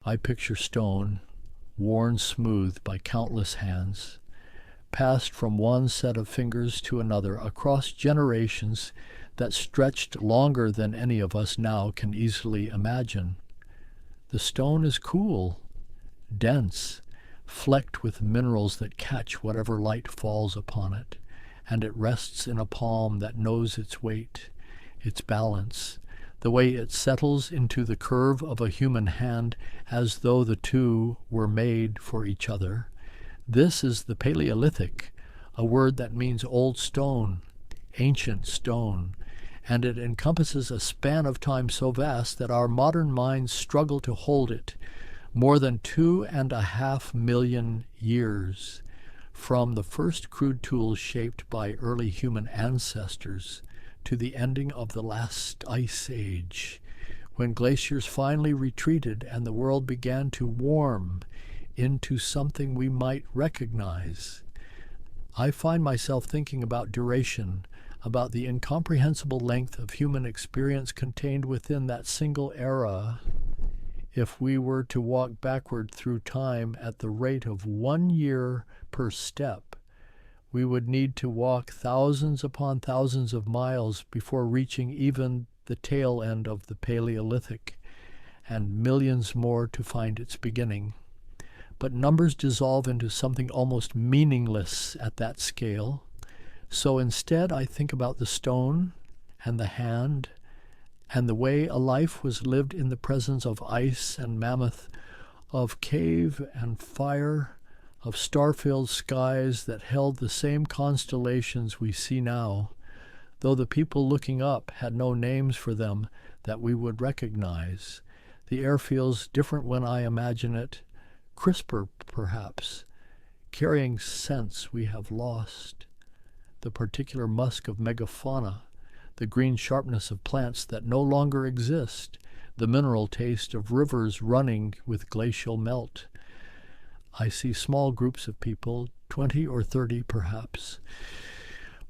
I picture stone, worn smooth by countless hands, passed from one set of fingers to another across generations that stretched longer than any of us now can easily imagine. The stone is cool, dense, flecked with minerals that catch whatever light falls upon it, and it rests in a palm that knows its weight, its balance, the way it settles into the curve of a human hand as though the two were made for each other. This is the Paleolithic, a word that means old stone, ancient stone, and it encompasses a span of time so vast that our modern minds struggle to hold it. More than 2.5 million years, from the first crude tools shaped by early human ancestors to the ending of the last ice age, when glaciers finally retreated and the world began to warm into something we might recognize. I find myself thinking about duration, about the incomprehensible length of human experience contained within that single era. If we were to walk backward through time at the rate of 1 year per step, we would need to walk thousands upon thousands of miles before reaching even the tail end of the Paleolithic, and millions more to find its beginning. But numbers dissolve into something almost meaningless at that scale. So instead I think about the stone and the hand and the way a life was lived in the presence of ice and mammoth, of cave and fire, of star-filled skies that held the same constellations we see now, though the people looking up had no names for them that we would recognize. The air feels different when I imagine it, crisper perhaps, carrying scents we have lost, the particular musk of megafauna, the green sharpness of plants that no longer exist, the mineral taste of rivers running with glacial melt. I see small groups of people, 20 or 30 perhaps,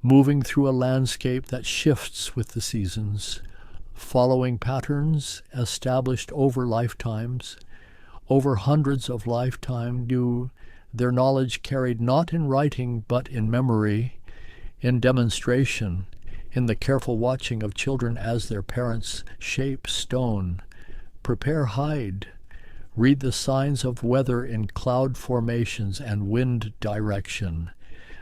moving through a landscape that shifts with the seasons, following patterns established over lifetimes, over hundreds of lifetimes, their knowledge carried not in writing but in memory, in demonstration, in the careful watching of children as their parents shape stone, prepare hide, read the signs of weather in cloud formations and wind direction.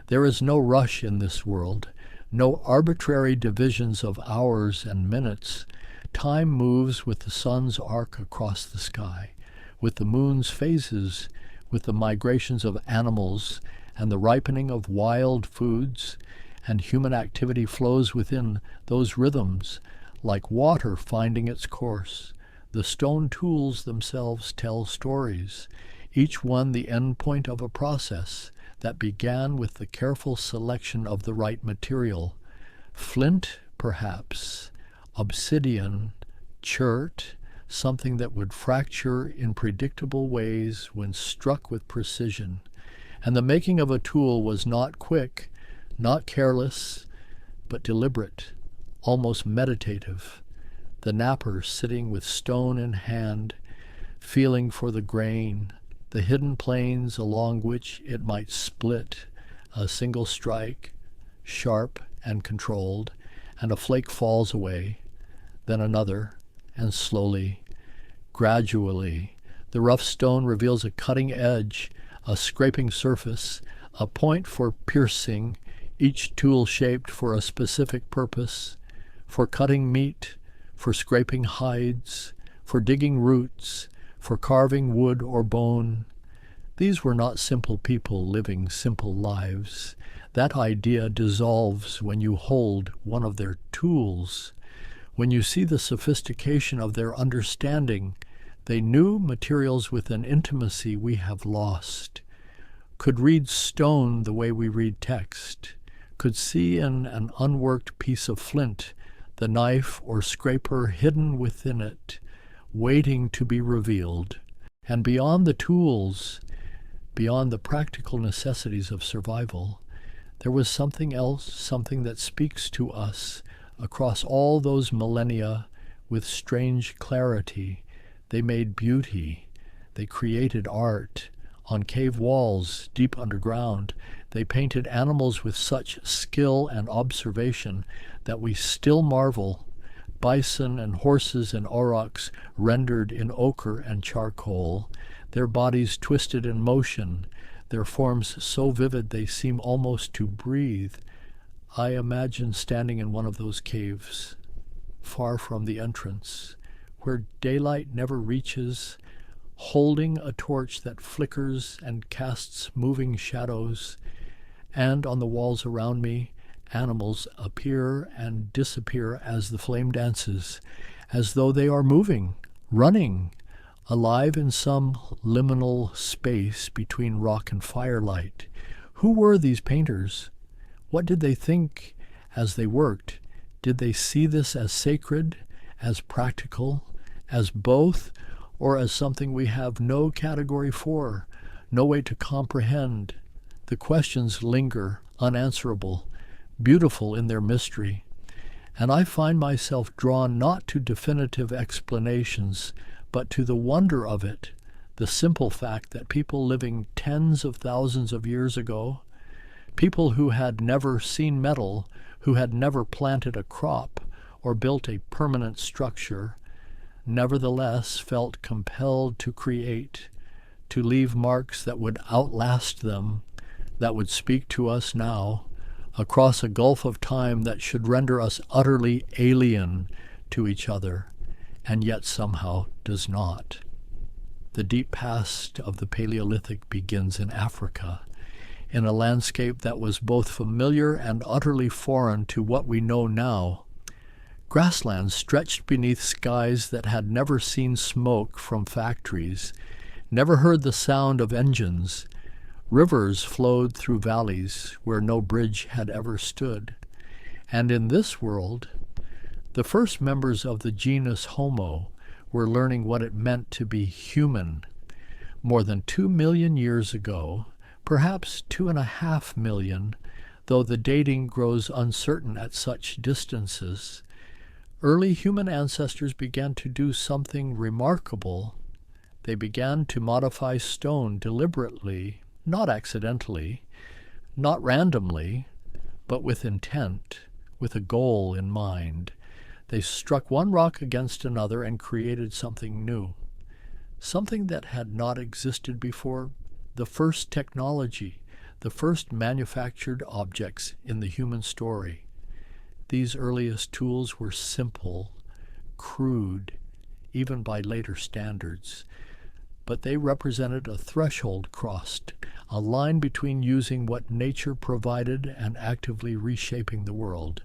There is no rush in this world, no arbitrary divisions of hours and minutes. Time moves with the sun's arc across the sky, with the moon's phases, with the migrations of animals and the ripening of wild foods, and human activity flows within those rhythms, like water finding its course. The stone tools themselves tell stories, each one the end point of a process that began with the careful selection of the right material. Flint, perhaps, obsidian, chert, something that would fracture in predictable ways when struck with precision. And the making of a tool was not quick, not careless, but deliberate, almost meditative. The napper sitting with stone in hand, feeling for the grain, the hidden planes along which it might split, a single strike, sharp and controlled, and a flake falls away, then another, and slowly, gradually, the rough stone reveals a cutting edge, a scraping surface, a point for piercing, each tool shaped for a specific purpose, for cutting meat, for scraping hides, for digging roots, for carving wood or bone. These were not simple people living simple lives. That idea dissolves when you hold one of their tools. When you see the sophistication of their understanding, they knew materials with an intimacy we have lost, could read stone the way we read text, could see in an unworked piece of flint the knife or scraper hidden within it, waiting to be revealed. And beyond the tools, beyond the practical necessities of survival, there was something else, something that speaks to us across all those millennia with strange clarity. They made beauty. They created art. On cave walls, deep underground, they painted animals with such skill and observation that we still marvel. Bison and horses and aurochs rendered in ochre and charcoal, their bodies twisted in motion, their forms so vivid they seem almost to breathe. I imagine standing in one of those caves, far from the entrance, where daylight never reaches, holding a torch that flickers and casts moving shadows, and on the walls around me, animals appear and disappear as the flame dances, as though they are moving, running, alive in some liminal space between rock and firelight. Who were these painters? What did they think as they worked? Did they see this as sacred, as practical, as both, or as something we have no category for, no way to comprehend? The questions linger, unanswerable, beautiful in their mystery, and I find myself drawn not to definitive explanations, but to the wonder of it, the simple fact that people living tens of thousands of years ago, people who had never seen metal, who had never planted a crop or built a permanent structure, nevertheless felt compelled to create, to leave marks that would outlast them, that would speak to us now, across a gulf of time that should render us utterly alien to each other, and yet somehow does not. The deep past of the Paleolithic begins in Africa, in a landscape that was both familiar and utterly foreign to what we know now. Grasslands stretched beneath skies that had never seen smoke from factories, never heard the sound of engines. Rivers flowed through valleys where no bridge had ever stood. And in this world, the first members of the genus Homo were learning what it meant to be human. More than 2 million years ago, perhaps 2.5 million, though the dating grows uncertain at such distances, early human ancestors began to do something remarkable. They began to modify stone deliberately, not accidentally, not randomly, but with intent, with a goal in mind. They struck one rock against another and created something new, something that had not existed before, the first technology, the first manufactured objects in the human story. These earliest tools were simple, crude, even by later standards, but they represented a threshold crossed, a line between using what nature provided and actively reshaping the world.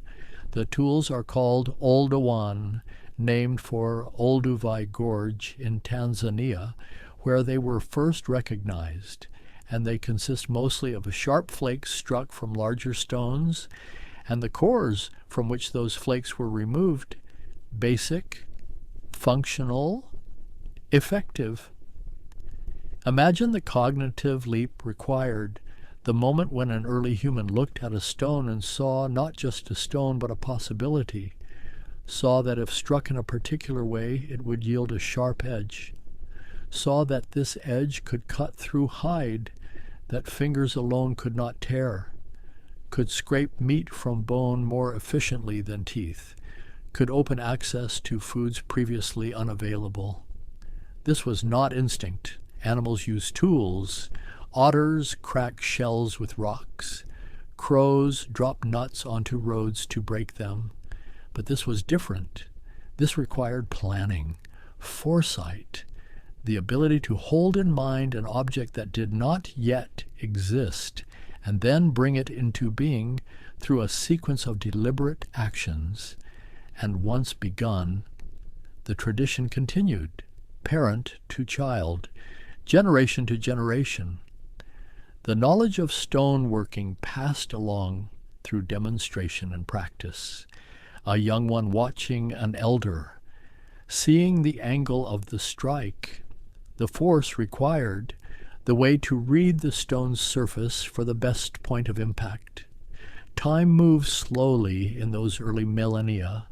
The tools are called Oldowan, named for Olduvai Gorge in Tanzania, where they were first recognized, and they consist mostly of sharp flakes struck from larger stones, and the cores from which those flakes were removed, basic, functional, effective. Imagine the cognitive leap required, the moment when an early human looked at a stone and saw not just a stone but a possibility, saw that if struck in a particular way it would yield a sharp edge, saw that this edge could cut through hide that fingers alone could not tear, could scrape meat from bone more efficiently than teeth, could open access to foods previously unavailable. This was not instinct. Animals use tools. Otters crack shells with rocks. Crows drop nuts onto roads to break them. But this was different. This required planning, foresight, the ability to hold in mind an object that did not yet exist, and then bring it into being through a sequence of deliberate actions. And once begun, the tradition continued, parent to child, generation to generation. The knowledge of stoneworking passed along through demonstration and practice. A young one watching an elder, seeing the angle of the strike, the force required, the way to read the stone's surface for the best point of impact. Time moved slowly in those early millennia.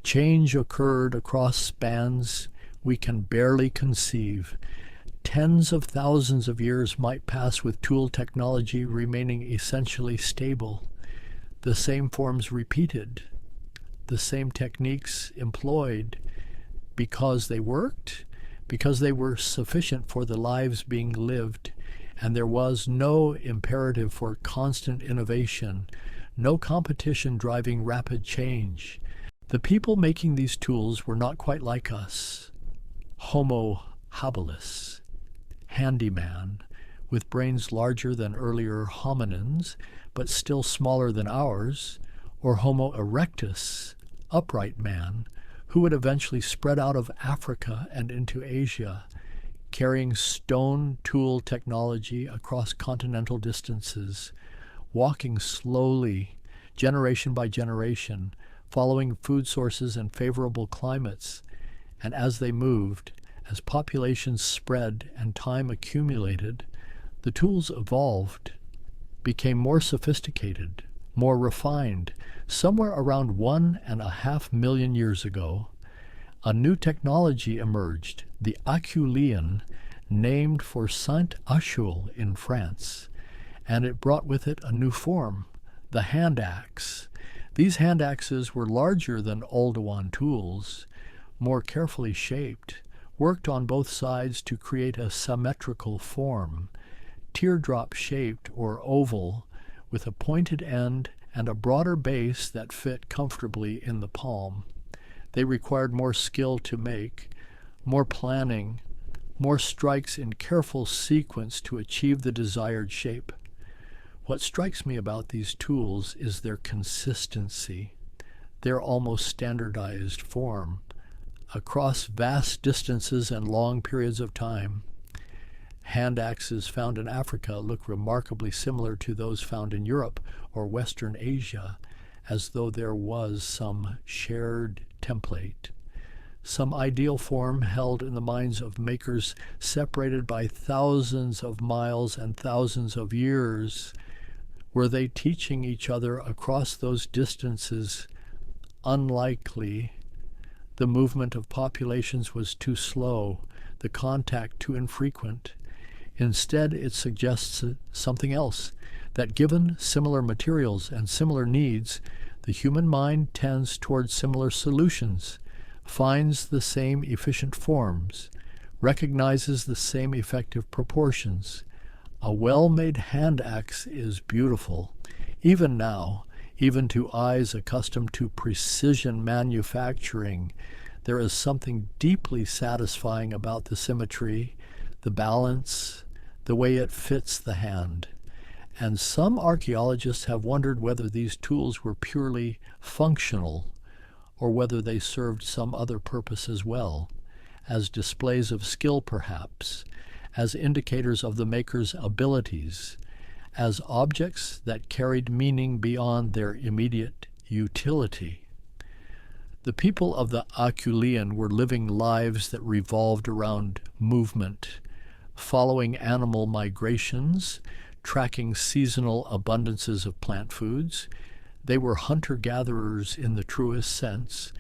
Change occurred across spans we can barely conceive. Tens of thousands of years might pass with tool technology remaining essentially stable, the same forms repeated, the same techniques employed, because they worked, because they were sufficient for the lives being lived, and there was no imperative for constant innovation, no competition driving rapid change. The people making these tools were not quite like us. Homo habilis, handyman, with brains larger than earlier hominins, but still smaller than ours, or Homo erectus, upright man, who would eventually spread out of Africa and into Asia, carrying stone tool technology across continental distances, walking slowly, generation by generation, following food sources and favorable climates, and as they moved, as populations spread and time accumulated, the tools evolved, became more sophisticated, more refined. Somewhere around 1.5 million years ago, a new technology emerged, the Acheulean, named for Saint Achille in France, and it brought with it a new form, the hand axe. These hand axes were larger than Oldowan tools, more carefully shaped, worked on both sides to create a symmetrical form, teardrop-shaped or oval, with a pointed end and a broader base that fit comfortably in the palm. They required more skill to make, more planning, more strikes in careful sequence to achieve the desired shape. What strikes me about these tools is their consistency, their almost standardized form, across vast distances and long periods of time. Hand axes found in Africa look remarkably similar to those found in Europe or Western Asia, as though there was some shared template, some ideal form held in the minds of makers separated by thousands of miles and thousands of years. Were they teaching each other across those distances? Unlikely. The movement of populations was too slow, the contact too infrequent. Instead, it suggests something else, that given similar materials and similar needs, the human mind tends towards similar solutions, finds the same efficient forms, recognizes the same effective proportions. A well-made hand axe is beautiful, even now, even to eyes accustomed to precision manufacturing. There is something deeply satisfying about the symmetry, the balance, the way it fits the hand. And some archaeologists have wondered whether these tools were purely functional or whether they served some other purpose as well, as displays of skill perhaps, as indicators of the maker's abilities, as objects that carried meaning beyond their immediate utility. The people of the Acheulean were living lives that revolved around movement, following animal migrations, tracking seasonal abundances of plant foods. They were hunter-gatherers in the truest sense,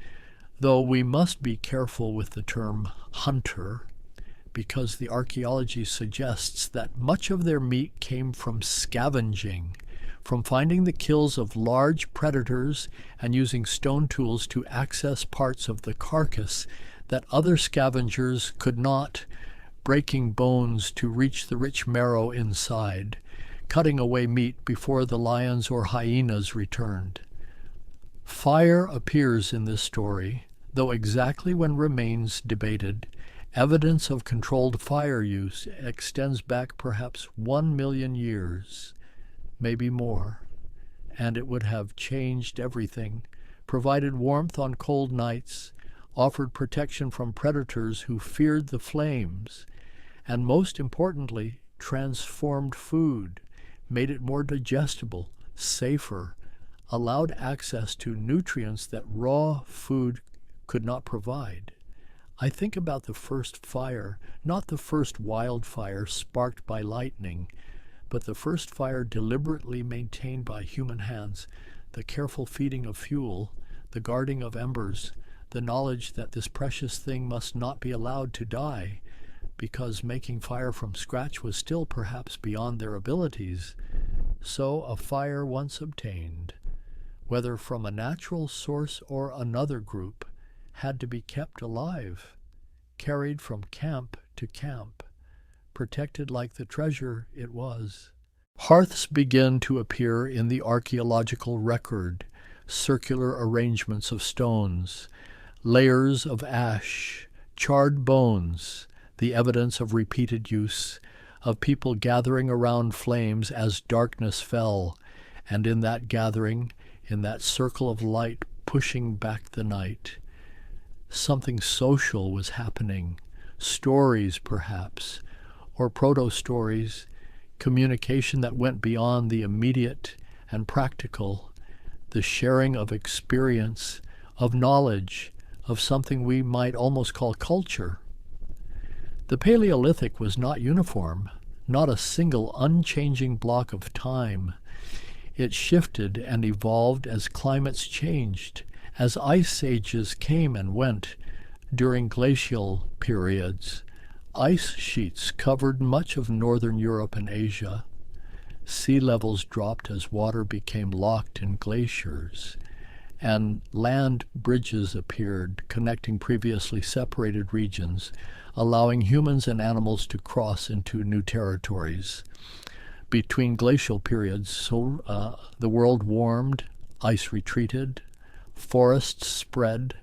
though we must be careful with the term hunter, because the archaeology suggests that much of their meat came from scavenging, from finding the kills of large predators and using stone tools to access parts of the carcass that other scavengers could not, breaking bones to reach the rich marrow inside, cutting away meat before the lions or hyenas returned. Fire appears in this story, though exactly when remains debated. Evidence of controlled fire use extends back perhaps 1 million years, maybe more, and it would have changed everything, provided warmth on cold nights, offered protection from predators who feared the flames, and most importantly, transformed food, made it more digestible, safer, allowed access to nutrients that raw food could not provide. I think about the first fire, not the first wildfire sparked by lightning, but the first fire deliberately maintained by human hands, the careful feeding of fuel, the guarding of embers, the knowledge that this precious thing must not be allowed to die, because making fire from scratch was still perhaps beyond their abilities, so a fire once obtained, whether from a natural source or another group, had to be kept alive, carried from camp to camp, protected like the treasure it was. Hearths begin to appear in the archaeological record, circular arrangements of stones, layers of ash, charred bones, the evidence of repeated use, of people gathering around flames as darkness fell, and in that gathering, in that circle of light pushing back the night, something social was happening, stories perhaps, or proto-stories, communication that went beyond the immediate and practical, the sharing of experience, of knowledge, of something we might almost call culture. The Paleolithic was not uniform, not a single unchanging block of time. It shifted and evolved as climates changed, as ice ages came and went during glacial periods. Ice sheets covered much of northern Europe and Asia. Sea levels dropped as water became locked in glaciers, and land bridges appeared connecting previously separated regions, allowing humans and animals to cross into new territories. Between glacial periods, the world warmed, ice retreated, forests spread,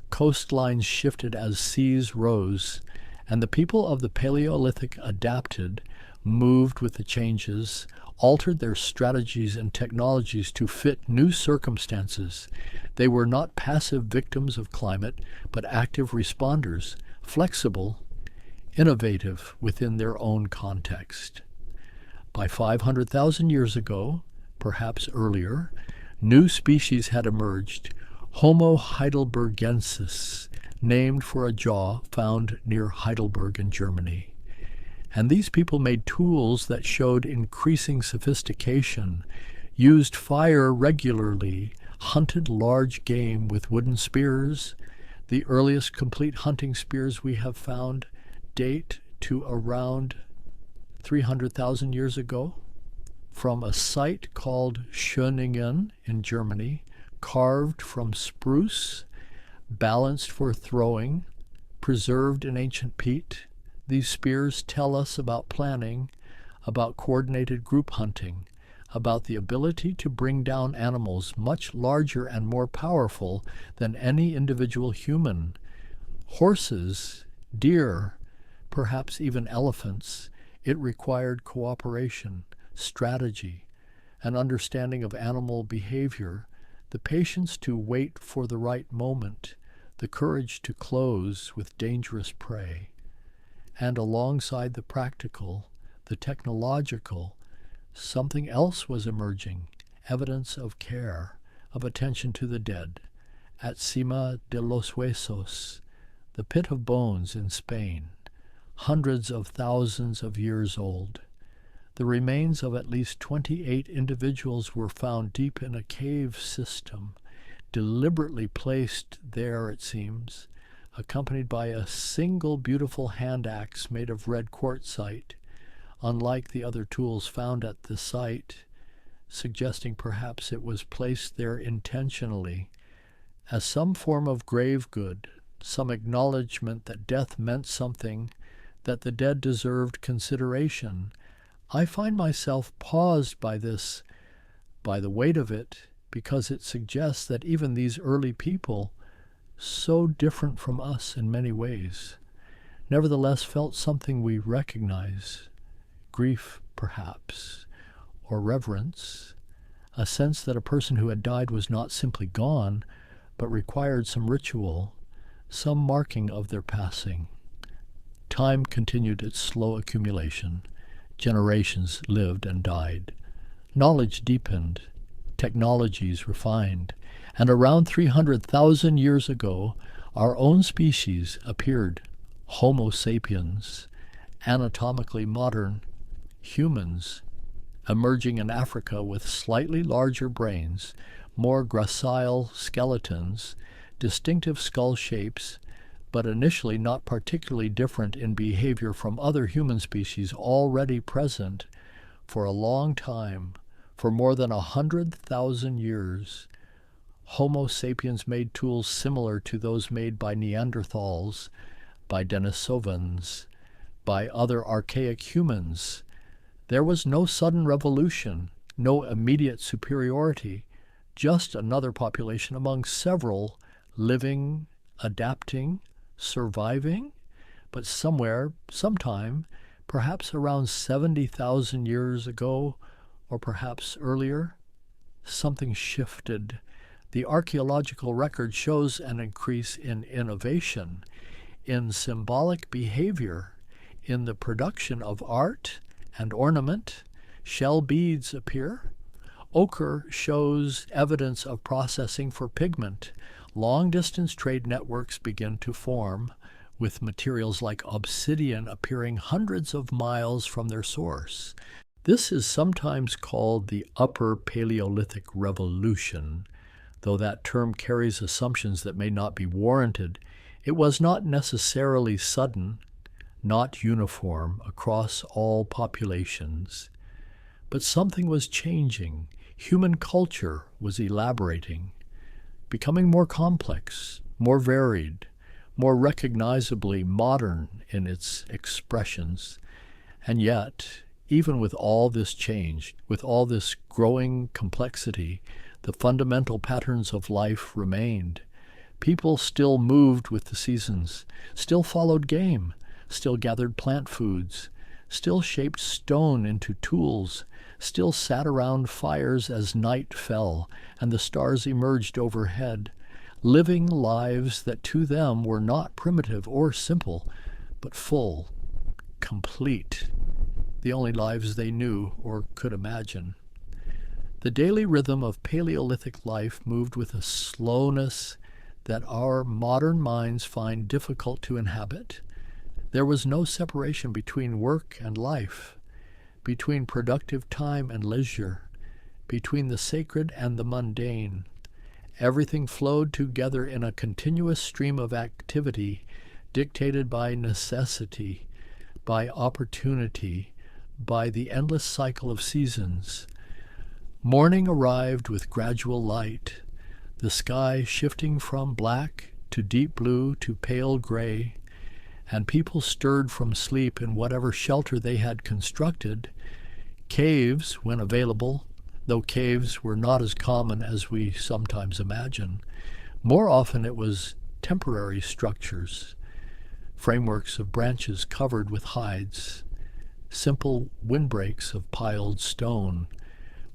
coastlines shifted as seas rose, and the people of the Paleolithic adapted, moved with the changes, altered their strategies and technologies to fit new circumstances. They were not passive victims of climate, but active responders, flexible, innovative within their own context. By 500,000 years ago, perhaps earlier, new species had emerged, Homo heidelbergensis, named for a jaw found near Heidelberg in Germany. And these people made tools that showed increasing sophistication, used fire regularly, hunted large game with wooden spears. The earliest complete hunting spears we have found date to around 300,000 years ago, from a site called Schöningen in Germany, carved from spruce, balanced for throwing, preserved in ancient peat. These spears tell us about planning, about coordinated group hunting, about the ability to bring down animals much larger and more powerful than any individual human. Horses, deer, perhaps even elephants. It required cooperation, strategy, an understanding of animal behavior, the patience to wait for the right moment, the courage to close with dangerous prey. And alongside the practical, the technological, something else was emerging, evidence of care, of attention to the dead. At Cima de los Huesos, the pit of bones in Spain, hundreds of thousands of years old. The remains of at least 28 individuals were found deep in a cave system, deliberately placed there, it seems, accompanied by a single beautiful hand axe made of red quartzite, unlike the other tools found at the site, suggesting perhaps it was placed there intentionally as some form of grave good, some acknowledgement that death meant something, that the dead deserved consideration. I find myself paused by this, by the weight of it, because it suggests that even these early people, so different from us in many ways, nevertheless felt something we recognize, grief perhaps, or reverence, a sense that a person who had died was not simply gone, but required some ritual, some marking of their passing. Time continued its slow accumulation. Generations lived and died. Knowledge deepened. Technologies refined. And around 300,000 years ago, our own species appeared, Homo sapiens, anatomically modern, humans, emerging in Africa with slightly larger brains, more gracile skeletons, distinctive skull shapes, but initially not particularly different in behavior from other human species already present for a long time, for more than 100,000 years. Homo sapiens made tools similar to those made by Neanderthals, by Denisovans, by other archaic humans. There was no sudden revolution, no immediate superiority, just another population among several, living, adapting, surviving, but somewhere, sometime, perhaps around 70,000 years ago, or perhaps earlier, something shifted. The archaeological record shows an increase in innovation, in symbolic behavior, in the production of art and ornament. Shell beads appear. Ochre shows evidence of processing for pigment. Long-distance trade networks begin to form, with materials like obsidian appearing hundreds of miles from their source. This is sometimes called the Upper Paleolithic Revolution. Though that term carries assumptions that may not be warranted, it was not necessarily sudden, not uniform across all populations. But something was changing. Human culture was elaborating, becoming more complex, more varied, more recognizably modern in its expressions. And yet, even with all this change, with all this growing complexity, the fundamental patterns of life remained. People still moved with the seasons, still followed game, still gathered plant foods, still shaped stone into tools, still sat around fires as night fell and the stars emerged overhead, living lives that to them were not primitive or simple, but full, complete, the only lives they knew or could imagine. The daily rhythm of Paleolithic life moved with a slowness that our modern minds find difficult to inhabit. There was no separation between work and life, between productive time and leisure, between the sacred and the mundane. Everything flowed together in a continuous stream of activity dictated by necessity, by opportunity, by the endless cycle of seasons. Morning arrived with gradual light, the sky shifting from black to deep blue to pale gray, and people stirred from sleep in whatever shelter they had constructed. Caves, when available, though caves were not as common as we sometimes imagine. More often it was temporary structures, frameworks of branches covered with hides, simple windbreaks of piled stone,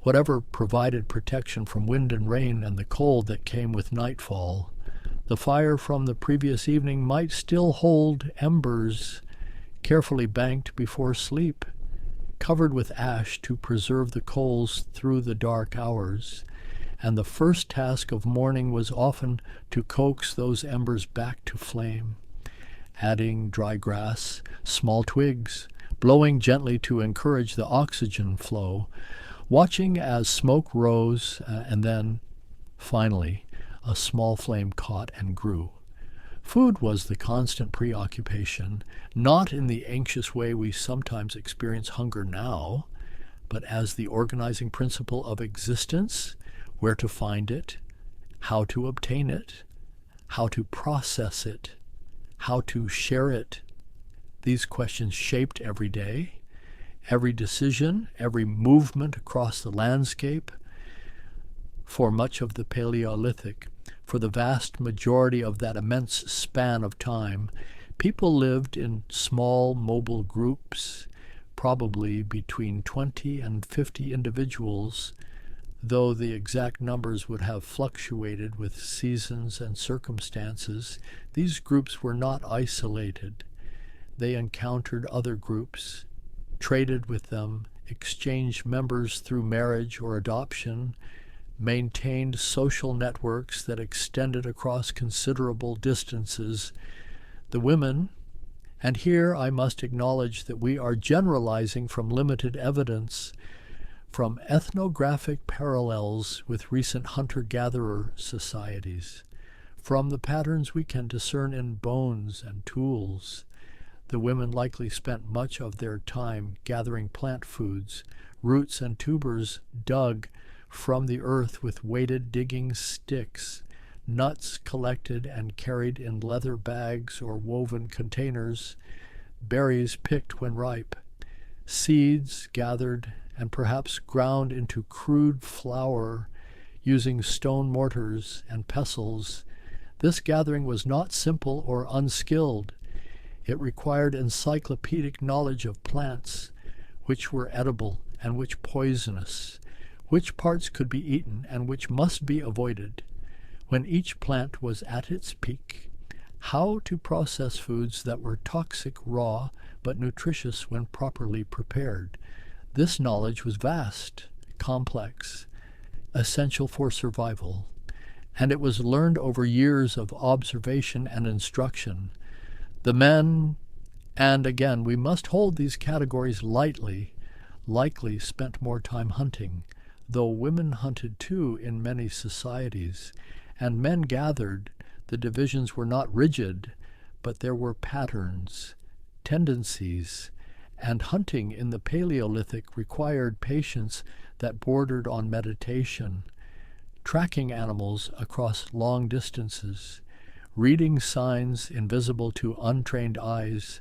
whatever provided protection from wind and rain and the cold that came with nightfall. The fire from the previous evening might still hold embers, carefully banked before sleep, covered with ash to preserve the coals through the dark hours, and the first task of morning was often to coax those embers back to flame, adding dry grass, small twigs, blowing gently to encourage the oxygen flow, watching as smoke rose, and then, finally, a small flame caught and grew. Food was the constant preoccupation, not in the anxious way we sometimes experience hunger now, but as the organizing principle of existence, where to find it, how to obtain it, how to process it, how to share it. These questions shaped every day, every decision, every movement across the landscape. For much of the Paleolithic, for the vast majority of that immense span of time, people lived in small mobile groups, probably between 20 and 50 individuals, though the exact numbers would have fluctuated with seasons and circumstances. These groups were not isolated. They encountered other groups, traded with them, exchanged members through marriage or adoption, maintained social networks that extended across considerable distances. The women, and here I must acknowledge that we are generalizing from limited evidence, from ethnographic parallels with recent hunter-gatherer societies, From the patterns we can discern in bones and tools, the women likely spent much of their time gathering plant foods, roots and tubers dug from the earth with weighted digging sticks, nuts collected and carried in leather bags or woven containers, berries picked when ripe, seeds gathered and perhaps ground into crude flour using stone mortars and pestles. This gathering was not simple or unskilled. It required encyclopedic knowledge of plants, which were edible and which poisonous, which parts could be eaten and which must be avoided. When each plant was at its peak, how to process foods that were toxic raw but nutritious when properly prepared. This knowledge was vast, complex, essential for survival, and it was learned over years of observation and instruction. The men, and again, we must hold these categories lightly, likely spent more time hunting, though women hunted too in many societies, and men gathered. The divisions were not rigid, but there were patterns, tendencies, and hunting in the Paleolithic required patience that bordered on meditation, tracking animals across long distances, reading signs invisible to untrained eyes,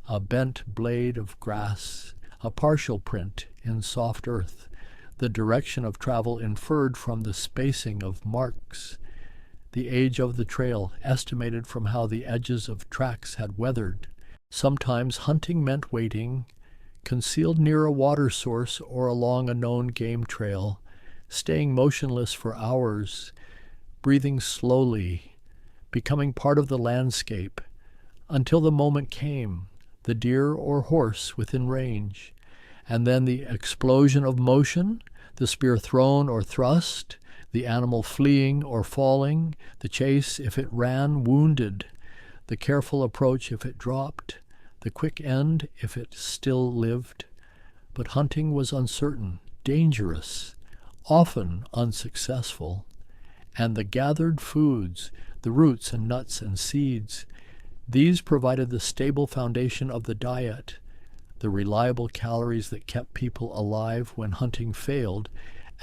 a bent blade of grass, a partial print in soft earth, the direction of travel inferred from the spacing of marks, the age of the trail estimated from how the edges of tracks had weathered. Sometimes hunting meant waiting, concealed near a water source or along a known game trail, staying motionless for hours, breathing slowly, becoming part of the landscape, until the moment came, the deer or horse within range, and then the explosion of motion, the spear thrown or thrust, the animal fleeing or falling, the chase if it ran wounded, the careful approach if it dropped, the quick end if it still lived. But hunting was uncertain, dangerous, often unsuccessful, and the gathered foods, the roots and nuts and seeds, these provided the stable foundation of the diet, the reliable calories that kept people alive when hunting failed,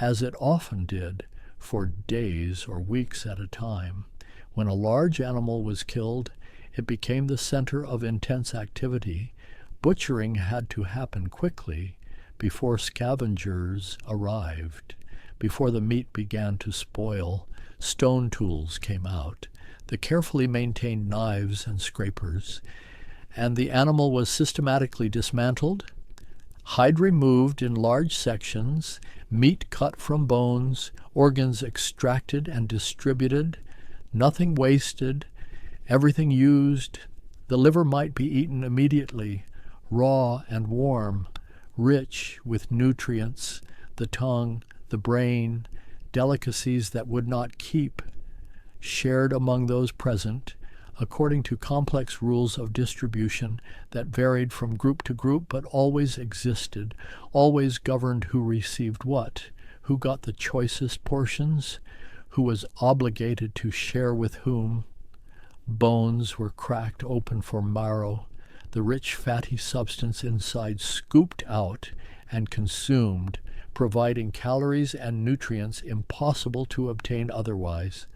as it often did, for days or weeks at a time. When a large animal was killed, it became the center of intense activity. Butchering had to happen quickly before scavengers arrived. Before the meat began to spoil, stone tools came out, the carefully maintained knives and scrapers, and the animal was systematically dismantled, hide removed in large sections, meat cut from bones, organs extracted and distributed, nothing wasted, everything used. The liver might be eaten immediately, raw and warm, rich with nutrients, the tongue, the brain, delicacies that would not keep, shared among those present, according to complex rules of distribution that varied from group to group but always existed, always governed who received what, who got the choicest portions, who was obligated to share with whom. Bones were cracked open for marrow, the rich fatty substance inside scooped out and consumed, providing calories and nutrients impossible to obtain otherwise.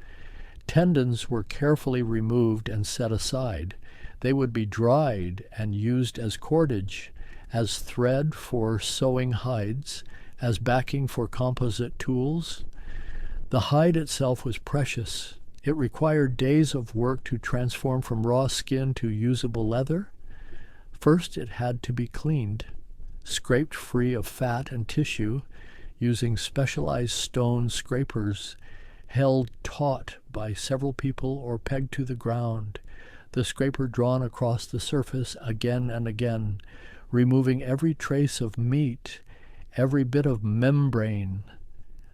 Tendons were carefully removed and set aside. They would be dried and used as cordage, as thread for sewing hides, as backing for composite tools. The hide itself was precious. It required days of work to transform from raw skin to usable leather. First, it had to be cleaned, scraped free of fat and tissue, using specialized stone scrapers, held taut by several people or pegged to the ground, the scraper drawn across the surface again and again, removing every trace of meat, every bit of membrane.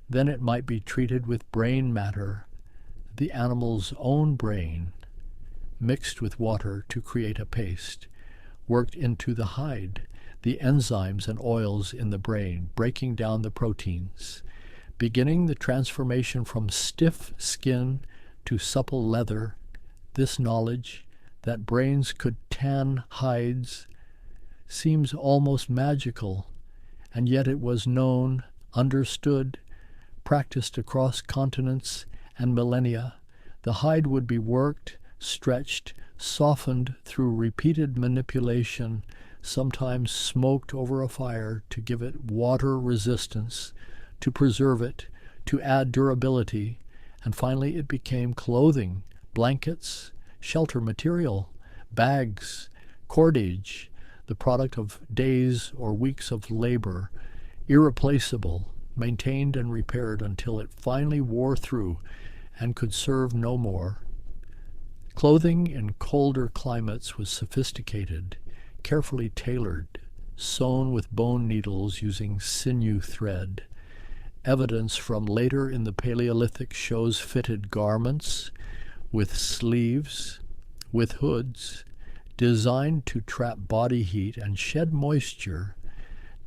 Then it might be treated with brain matter, the animal's own brain, mixed with water to create a paste, worked into the hide, the enzymes and oils in the brain, breaking down the proteins, beginning the transformation from stiff skin to supple leather, this knowledge that brains could tan hides seems almost magical, and yet it was known, understood, practiced across continents and millennia. The hide would be worked, stretched, softened through repeated manipulation, sometimes smoked over a fire to give it water resistance, to preserve it, to add durability, and finally it became clothing, blankets, shelter material, bags, cordage, the product of days or weeks of labor, irreplaceable, maintained and repaired until it finally wore through and could serve no more. Clothing in colder climates was sophisticated, carefully tailored, sewn with bone needles using sinew thread. Evidence from later in the Paleolithic shows fitted garments with sleeves, with hoods, designed to trap body heat and shed moisture,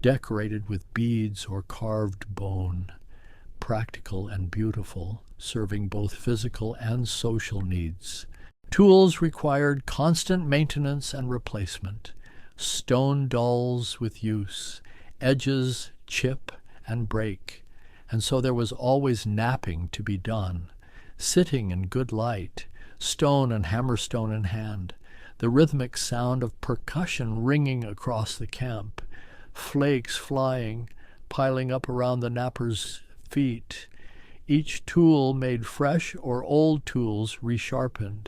decorated with beads or carved bone, practical and beautiful, serving both physical and social needs. Tools required constant maintenance and replacement. Stone dulls with use, edges chip and break, and so there was always knapping to be done, sitting in good light, stone and hammerstone in hand, the rhythmic sound of percussion ringing across the camp, flakes flying, piling up around the napper's feet, each tool made fresh or old tools resharpened.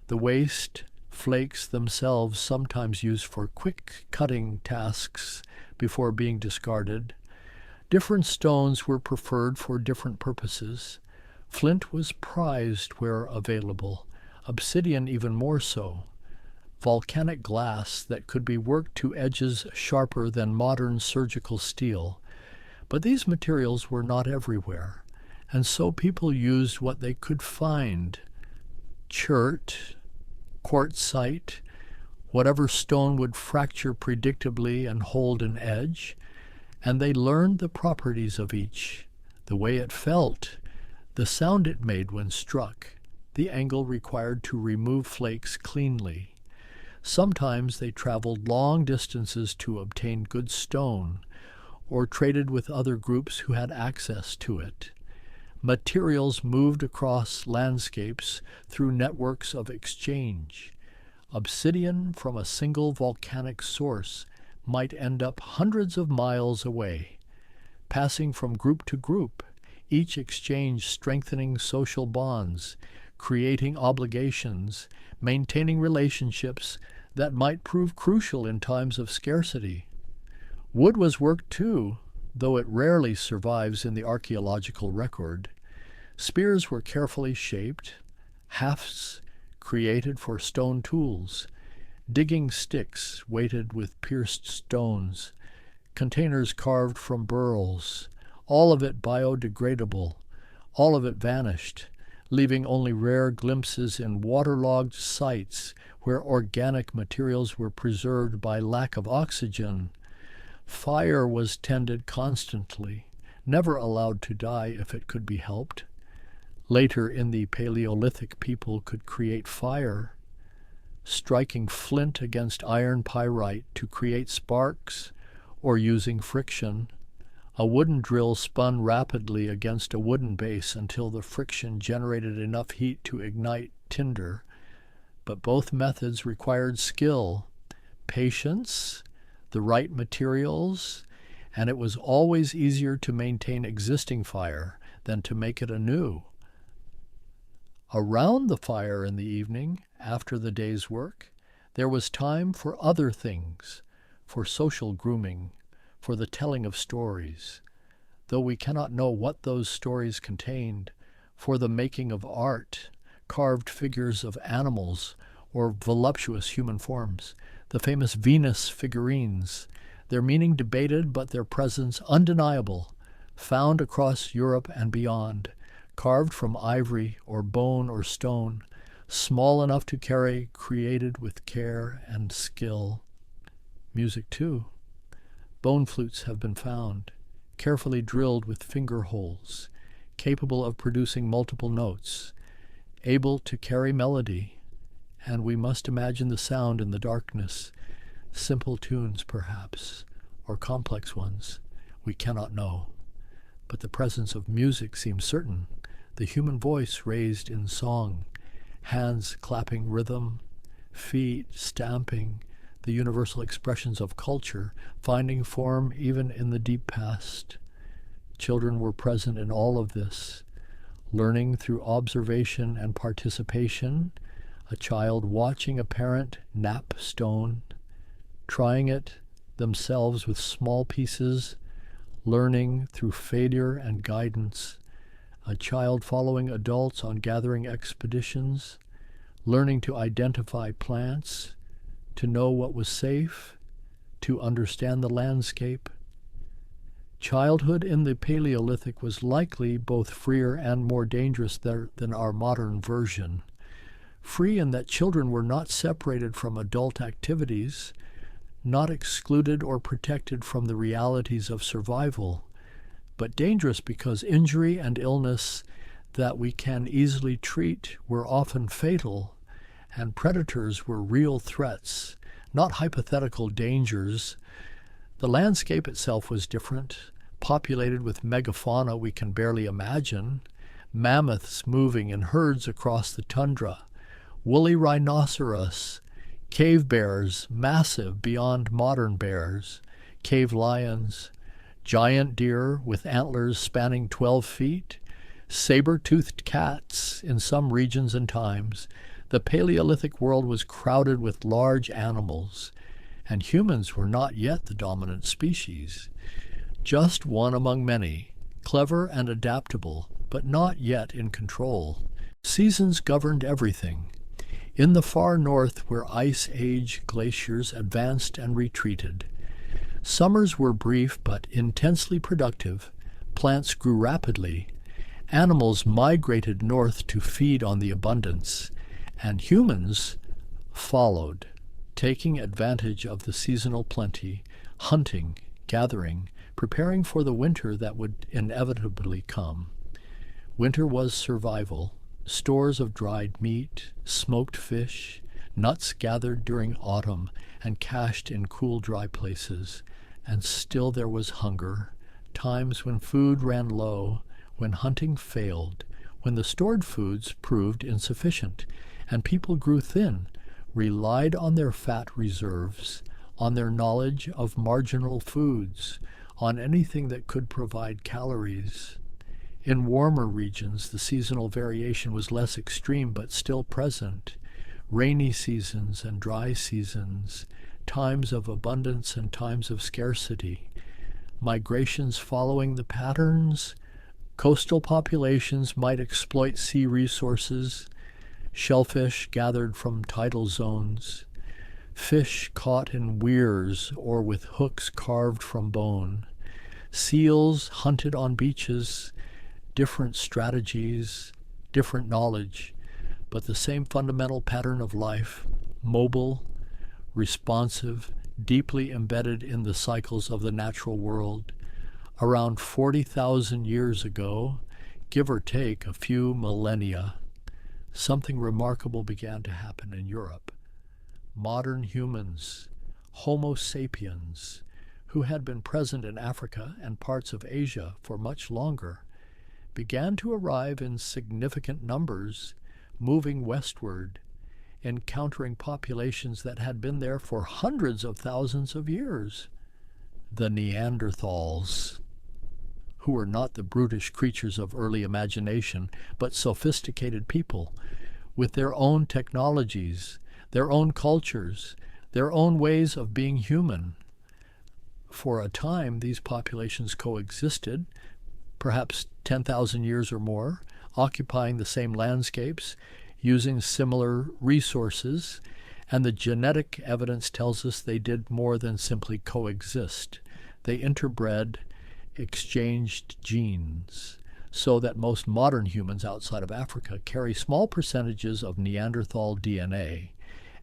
The waste flakes themselves sometimes used for quick cutting tasks before being discarded. Different stones were preferred for different purposes. Flint was prized where available, obsidian even more so. Volcanic glass that could be worked to edges sharper than modern surgical steel. But these materials were not everywhere, and so people used what they could find. Chert, quartzite, whatever stone would fracture predictably and hold an edge, and they learned the properties of each, the way it felt, the sound it made when struck, the angle required to remove flakes cleanly. Sometimes they traveled long distances to obtain good stone, or traded with other groups who had access to it. Materials moved across landscapes through networks of exchange. Obsidian from a single volcanic source might end up hundreds of miles away, passing from group to group, each exchange strengthening social bonds, creating obligations, maintaining relationships that might prove crucial in times of scarcity. Wood was worked too, though it rarely survives in the archaeological record. Spears were carefully shaped, hafts created for stone tools, digging sticks weighted with pierced stones, containers carved from burls, all of it biodegradable, all of it vanished, leaving only rare glimpses in waterlogged sites where organic materials were preserved by lack of oxygen. Fire was tended constantly, never allowed to die if it could be helped. Later in the Paleolithic, people could create fire, striking flint against iron pyrite to create sparks, or using friction. A wooden drill spun rapidly against a wooden base until the friction generated enough heat to ignite tinder. But both methods required skill, patience, the right materials, and it was always easier to maintain existing fire than to make it anew. Around the fire in the evening, after the day's work, there was time for other things, for social grooming, for the telling of stories, though we cannot know what those stories contained, for the making of art, carved figures of animals or voluptuous human forms, the famous Venus figurines, their meaning debated but their presence undeniable, found across Europe and beyond, carved from ivory or bone or stone, small enough to carry, created with care and skill. Music, too. Bone flutes have been found, carefully drilled with finger holes, capable of producing multiple notes. able to carry melody, and we must imagine the sound in the darkness, simple tunes perhaps, or complex ones, we cannot know. But the presence of music seems certain, the human voice raised in song, hands clapping rhythm, feet stamping, the universal expressions of culture, finding form even in the deep past. Children were present in all of this, learning through observation and participation, a child watching a parent knap stone, trying it themselves with small pieces, learning through failure and guidance, a child following adults on gathering expeditions, learning to identify plants, to know what was safe, to understand the landscape. Childhood in the Paleolithic was likely both freer and more dangerous than our modern version. Free in that children were not separated from adult activities, not excluded or protected from the realities of survival, but dangerous because injury and illness that we can easily treat were often fatal, and predators were real threats, not hypothetical dangers. The landscape itself was different, populated with megafauna we can barely imagine, mammoths moving in herds across the tundra, woolly rhinoceros, cave bears massive beyond modern bears, cave lions, giant deer with antlers spanning 12 feet, saber-toothed cats in some regions and times. The Paleolithic world was crowded with large animals, and humans were not yet the dominant species. Just one among many, clever and adaptable, but not yet in control. Seasons governed everything. In the far north, where Ice Age glaciers advanced and retreated, summers were brief but intensely productive. Plants grew rapidly. Animals migrated north to feed on the abundance, and humans followed, taking advantage of the seasonal plenty, hunting, gathering, preparing for the winter that would inevitably come. Winter was survival. Stores of dried meat, smoked fish, nuts gathered during autumn and cached in cool, dry places. And still there was hunger, times when food ran low, when hunting failed, when the stored foods proved insufficient, and people grew thin, relied on their fat reserves, on their knowledge of marginal foods, on anything that could provide calories. In warmer regions, the seasonal variation was less extreme but still present. Rainy seasons and dry seasons, times of abundance and times of scarcity, migrations following the patterns. Coastal populations might exploit sea resources, shellfish gathered from tidal zones, fish caught in weirs or with hooks carved from bone, seals hunted on beaches. Different strategies, different knowledge, but the same fundamental pattern of life, mobile, responsive, deeply embedded in the cycles of the natural world. Around 40,000 years ago, give or take a few millennia, something remarkable began to happen in Europe. Modern humans, Homo sapiens, who had been present in Africa and parts of Asia for much longer, began to arrive in significant numbers, moving westward, encountering populations that had been there for hundreds of thousands of years. The Neanderthals, who were not the brutish creatures of early imagination, but sophisticated people with their own technologies, their own cultures, their own ways of being human. For a time, these populations coexisted, perhaps 10,000 years or more, occupying the same landscapes, using similar resources, and the genetic evidence tells us they did more than simply coexist. They interbred, exchanged genes, so that most modern humans outside of Africa carry small percentages of Neanderthal DNA,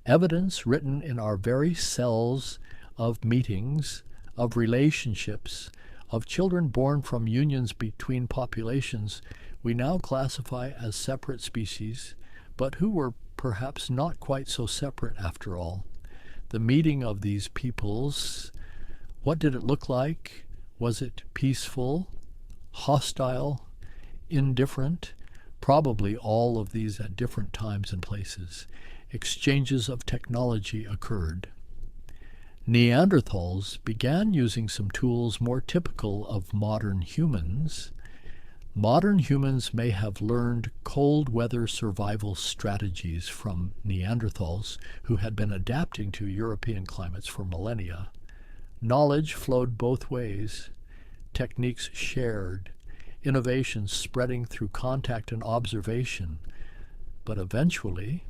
evidence written in our very cells of meetings, of relationships, of children born from unions between populations we now classify as separate species, but who were perhaps not quite so separate after all. The meeting of these peoples, what did it look like? Was it peaceful, hostile, indifferent? Probably all of these at different times and places. Exchanges of technology occurred. Neanderthals began using some tools more typical of modern humans. Modern humans may have learned cold weather survival strategies from Neanderthals who had been adapting to European climates for millennia. Knowledge flowed both ways, techniques shared, innovations spreading through contact and observation. But eventually,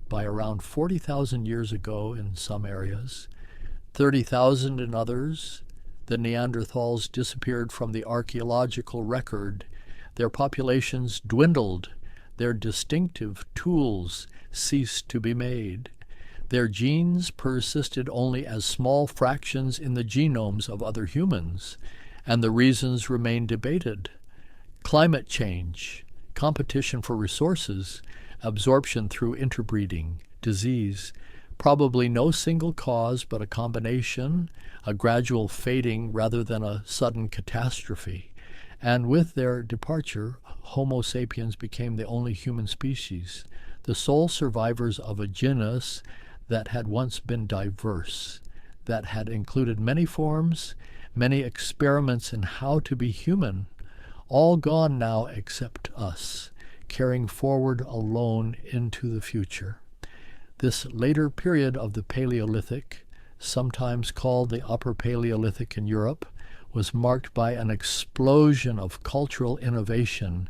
by around 40,000 years ago in some areas, 30,000 in others, the Neanderthals disappeared from the archaeological record. Their populations dwindled. Their distinctive tools ceased to be made. Their genes persisted only as small fractions in the genomes of other humans, and the reasons remain debated. Climate change, competition for resources, absorption through interbreeding, disease, probably no single cause but a combination, a gradual fading rather than a sudden catastrophe. And with their departure, Homo sapiens became the only human species, the sole survivors of a genus that had once been diverse, that had included many forms, many experiments in how to be human, all gone now except us, carrying forward alone into the future. This later period of the Paleolithic, sometimes called the Upper Paleolithic in Europe, was marked by an explosion of cultural innovation.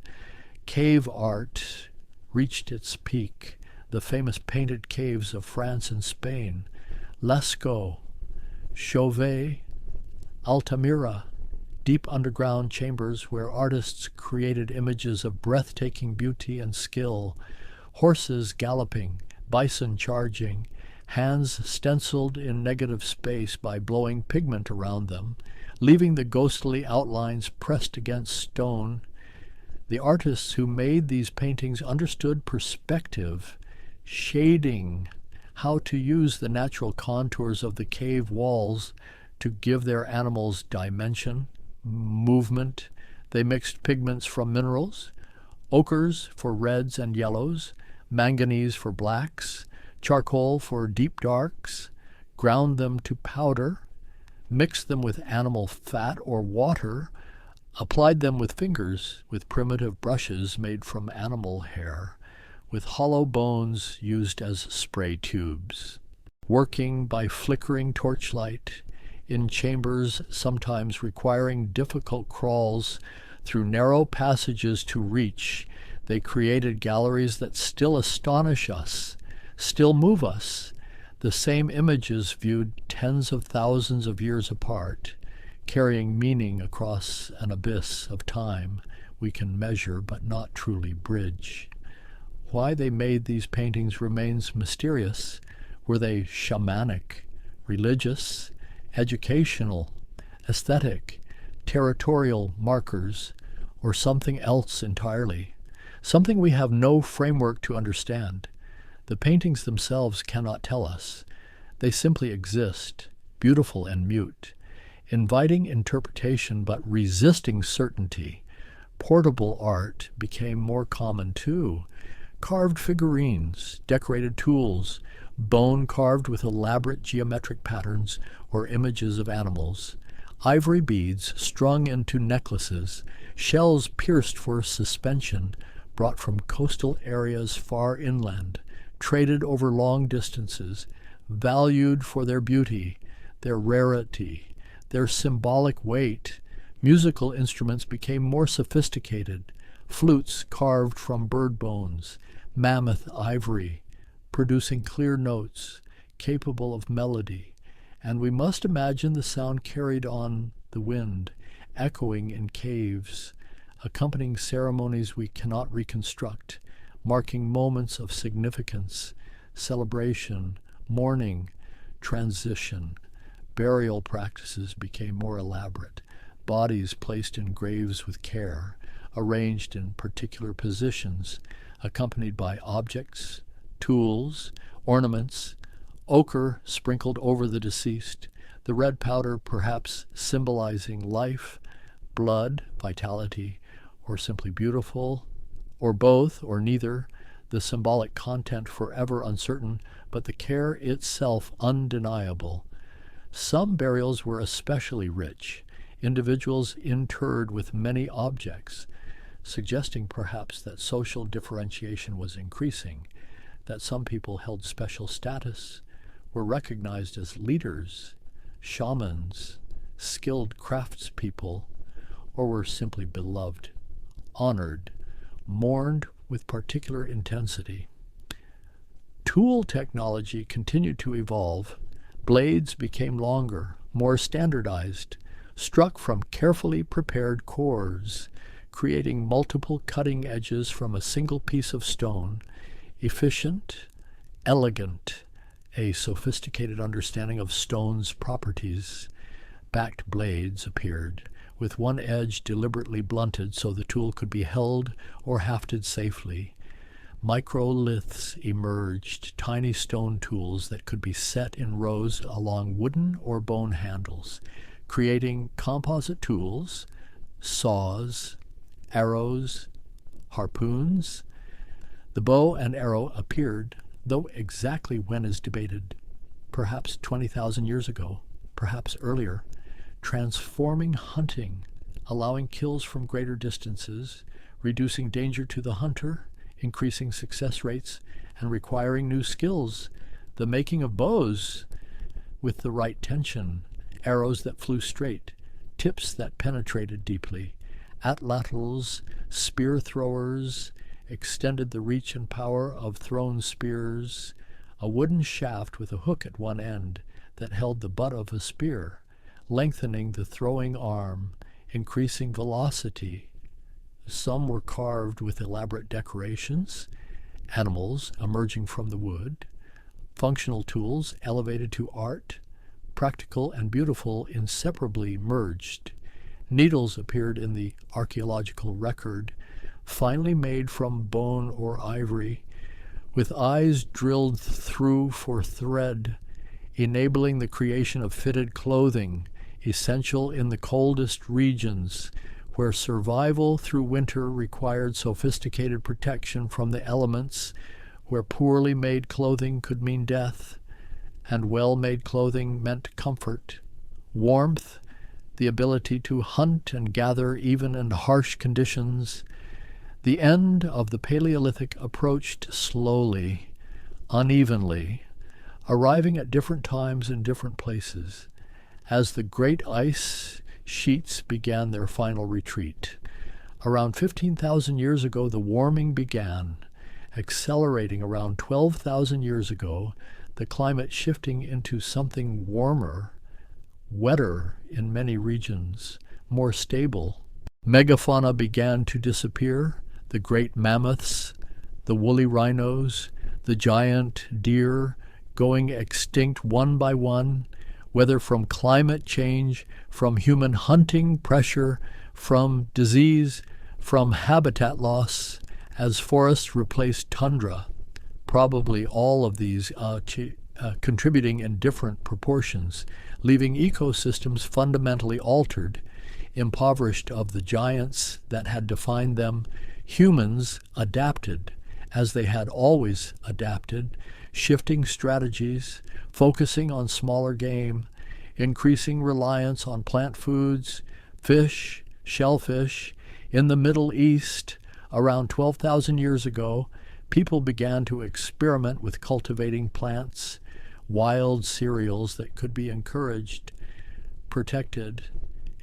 Cave art reached its peak, the famous painted caves of France and Spain, Lascaux, Chauvet, Altamira, deep underground chambers where artists created images of breathtaking beauty and skill, horses galloping, bison charging, hands stenciled in negative space by blowing pigment around them, leaving the ghostly outlines pressed against stone. The artists who made these paintings understood perspective, shading, how to use the natural contours of the cave walls to give their animals dimension, movement. They mixed pigments from minerals, ochres for reds and yellows, manganese for blacks, charcoal for deep darks, ground them to powder, mixed them with animal fat or water, applied them with fingers with primitive brushes made from animal hair, with hollow bones used as spray tubes, working by flickering torchlight in chambers sometimes requiring difficult crawls through narrow passages to reach. They created galleries that still astonish us, still move us, the same images viewed tens of thousands of years apart, carrying meaning across an abyss of time we can measure but not truly bridge. Why they made these paintings remains mysterious. Were they shamanic, religious, educational, aesthetic, territorial markers, or something else entirely? Something we have no framework to understand. The paintings themselves cannot tell us. They simply exist, beautiful and mute, inviting interpretation but resisting certainty. Portable art became more common too. Carved figurines, decorated tools, bone carved with elaborate geometric patterns or images of animals, ivory beads strung into necklaces, shells pierced for suspension, brought from coastal areas far inland, traded over long distances, valued for their beauty, their rarity, their symbolic weight. Musical instruments became more sophisticated, flutes carved from bird bones, mammoth ivory, producing clear notes, capable of melody, and we must imagine the sound carried on the wind, echoing in caves, accompanying ceremonies we cannot reconstruct, marking moments of significance, celebration, mourning, transition. Burial practices became more elaborate, bodies placed in graves with care, arranged in particular positions, accompanied by objects, tools, ornaments, ochre sprinkled over the deceased, the red powder perhaps symbolizing life, blood, vitality, or simply beautiful, or both, or neither, the symbolic content forever uncertain, but the care itself undeniable. Some burials were especially rich, individuals interred with many objects, suggesting perhaps that social differentiation was increasing, that some people held special status, were recognized as leaders, shamans, skilled craftspeople, or were simply beloved, honored, mourned with particular intensity. Tool technology continued to evolve. Blades became longer, more standardized, struck from carefully prepared cores, creating multiple cutting edges from a single piece of stone. Efficient, elegant, a sophisticated understanding of stone's properties. Backed blades appeared, with one edge deliberately blunted so the tool could be held or hafted safely. Microliths emerged, tiny stone tools that could be set in rows along wooden or bone handles, creating composite tools, saws, arrows, harpoons. The bow and arrow appeared, though exactly when is debated, perhaps 20,000 years ago, perhaps earlier, transforming hunting, allowing kills from greater distances, reducing danger to the hunter, increasing success rates, and requiring new skills. The making of bows with the right tension, arrows that flew straight, tips that penetrated deeply, atlatls, spear throwers, extended the reach and power of thrown spears, a wooden shaft with a hook at one end that held the butt of a spear, lengthening the throwing arm, increasing velocity. Some were carved with elaborate decorations, animals emerging from the wood, functional tools elevated to art, practical and beautiful inseparably merged. Needles appeared in the archaeological record, finely made from bone or ivory, with eyes drilled through for thread, enabling the creation of fitted clothing, essential in the coldest regions, where survival through winter required sophisticated protection from the elements, where poorly made clothing could mean death, and well-made clothing meant comfort, warmth, the ability to hunt and gather even in harsh conditions. The end of the Paleolithic approached slowly, unevenly, arriving at different times in different places, as the great ice sheets began their final retreat. Around 15,000 years ago, the warming began, accelerating around 12,000 years ago, the climate shifting into something warmer, wetter in many regions, more stable. Megafauna began to disappear, the great mammoths, the woolly rhinos, the giant deer going extinct one by one, whether from climate change, from human hunting pressure, from disease, from habitat loss, as forests replaced tundra, probably all of these contributing in different proportions, leaving ecosystems fundamentally altered, impoverished of the giants that had defined them. Humans adapted, as they had always adapted, shifting strategies, focusing on smaller game, increasing reliance on plant foods, fish, shellfish. In the Middle East, around 12,000 years ago, people began to experiment with cultivating plants, wild cereals that could be encouraged, protected,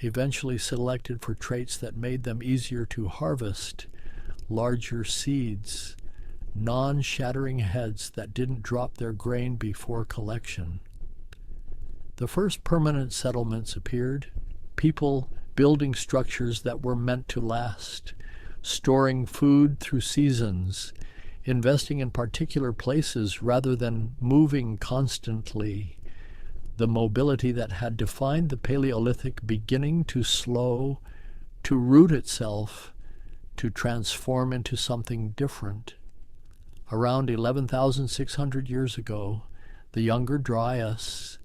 eventually selected for traits that made them easier to harvest, larger seeds, non-shattering heads that didn't drop their grain before collection. The first permanent settlements appeared, people building structures that were meant to last, storing food through seasons, investing in particular places rather than moving constantly. The mobility that had defined the Paleolithic beginning to slow, to root itself, to transform into something different. Around 11,600 years ago, the Younger Dryas,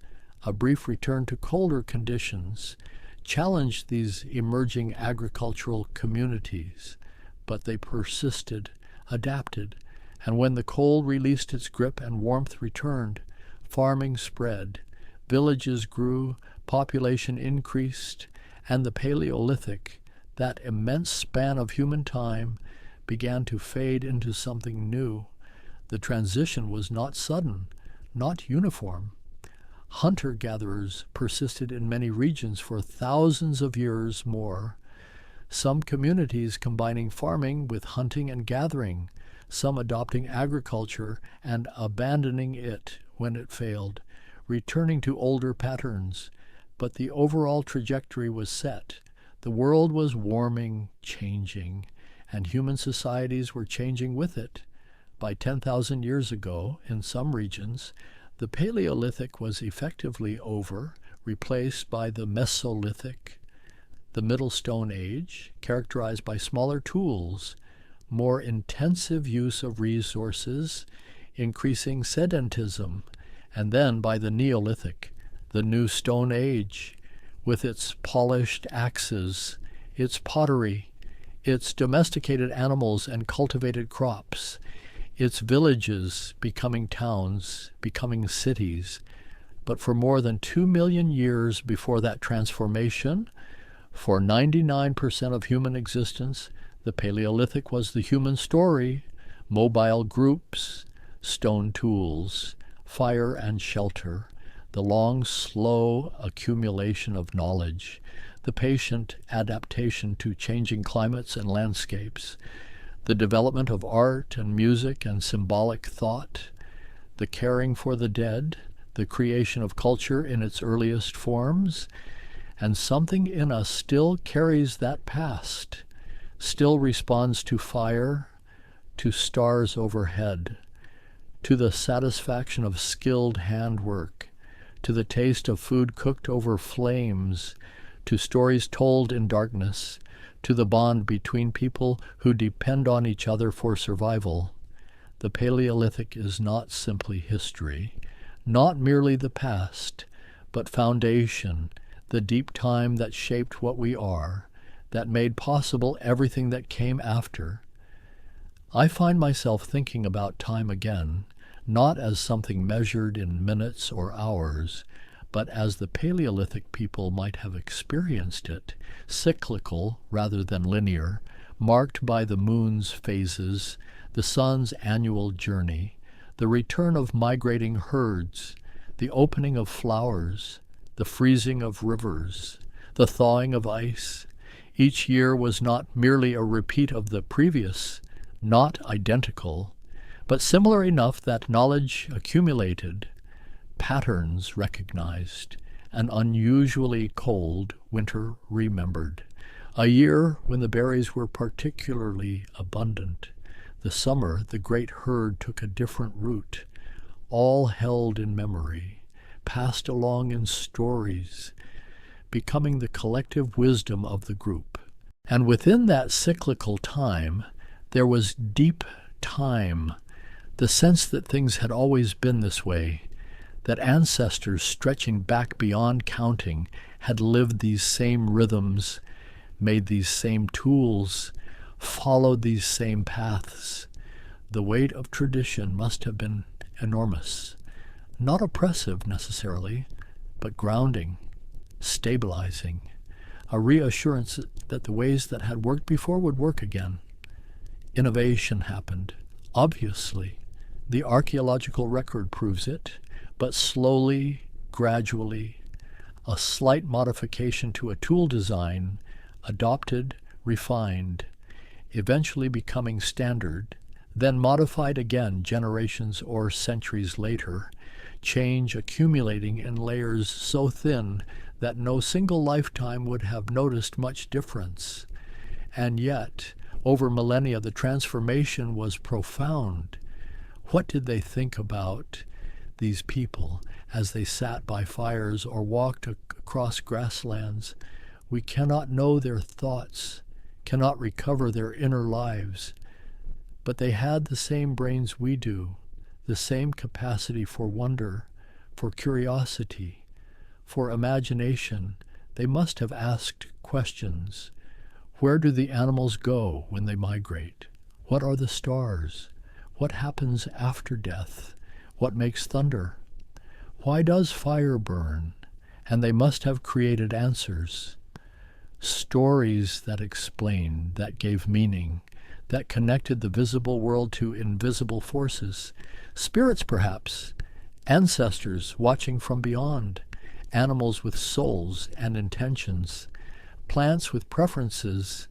a brief return to colder conditions, challenged these emerging agricultural communities, but they persisted, adapted, and when the cold released its grip and warmth returned, farming spread, villages grew, population increased, and the Paleolithic, that immense span of human time, began to fade into something new. The transition was not sudden, not uniform. Hunter-gatherers persisted in many regions for thousands of years more, some communities combining farming with hunting and gathering, some adopting agriculture and abandoning it when it failed, returning to older patterns. But the overall trajectory was set. The world was warming, changing, and human societies were changing with it. By 10,000 years ago, in some regions, the Paleolithic was effectively over, replaced by the Mesolithic, the Middle Stone Age, characterized by smaller tools, more intensive use of resources, increasing sedentism, and then by the Neolithic, the New Stone Age, with its polished axes, its pottery, its domesticated animals and cultivated crops, its villages becoming towns, becoming cities. But for more than 2 million years before that transformation, for 99% of human existence, the Paleolithic was the human story, mobile groups, stone tools, fire and shelter, the long, slow accumulation of knowledge, the patient adaptation to changing climates and landscapes, the development of art and music and symbolic thought, the caring for the dead, the creation of culture in its earliest forms, and something in us still carries that past, still responds to fire, to stars overhead, to the satisfaction of skilled handwork, to the taste of food cooked over flames, to stories told in darkness, to the bond between people who depend on each other for survival. The Paleolithic is not simply history, not merely the past, but foundation, the deep time that shaped what we are, that made possible everything that came after. I find myself thinking about time again, not as something measured in minutes or hours, but as the Paleolithic people might have experienced it, cyclical rather than linear, marked by the moon's phases, the sun's annual journey, the return of migrating herds, the opening of flowers, the freezing of rivers, the thawing of ice. Each year was not merely a repeat of the previous, not identical, but similar enough that knowledge accumulated, patterns recognized, an unusually cold winter remembered, a year when the berries were particularly abundant. The summer, the great herd took a different route, all held in memory, passed along in stories, becoming the collective wisdom of the group. And within that cyclical time, there was deep time, the sense that things had always been this way, that ancestors stretching back beyond counting had lived these same rhythms, made these same tools, followed these same paths. The weight of tradition must have been enormous, not oppressive necessarily, but grounding, stabilizing, a reassurance that the ways that had worked before would work again. Innovation happened, obviously. The archaeological record proves it, but slowly, gradually, a slight modification to a tool design, adopted, refined, eventually becoming standard, then modified again generations or centuries later, change accumulating in layers so thin that no single lifetime would have noticed much difference. And yet, over millennia, the transformation was profound. What did they think about these people as they sat by fires or walked across grasslands? We cannot know their thoughts, cannot recover their inner lives, but they had the same brains we do, the same capacity for wonder, for curiosity, for imagination. They must have asked questions. Where do the animals go when they migrate? What are the stars? What happens after death? What makes thunder? Why does fire burn? And they must have created answers. Stories that explained, that gave meaning, that connected the visible world to invisible forces. Spirits, perhaps. Ancestors watching from beyond. Animals with souls and intentions. Plants with preferences.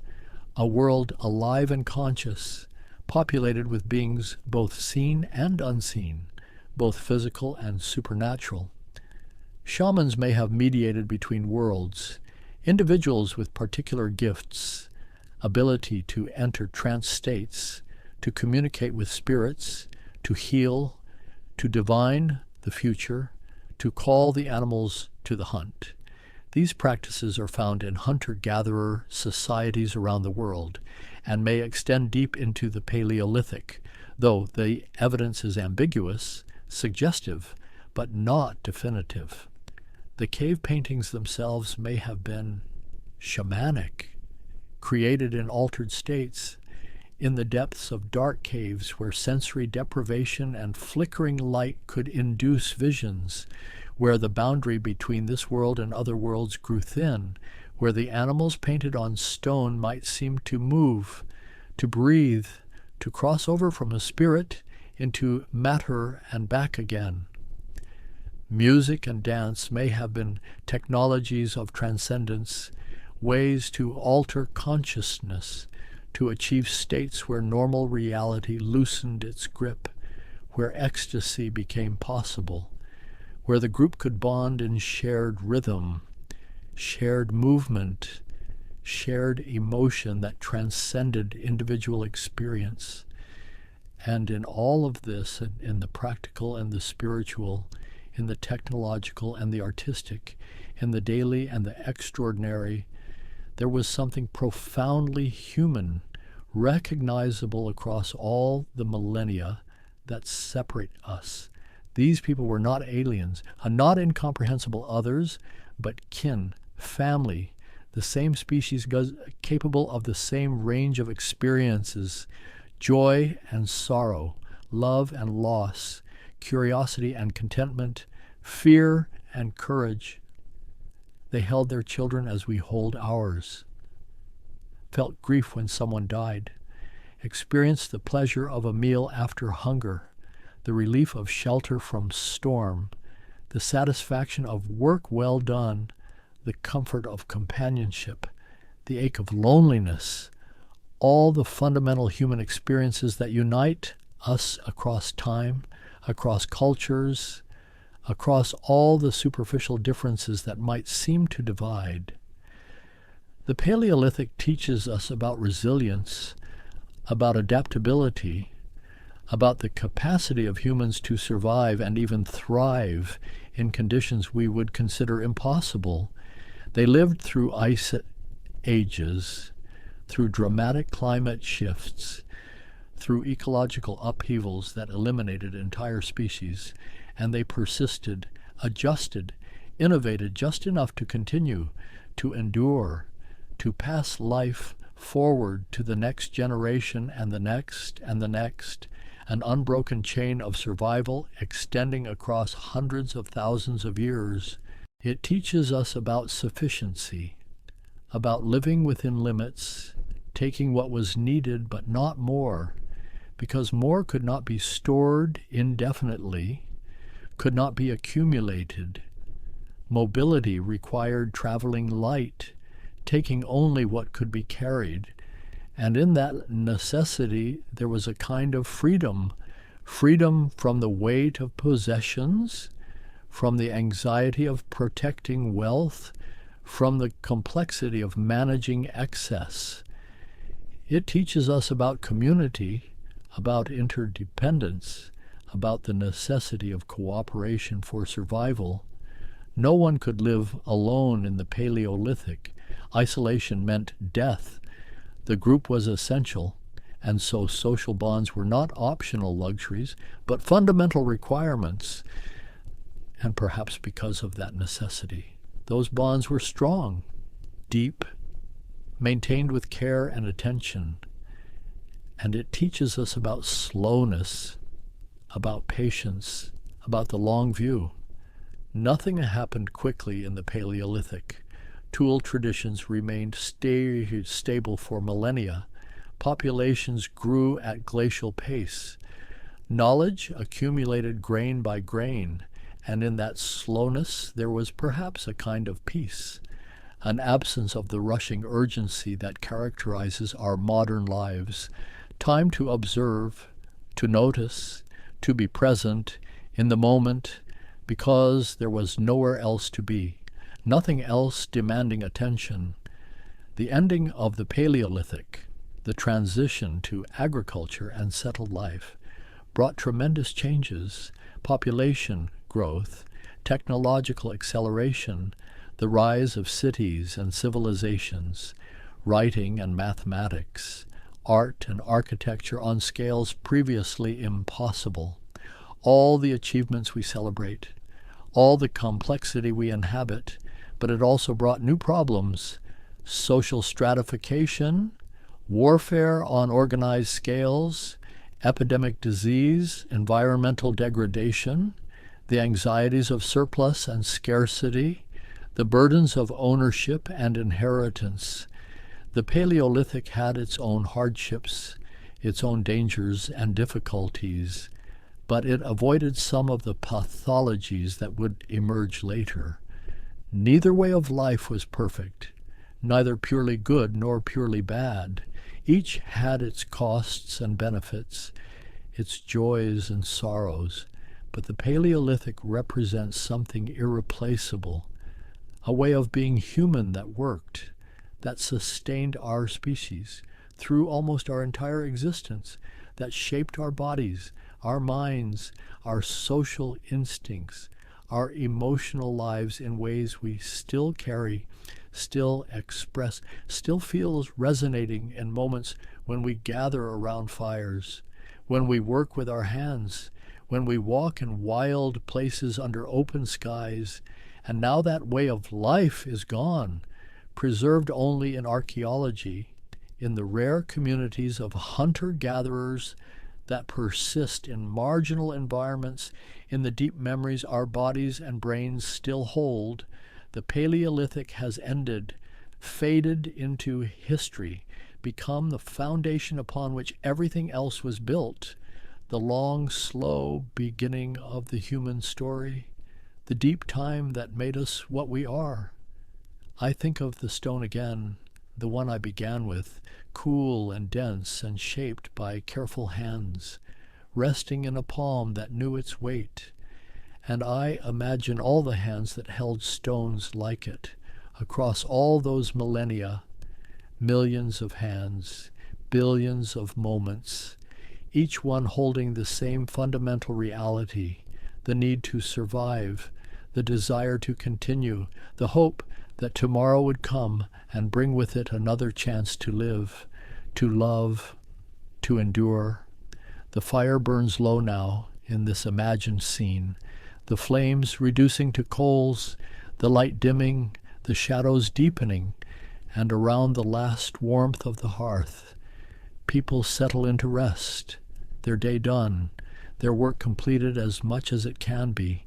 A world alive and conscious, populated with beings both seen and unseen, both physical and supernatural. Shamans may have mediated between worlds, individuals with particular gifts, ability to enter trance states, to communicate with spirits, to heal, to divine the future, to call the animals to the hunt. These practices are found in hunter-gatherer societies around the world and may extend deep into the Paleolithic, though the evidence is ambiguous, suggestive, but not definitive. The cave paintings themselves may have been shamanic, created in altered states, in the depths of dark caves where sensory deprivation and flickering light could induce visions, where the boundary between this world and other worlds grew thin, where the animals painted on stone might seem to move, to breathe, to cross over from a spirit into matter and back again. Music and dance may have been technologies of transcendence, ways to alter consciousness, to achieve states where normal reality loosened its grip, where ecstasy became possible, where the group could bond in shared rhythm, shared movement, shared emotion that transcended individual experience. And in all of this, in the practical and the spiritual, in the technological and the artistic, in the daily and the extraordinary, there was something profoundly human, recognizable across all the millennia that separate us. These people were not aliens, not incomprehensible others, but kin, family, the same species capable of the same range of experiences, joy and sorrow, love and loss, curiosity and contentment, fear and courage. They held their children as we hold ours, felt grief when someone died, experienced the pleasure of a meal after hunger, the relief of shelter from storm, the satisfaction of work well done, the comfort of companionship, the ache of loneliness, all the fundamental human experiences that unite us across time, across cultures, across all the superficial differences that might seem to divide. The Paleolithic teaches us about resilience, about adaptability, about the capacity of humans to survive and even thrive in conditions we would consider impossible. They lived through ice ages, through dramatic climate shifts, through ecological upheavals that eliminated entire species, and they persisted, adjusted, innovated just enough to continue, to endure, to pass life forward to the next generation and the next and the next, an unbroken chain of survival extending across hundreds of thousands of years. It teaches us about sufficiency, about living within limits, taking what was needed but not more, because more could not be stored indefinitely, could not be accumulated. Mobility required traveling light, taking only what could be carried. And in that necessity, there was a kind of freedom from the weight of possessions, from the anxiety of protecting wealth, from the complexity of managing excess. It teaches us about community, about interdependence, about the necessity of cooperation for survival. No one could live alone in the Paleolithic. Isolation meant death. The group was essential, and so social bonds were not optional luxuries, but fundamental requirements. And perhaps because of that necessity, those bonds were strong, deep, maintained with care and attention. And it teaches us about slowness, about patience, about the long view. Nothing happened quickly in the Paleolithic. Tool traditions remained stable for millennia. Populations grew at glacial pace. Knowledge accumulated grain by grain, and in that slowness there was perhaps a kind of peace, an absence of the rushing urgency that characterizes our modern lives. Time to observe, to notice, to be present in the moment, because there was nowhere else to be, nothing else demanding attention. The ending of the Paleolithic, the transition to agriculture and settled life, brought tremendous changes: population growth, technological acceleration, the rise of cities and civilizations, writing and mathematics, art and architecture on scales previously impossible. All the achievements we celebrate, all the complexity we inhabit, but it also brought new problems: social stratification, warfare on organized scales, epidemic disease, environmental degradation, the anxieties of surplus and scarcity, the burdens of ownership and inheritance. The Paleolithic had its own hardships, its own dangers and difficulties, but it avoided some of the pathologies that would emerge later. Neither way of life was perfect, neither purely good nor purely bad. Each had its costs and benefits, its joys and sorrows, but the Paleolithic represents something irreplaceable, a way of being human that worked, that sustained our species through almost our entire existence, that shaped our bodies, our minds, our social instincts, our emotional lives in ways we still carry, still express, still feels resonating in moments when we gather around fires, when we work with our hands, when we walk in wild places under open skies. And now that way of life is gone, preserved only in archaeology, in the rare communities of hunter-gatherers that persist in marginal environments, in the deep memories our bodies and brains still hold. The Paleolithic has ended, faded into history, become the foundation upon which everything else was built, the long, slow beginning of the human story, the deep time that made us what we are. I think of the stone again, the one I began with, cool and dense and shaped by careful hands, resting in a palm that knew its weight. And I imagine all the hands that held stones like it, across all those millennia, millions of hands, billions of moments, each one holding the same fundamental reality, the need to survive, the desire to continue, the hope that tomorrow would come and bring with it another chance to live, to love, to endure. The fire burns low now in this imagined scene, the flames reducing to coals, the light dimming, the shadows deepening, and around the last warmth of the hearth, people settle into rest, their day done, their work completed as much as it can be,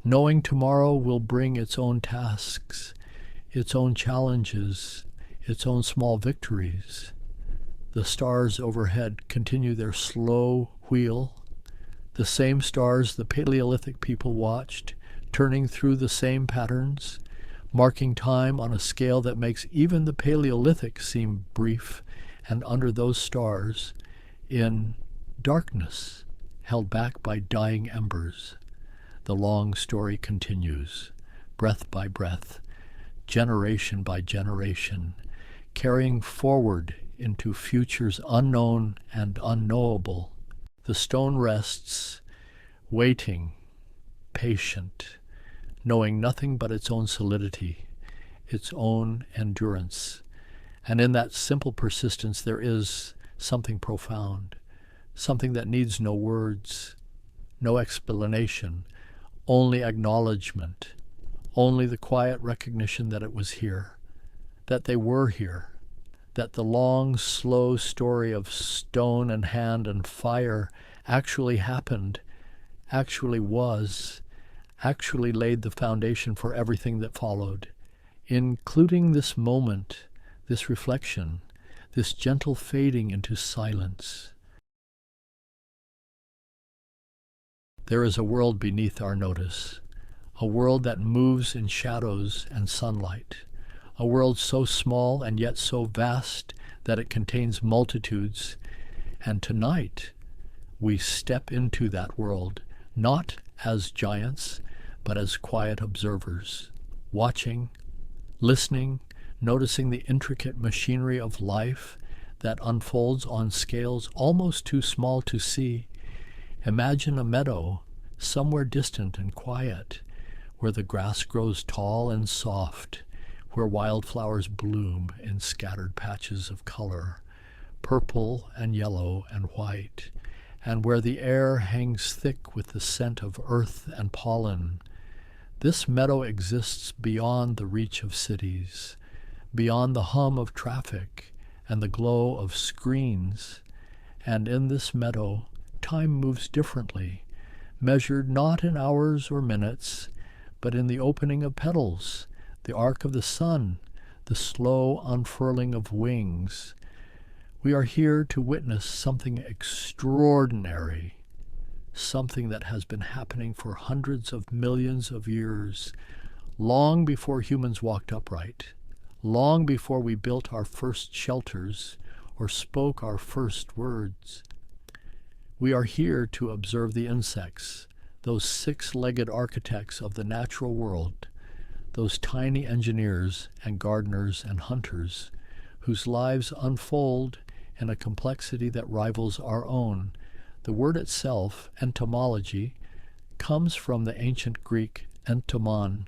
knowing tomorrow will bring its own tasks, its own challenges, its own small victories. The stars overhead continue their slow wheel, the same stars the Paleolithic people watched, turning through the same patterns, marking time on a scale that makes even the Paleolithic seem brief, and under those stars, in darkness, held back by dying embers, the long story continues, breath by breath, generation by generation, carrying forward into futures unknown and unknowable. The stone rests, waiting, patient, knowing nothing but its own solidity, its own endurance. And in that simple persistence there is something profound, something that needs no words, no explanation, only acknowledgement, only the quiet recognition that it was here, that they were here, that the long, slow story of stone and hand and fire actually happened, actually was, actually laid the foundation for everything that followed, including this moment, this reflection, this gentle fading into silence. There is a world beneath our notice, a world that moves in shadows and sunlight, a world so small and yet so vast that it contains multitudes. And tonight we step into that world, not as giants, but as quiet observers, watching, listening, noticing the intricate machinery of life that unfolds on scales almost too small to see. Imagine a meadow somewhere distant and quiet, where the grass grows tall and soft, where wildflowers bloom in scattered patches of color, purple and yellow and white, and where the air hangs thick with the scent of earth and pollen. This meadow exists beyond the reach of cities, beyond the hum of traffic and the glow of screens. And in this meadow, time moves differently, measured not in hours or minutes, but in the opening of petals, the arc of the sun, the slow unfurling of wings. We are here to witness something extraordinary, something that has been happening for hundreds of millions of years, long before humans walked upright, long before we built our first shelters or spoke our first words. We are here to observe the insects, those six-legged architects of the natural world, those tiny engineers and gardeners and hunters whose lives unfold in a complexity that rivals our own. The word itself, entomology, comes from the ancient Greek entomon,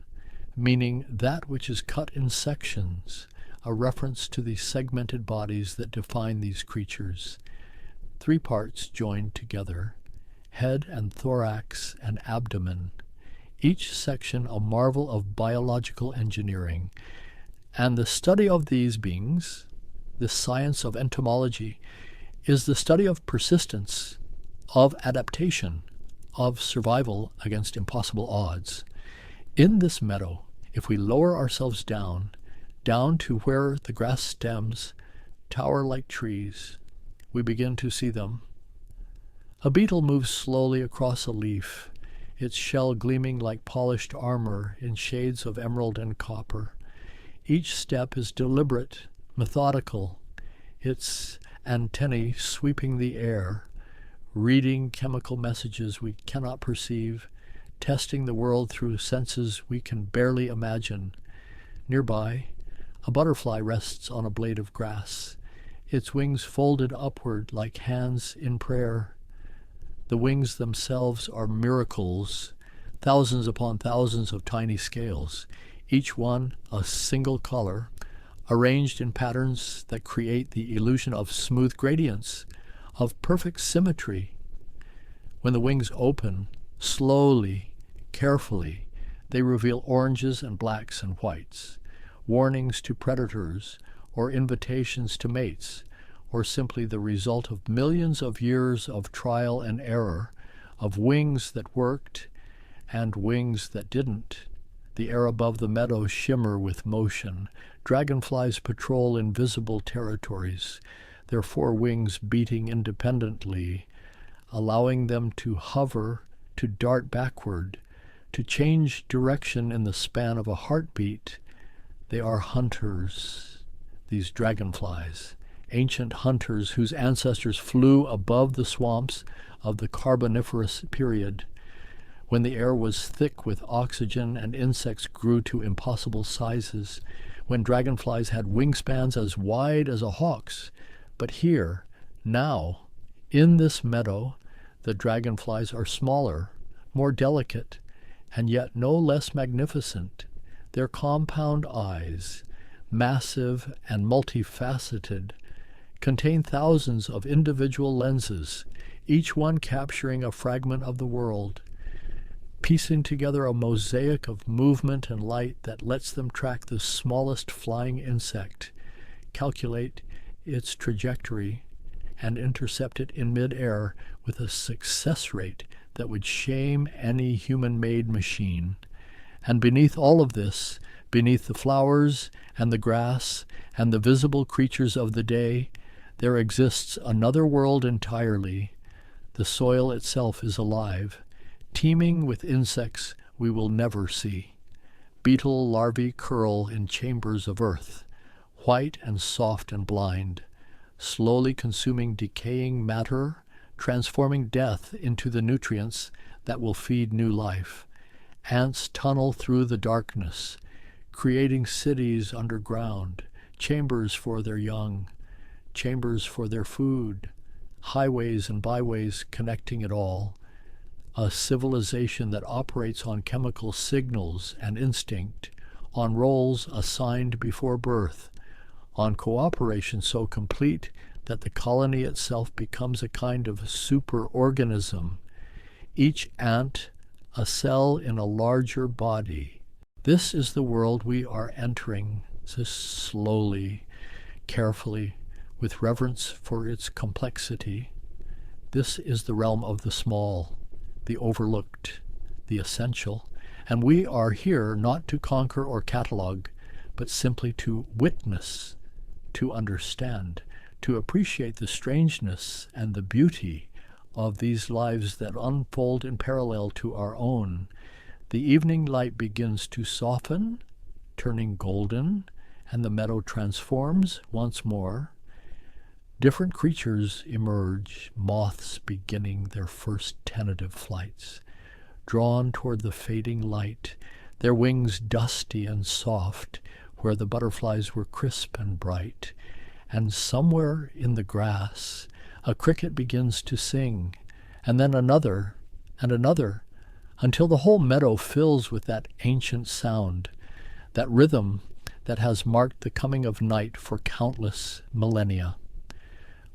meaning that which is cut in sections, a reference to the segmented bodies that define these creatures. 3 parts joined together, head and thorax and abdomen, each section a marvel of biological engineering. And the study of these beings, the science of entomology, is the study of persistence, of adaptation, of survival against impossible odds. In this meadow, if we lower ourselves down to where the grass stems tower like trees, we begin to see them. A beetle moves slowly across a leaf, its shell gleaming like polished armor in shades of emerald and copper. Each step is deliberate, methodical, its antennae sweeping the air, reading chemical messages we cannot perceive, testing the world through senses we can barely imagine. Nearby, a butterfly rests on a blade of grass, its wings folded upward like hands in prayer. The wings themselves are miracles, thousands upon thousands of tiny scales, each one a single color, arranged in patterns that create the illusion of smooth gradients, of perfect symmetry. When the wings open, slowly, carefully, they reveal oranges and blacks and whites, warnings to predators, or invitations to mates, or simply the result of millions of years of trial and error, of wings that worked and wings that didn't. The air above the meadow shimmer with motion. Dragonflies patrol invisible territories, their 4 wings beating independently, allowing them to hover, to dart backward, to change direction in the span of a heartbeat. They are hunters, these dragonflies, ancient hunters whose ancestors flew above the swamps of the Carboniferous period, when the air was thick with oxygen and insects grew to impossible sizes, when dragonflies had wingspans as wide as a hawk's. But here, now, in this meadow, the dragonflies are smaller, more delicate, and yet no less magnificent. Their compound eyes, massive and multifaceted, contain thousands of individual lenses, each one capturing a fragment of the world, piecing together a mosaic of movement and light that lets them track the smallest flying insect, calculate its trajectory, and intercept it in midair with a success rate that would shame any human-made machine. And beneath all of this, beneath the flowers and the grass and the visible creatures of the day, there exists another world entirely. The soil itself is alive, teeming with insects we will never see. Beetle larvae curl in chambers of earth, white and soft and blind, slowly consuming decaying matter, transforming death into the nutrients that will feed new life. Ants tunnel through the darkness, creating cities underground, chambers for their young, chambers for their food, highways and byways connecting it all. A civilization that operates on chemical signals and instinct, on roles assigned before birth, on cooperation so complete that the colony itself becomes a kind of superorganism, each ant a cell in a larger body. This is the world we are entering, slowly, carefully, with reverence for its complexity. This is the realm of the small, the overlooked, the essential, and we are here not to conquer or catalog, but simply to witness, to understand, to appreciate the strangeness and the beauty of these lives that unfold in parallel to our own. The evening light begins to soften, turning golden, and the meadow transforms once more. Different creatures emerge, moths beginning their first tentative flights, drawn toward the fading light, their wings dusty and soft, where the butterflies were crisp and bright. And somewhere in the grass, a cricket begins to sing, and then another, and another, until the whole meadow fills with that ancient sound, that rhythm that has marked the coming of night for countless millennia.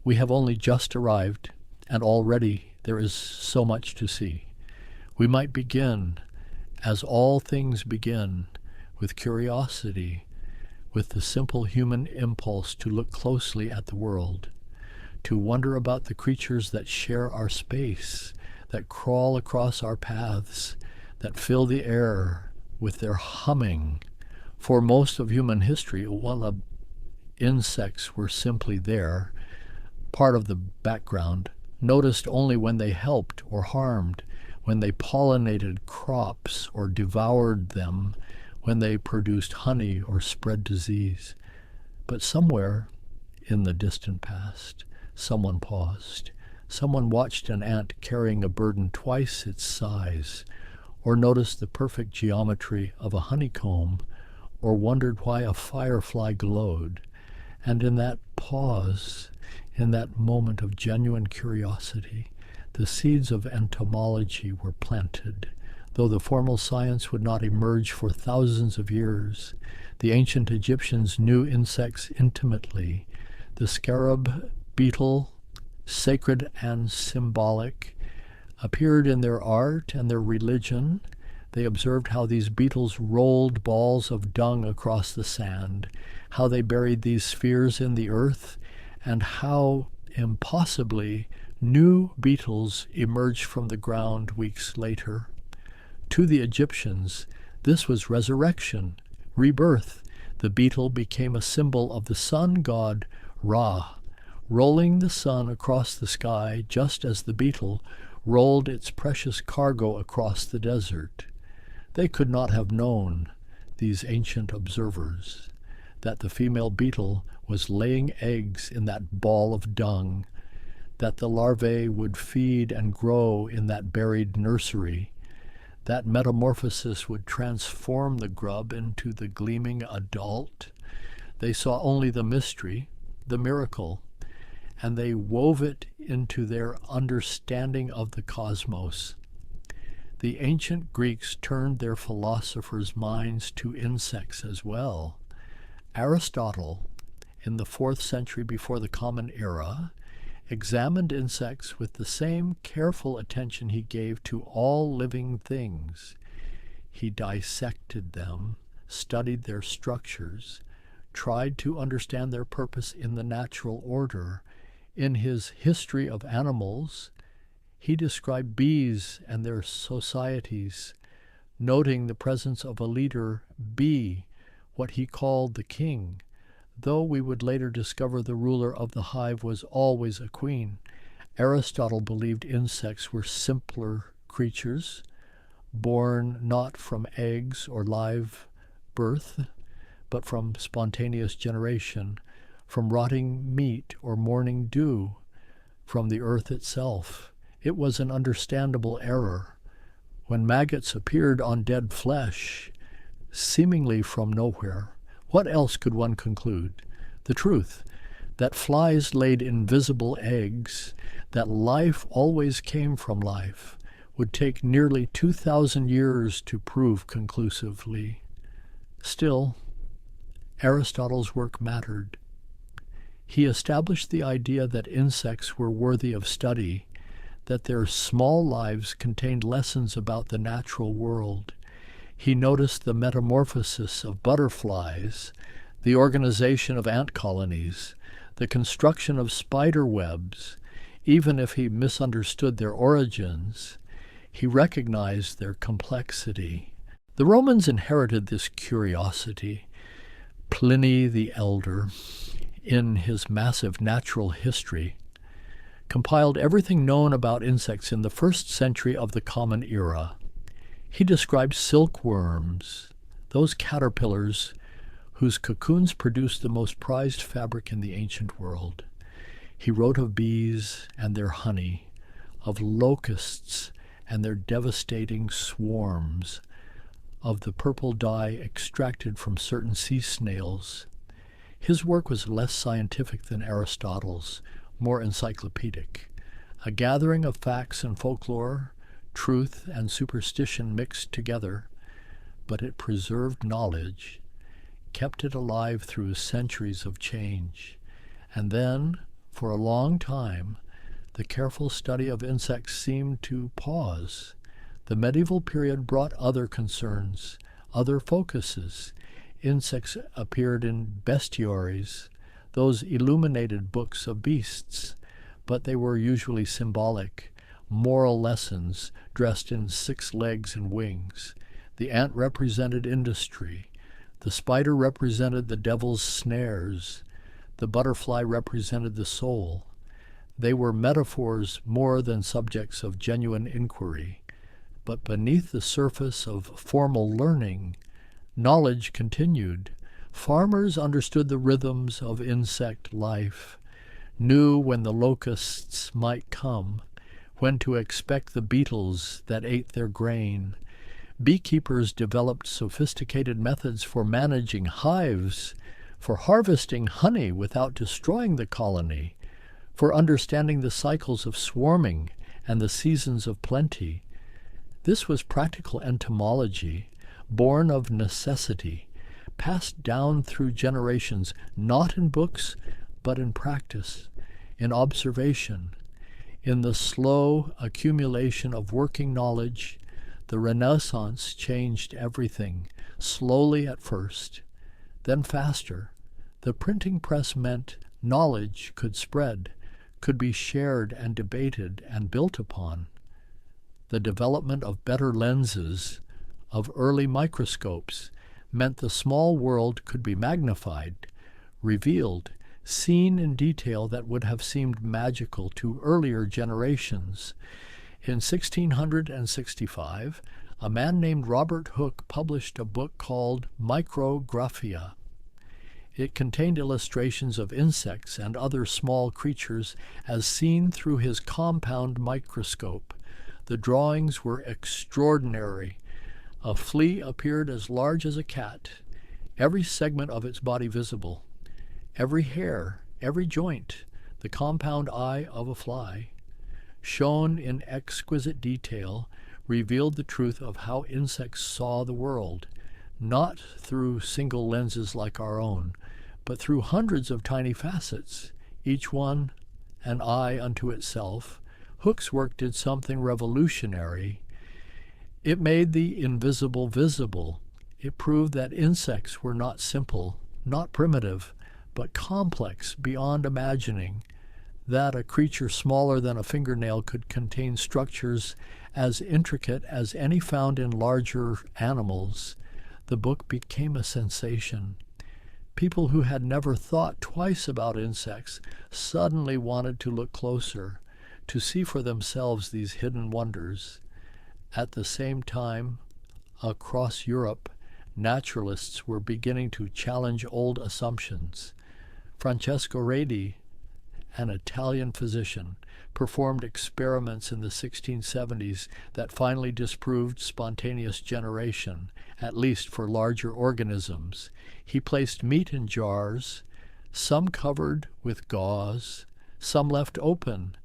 We have only just arrived, and already there is so much to see. We might begin, as all things begin, with curiosity, with the simple human impulse to look closely at the world, to wonder about the creatures that share our space, that crawl across our paths, that fill the air with their humming. For most of human history, while insects were simply there, part of the background, noticed only when they helped or harmed, when they pollinated crops or devoured them, when they produced honey or spread disease. But somewhere in the distant past, someone paused. Someone watched an ant carrying a burden twice its size, or noticed the perfect geometry of a honeycomb, or wondered why a firefly glowed. And in that pause, in that moment of genuine curiosity, the seeds of entomology were planted. Though the formal science would not emerge for thousands of years, the ancient Egyptians knew insects intimately. The scarab beetle, sacred and symbolic, appeared in their art and their religion. They observed how these beetles rolled balls of dung across the sand, how they buried these spheres in the earth, and how, impossibly, new beetles emerged from the ground weeks later. To the Egyptians, this was resurrection, rebirth. The beetle became a symbol of the sun god Ra, rolling the sun across the sky just as the beetle rolled its precious cargo across the desert. They could not have known, these ancient observers, that the female beetle was laying eggs in that ball of dung, that the larvae would feed and grow in that buried nursery. That metamorphosis would transform the grub into the gleaming adult. They saw only the mystery, the miracle, and they wove it into their understanding of the cosmos. The ancient Greeks turned their philosophers' minds to insects as well. Aristotle, in the 4th century before the Common Era, examined insects with the same careful attention he gave to all living things. He dissected them, studied their structures, tried to understand their purpose in the natural order. In his History of Animals, he described bees and their societies, noting the presence of a leader bee, what he called the king, though we would later discover the ruler of the hive was always a queen. Aristotle believed insects were simpler creatures, born not from eggs or live birth, but from spontaneous generation, from rotting meat or morning dew, from the earth itself. It was an understandable error. When maggots appeared on dead flesh, seemingly from nowhere, what else could one conclude? The truth, that flies laid invisible eggs, that life always came from life, would take nearly 2,000 years to prove conclusively. Still, Aristotle's work mattered. He established the idea that insects were worthy of study, that their small lives contained lessons about the natural world. He noticed the metamorphosis of butterflies, the organization of ant colonies, the construction of spider webs. Even if he misunderstood their origins, he recognized their complexity. The Romans inherited this curiosity. Pliny the Elder, in his massive natural history, compiled everything known about insects in the 1st century of the Common Era. He described silkworms, those caterpillars whose cocoons produced the most prized fabric in the ancient world. He wrote of bees and their honey, of locusts and their devastating swarms, of the purple dye extracted from certain sea snails. His work was less scientific than Aristotle's, more encyclopedic, a gathering of facts and folklore, truth and superstition mixed together, but it preserved knowledge, kept it alive through centuries of change. And then, for a long time, the careful study of insects seemed to pause. The medieval period brought other concerns, other focuses. Insects appeared in bestiaries, those illuminated books of beasts, but they were usually symbolic, moral lessons dressed in 6 legs and wings. The ant represented industry. The spider represented the devil's snares. The butterfly represented the soul. They were metaphors more than subjects of genuine inquiry. But beneath the surface of formal learning, knowledge continued. Farmers understood the rhythms of insect life, knew when the locusts might come, when to expect the beetles that ate their grain. Beekeepers developed sophisticated methods for managing hives, for harvesting honey without destroying the colony, for understanding the cycles of swarming and the seasons of plenty. This was practical entomology, born of necessity, passed down through generations, not in books, but in practice, in observation. In the slow accumulation of working knowledge, the Renaissance changed everything, slowly at first, then faster. The printing press meant knowledge could spread, could be shared and debated and built upon. The development of better lenses, of early microscopes, meant the small world could be magnified, revealed, seen in detail that would have seemed magical to earlier generations. In 1665, a man named Robert Hooke published a book called Micrographia. It contained illustrations of insects and other small creatures as seen through his compound microscope. The drawings were extraordinary. A flea appeared as large as a cat, every segment of its body visible, every hair, every joint, the compound eye of a fly, shown in exquisite detail, revealed the truth of how insects saw the world, not through single lenses like our own, but through hundreds of tiny facets, each one an eye unto itself. Hooke's work did something revolutionary. It made the invisible visible. It proved that insects were not simple, not primitive, but complex beyond imagining, that a creature smaller than a fingernail could contain structures as intricate as any found in larger animals. The book became a sensation. People who had never thought twice about insects suddenly wanted to look closer, to see for themselves these hidden wonders. At the same time, across Europe, naturalists were beginning to challenge old assumptions. Francesco Redi, an Italian physician, performed experiments in the 1670s that finally disproved spontaneous generation, at least for larger organisms. He placed meat in jars, some covered with gauze, some left open.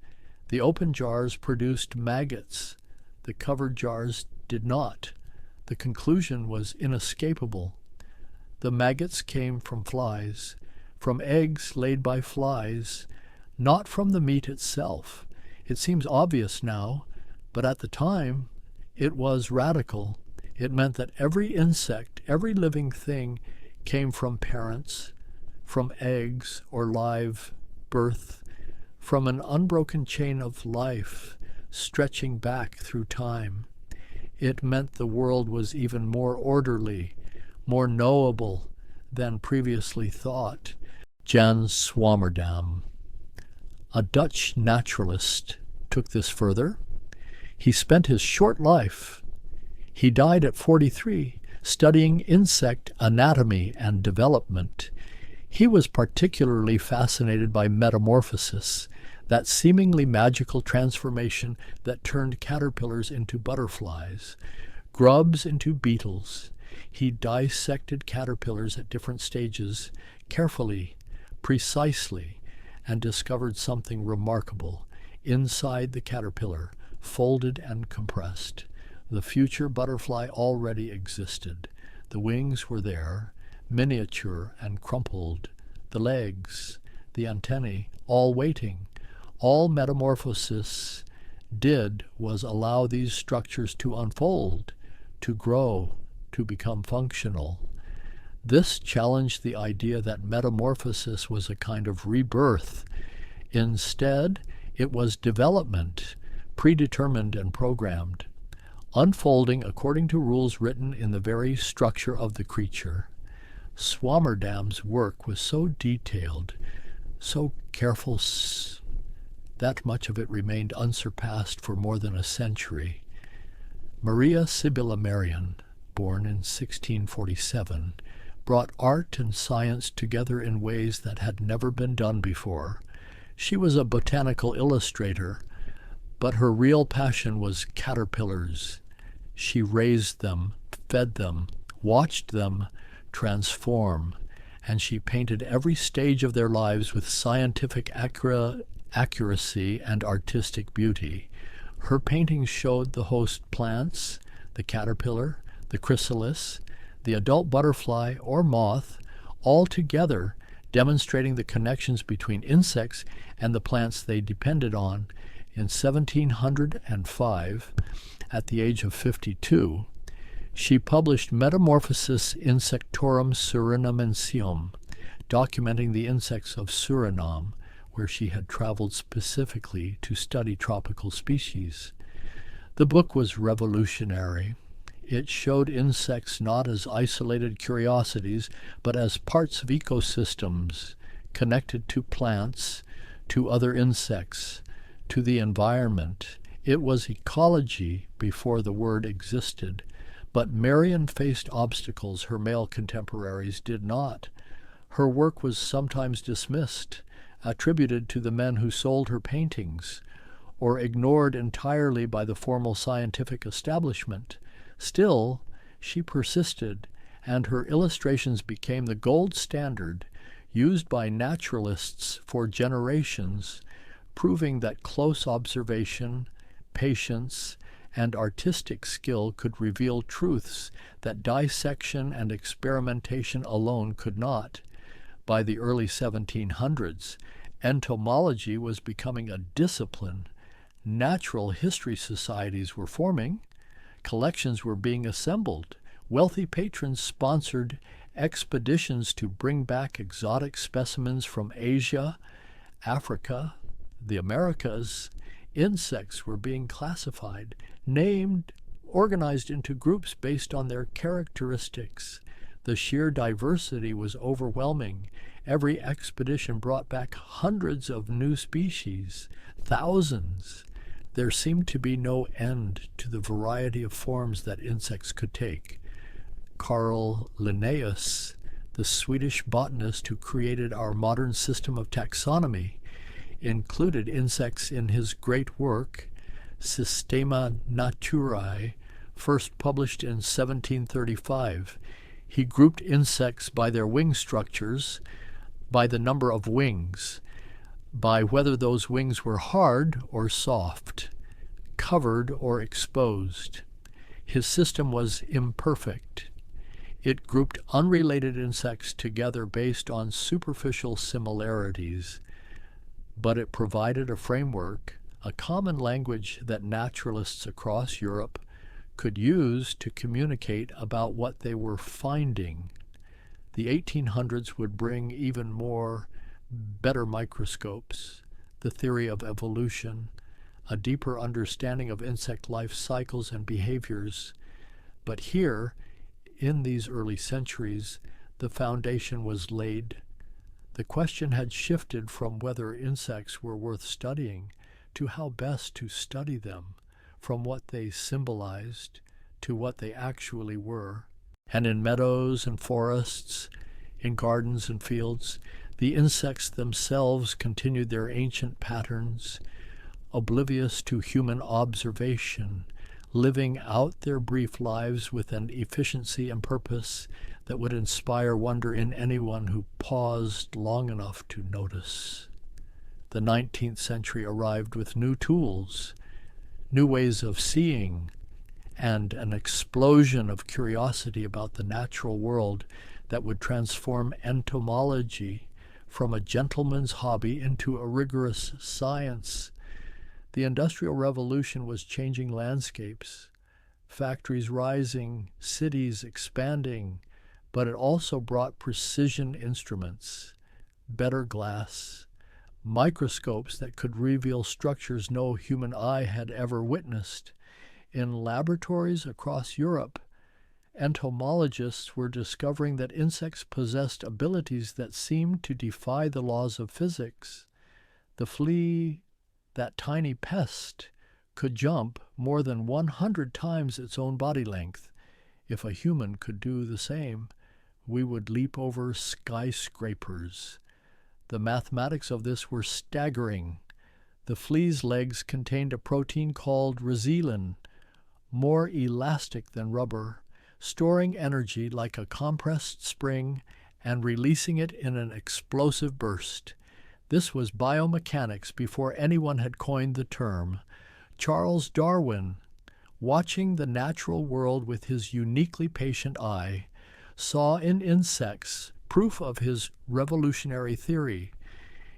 The open jars produced maggots. The covered jars did not. The conclusion was inescapable. The maggots came from flies, from eggs laid by flies, not from the meat itself. It seems obvious now, but at the time it was radical. It meant that every insect, every living thing came from parents, from eggs or live birth, from an unbroken chain of life stretching back through time. It meant the world was even more orderly, more knowable than previously thought. Jan Swammerdam, a Dutch naturalist, took this further. He spent his short life. He died at 43, studying insect anatomy and development. He was particularly fascinated by metamorphosis, that seemingly magical transformation that turned caterpillars into butterflies, grubs into beetles. He dissected caterpillars at different stages, carefully, precisely, and discovered something remarkable. Inside the caterpillar, folded and compressed, the future butterfly already existed. The wings were there, miniature and crumpled, the legs, the antennae, all waiting. All metamorphosis did was allow these structures to unfold, to grow, to become functional. This challenged the idea that metamorphosis was a kind of rebirth. Instead, it was development, predetermined and programmed, unfolding according to rules written in the very structure of the creature. Swammerdam's work was so detailed, so careful, that much of it remained unsurpassed for more than a century. Maria Sibylla Merian, born in 1647, brought art and science together in ways that had never been done before. She was a botanical illustrator, but her real passion was caterpillars. She raised them, fed them, watched them transform, and she painted every stage of their lives with scientific accuracy and artistic beauty. Her paintings showed the host plants, the caterpillar, the chrysalis, the adult butterfly or moth, all together, demonstrating the connections between insects and the plants they depended on. In 1705, at the age of 52, she published Metamorphosis Insectorum Surinamensium, documenting the insects of Suriname, where she had traveled specifically to study tropical species. The book was revolutionary. It showed insects not as isolated curiosities, but as parts of ecosystems connected to plants, to other insects, to the environment. It was ecology before the word existed, but Merian faced obstacles her male contemporaries did not. Her work was sometimes dismissed, attributed to the men who sold her paintings, or ignored entirely by the formal scientific establishment. Still, she persisted, and her illustrations became the gold standard used by naturalists for generations, proving that close observation, patience, and artistic skill could reveal truths that dissection and experimentation alone could not. By the early 1700s, entomology was becoming a discipline. Natural history societies were forming, collections were being assembled, wealthy patrons sponsored expeditions to bring back exotic specimens from Asia, Africa, the Americas. Insects were being classified, named, organized into groups based on their characteristics. The sheer diversity was overwhelming. Every expedition brought back hundreds of new species, thousands. There seemed to be no end to the variety of forms that insects could take. Carl Linnaeus, the Swedish botanist who created our modern system of taxonomy, included insects in his great work, Systema Naturae, first published in 1735. He grouped insects by their wing structures, by the number of wings, by whether those wings were hard or soft, covered or exposed. His system was imperfect. It grouped unrelated insects together based on superficial similarities, but it provided a framework, a common language that naturalists across Europe could use to communicate about what they were finding. The 1800s would bring even more better microscopes, the theory of evolution, a deeper understanding of insect life cycles and behaviors. But here, in these early centuries, the foundation was laid. The question had shifted from whether insects were worth studying to how best to study them, from what they symbolized to what they actually were. And in meadows and forests, in gardens and fields, the insects themselves continued their ancient patterns, oblivious to human observation, living out their brief lives with an efficiency and purpose that would inspire wonder in anyone who paused long enough to notice. The 19th century arrived with new tools, new ways of seeing, and an explosion of curiosity about the natural world that would transform entomology from a gentleman's hobby into a rigorous science. The Industrial Revolution was changing landscapes, factories rising, cities expanding, but it also brought precision instruments, better glass, microscopes that could reveal structures no human eye had ever witnessed. In laboratories across Europe, entomologists were discovering that insects possessed abilities that seemed to defy the laws of physics. The flea, that tiny pest, could jump more than 100 times its own body length. If a human could do the same, we would leap over skyscrapers. The mathematics of this were staggering. The flea's legs contained a protein called resilin, more elastic than rubber, storing energy like a compressed spring and releasing it in an explosive burst. This was biomechanics before anyone had coined the term. Charles Darwin, watching the natural world with his uniquely patient eye, saw in insects proof of his revolutionary theory.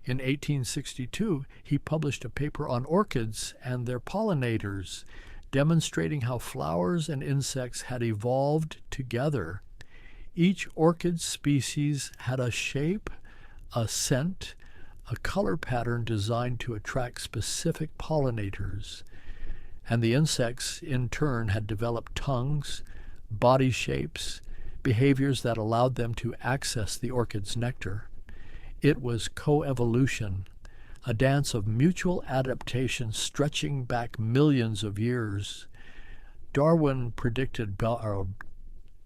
In 1862, he published a paper on orchids and their pollinators, demonstrating how flowers and insects had evolved together. Each orchid species had a shape, a scent, a color pattern designed to attract specific pollinators, and the insects in turn had developed tongues, body shapes, behaviors that allowed them to access the orchid's nectar. It was coevolution, a dance of mutual adaptation stretching back millions of years. Darwin predicted,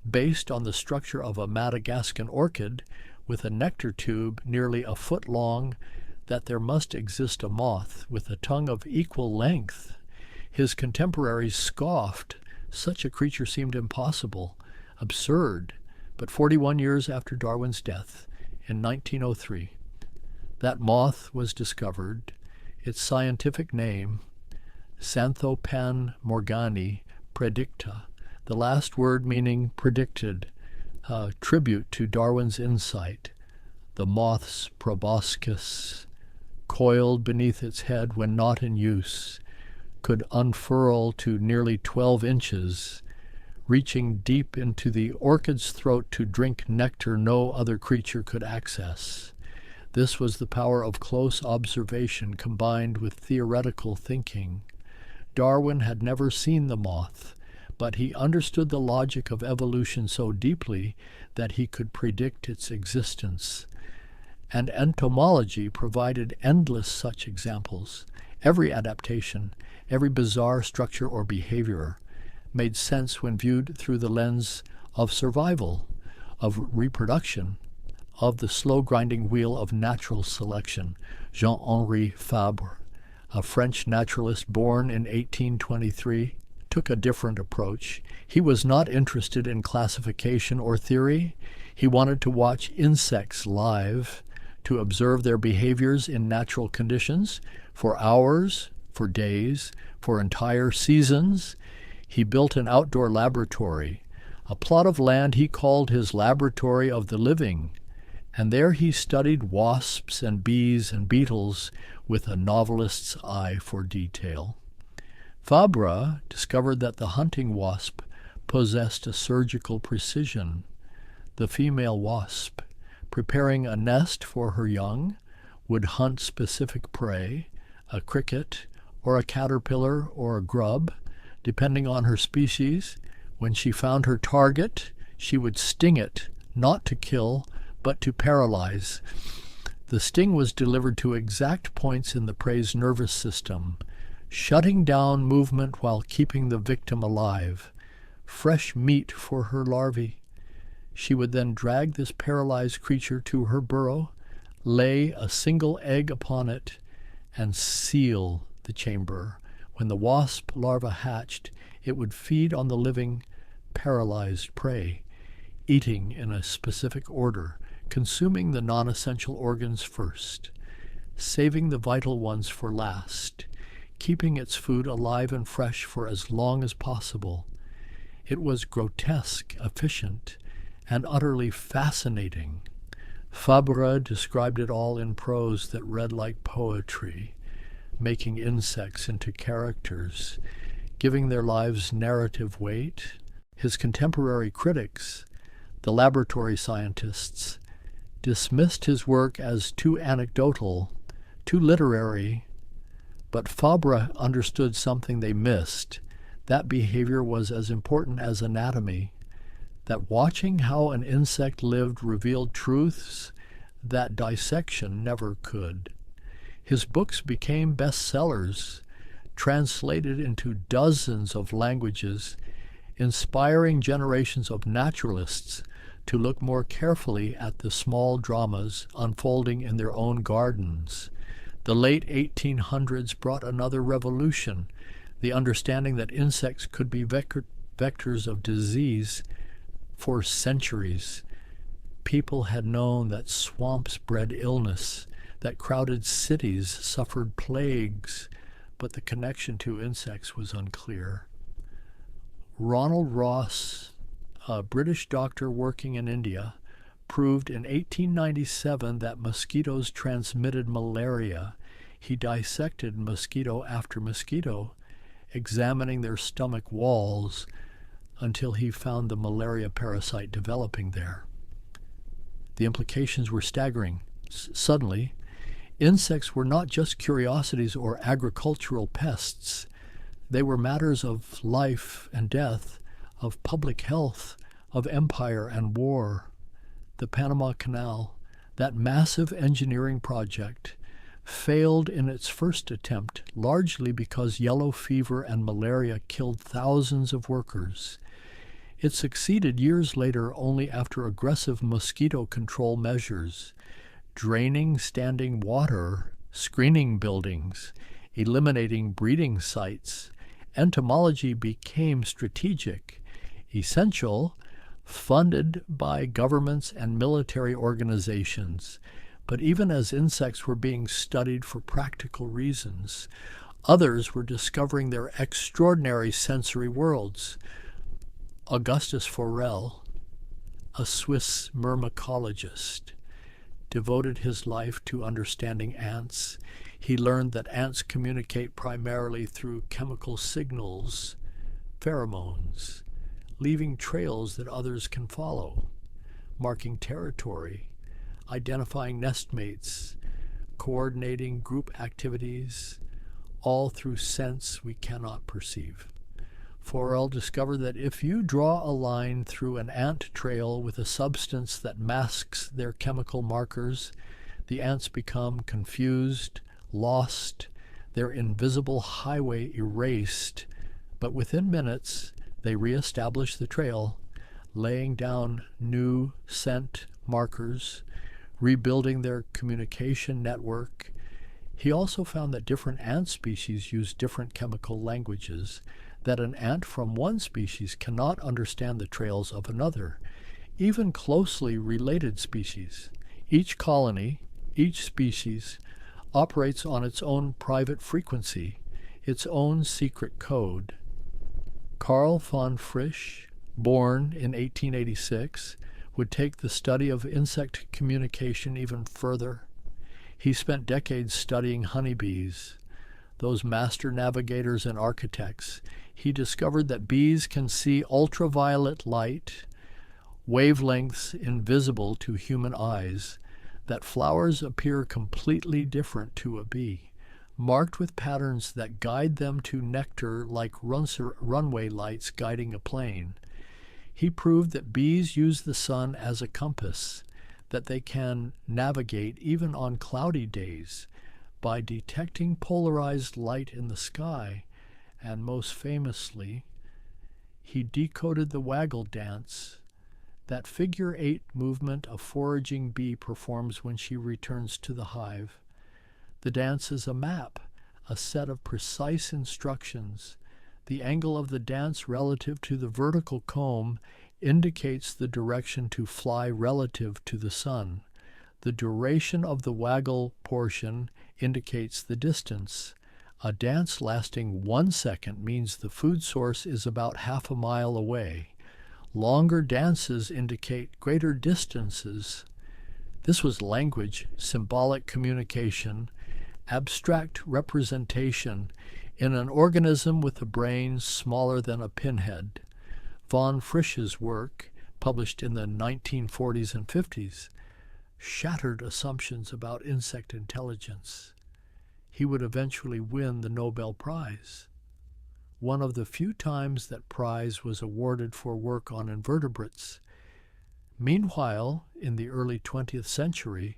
based on the structure of a Madagascan orchid with a nectar tube nearly a foot long, that there must exist a moth with a tongue of equal length. His contemporaries scoffed. Such a creature seemed impossible, absurd. But 41 years after Darwin's death, in 1903, that moth was discovered. Its scientific name, Xanthopan morgani predicta, the last word meaning predicted, tribute to Darwin's insight. The moth's proboscis, coiled beneath its head when not in use, could unfurl to nearly 12 inches, reaching deep into the orchid's throat to drink nectar no other creature could access. This was the power of close observation combined with theoretical thinking. Darwin had never seen the moth, but he understood the logic of evolution so deeply that he could predict its existence. And entomology provided endless such examples. Every adaptation, every bizarre structure or behavior made sense when viewed through the lens of survival, of reproduction, of the slow-grinding wheel of natural selection. Jean-Henri Fabre, a French naturalist born in 1823, took a different approach. He was not interested in classification or theory. He wanted to watch insects live, to observe their behaviors in natural conditions for hours, for days, for entire seasons. He built an outdoor laboratory, a plot of land he called his laboratory of the living, and there he studied wasps and bees and beetles with a novelist's eye for detail. Fabre discovered that the hunting wasp possessed a surgical precision. The female wasp, preparing a nest for her young, would hunt specific prey, a cricket or a caterpillar or a grub, depending on her species. When she found her target, she would sting it, not to kill, but to paralyze. The sting was delivered to exact points in the prey's nervous system, shutting down movement while keeping the victim alive. Fresh meat for her larvae. She would then drag this paralyzed creature to her burrow, lay a single egg upon it, and seal the chamber. When the wasp larva hatched, it would feed on the living, paralyzed prey, eating in a specific order, consuming the non-essential organs first, saving the vital ones for last, keeping its food alive and fresh for as long as possible. It was grotesque, efficient, and utterly fascinating. Fabre described it all in prose that read like poetry, making insects into characters, giving their lives narrative weight. His contemporary critics, the laboratory scientists, dismissed his work as too anecdotal, too literary, but Fabre understood something they missed. That behavior was as important as anatomy, that watching how an insect lived revealed truths that dissection never could. His books became bestsellers, translated into dozens of languages, inspiring generations of naturalists to look more carefully at the small dramas unfolding in their own gardens. The late 1800s brought another revolution, the understanding that insects could be vectors of disease. For centuries, people had known that swamps bred illness, that crowded cities suffered plagues, but the connection to insects was unclear. Ronald Ross, a British doctor working in India, proved in 1897 that mosquitoes transmitted malaria. He dissected mosquito after mosquito, examining their stomach walls until he found the malaria parasite developing there. The implications were staggering. Suddenly, insects were not just curiosities or agricultural pests. They were matters of life and death, of public health, of empire and war. The Panama Canal, that massive engineering project, failed in its first attempt, largely because yellow fever and malaria killed thousands of workers. It succeeded years later only after aggressive mosquito control measures, draining standing water, screening buildings, eliminating breeding sites. Entomology became strategic, essential, funded by governments and military organizations. But even as insects were being studied for practical reasons, Others were discovering their extraordinary sensory worlds. Augustus Forel, a Swiss myrmecologist, devoted his life to understanding ants. He learned that ants communicate primarily through chemical signals, pheromones, leaving trails that others can follow, marking territory, identifying nestmates, coordinating group activities, all through sense we cannot perceive. Forel discovered that if you draw a line through an ant trail with a substance that masks their chemical markers, the ants become confused, lost, their invisible highway erased, but within minutes they reestablish the trail, laying down new scent markers, rebuilding their communication network. He also found that different ant species use different chemical languages, that an ant from one species cannot understand the trails of another, even closely related species. Each colony, each species, operates on its own private frequency, its own secret code. Carl von Frisch, born in 1886, would take the study of insect communication even further. He spent decades studying honeybees, those master navigators and architects. He discovered that bees can see ultraviolet light, wavelengths invisible to human eyes, that flowers appear completely different to a bee, marked with patterns that guide them to nectar like runway lights guiding a plane. He proved that bees use the sun as a compass, that they can navigate even on cloudy days by detecting polarized light in the sky, and most famously, he decoded the waggle dance, that figure-8 movement a foraging bee performs when she returns to the hive. The dance is a map, a set of precise instructions. The angle of the dance relative to the vertical comb indicates the direction to fly relative to the sun. The duration of the waggle portion indicates the distance. A dance lasting 1 second means the food source is about half a mile away. Longer dances indicate greater distances. This was language, symbolic communication, abstract representation in an organism with a brain smaller than a pinhead. Von Frisch's work, published in the 1940s and 50s, shattered assumptions about insect intelligence. He would eventually win the Nobel Prize, one of the few times that prize was awarded for work on invertebrates. Meanwhile, in the early 20th century,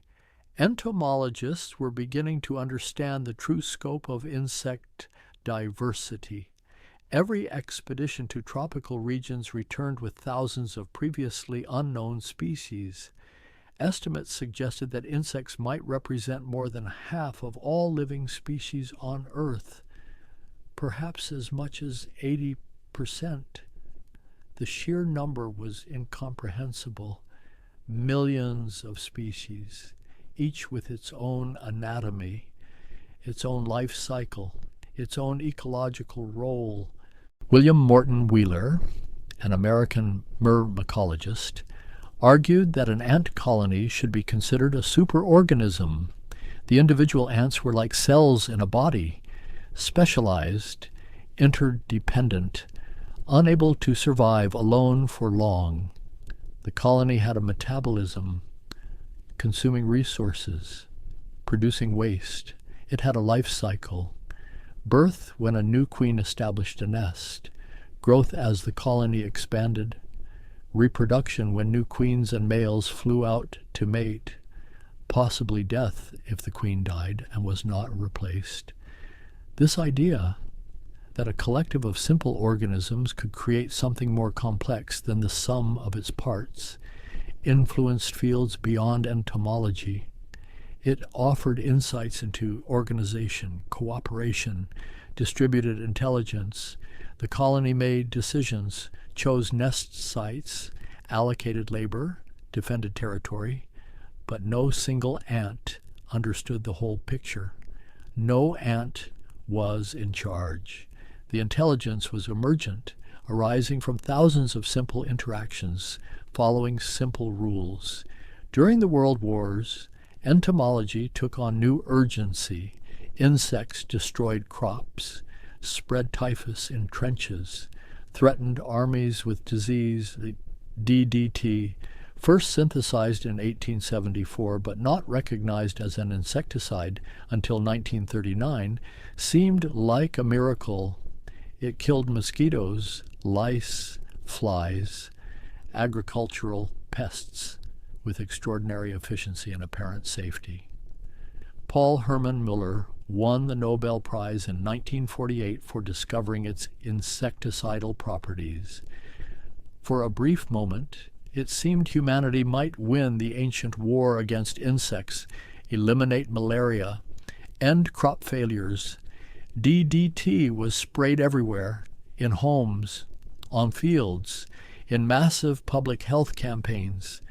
entomologists were beginning to understand the true scope of insect diversity. Every expedition to tropical regions returned with thousands of previously unknown species. Estimates suggested that insects might represent more than half of all living species on Earth, perhaps as much as 80%. The sheer number was incomprehensible. Millions of species, each with its own anatomy, its own life cycle, its own ecological role. William Morton Wheeler, an American myrmecologist, argued that an ant colony should be considered a superorganism. The individual ants were like cells in a body, specialized, interdependent, unable to survive alone for long. The colony had a metabolism, consuming resources, producing waste. It had a life cycle. Birth when a new queen established a nest, growth as the colony expanded, reproduction when new queens and males flew out to mate, possibly death if the queen died and was not replaced. This idea that a collective of simple organisms could create something more complex than the sum of its parts influenced fields beyond entomology. It offered insights into organization, cooperation, distributed intelligence. The colony made decisions, chose nest sites, allocated labor, defended territory, but no single ant understood the whole picture. No ant was in charge. The intelligence was emergent, arising from thousands of simple interactions, following simple rules. During the World Wars, entomology took on new urgency. Insects destroyed crops, spread typhus in trenches, threatened armies with disease. The DDT, first synthesized in 1874 but not recognized as an insecticide until 1939, seemed like a miracle. It killed mosquitoes, lice, flies, agricultural pests with extraordinary efficiency and apparent safety. Paul Hermann Müller won the Nobel Prize in 1948 for discovering its insecticidal properties. For a brief moment, it seemed humanity might win the ancient war against insects, eliminate malaria, end crop failures. DDT was sprayed everywhere, in homes, on fields, in massive public health campaigns,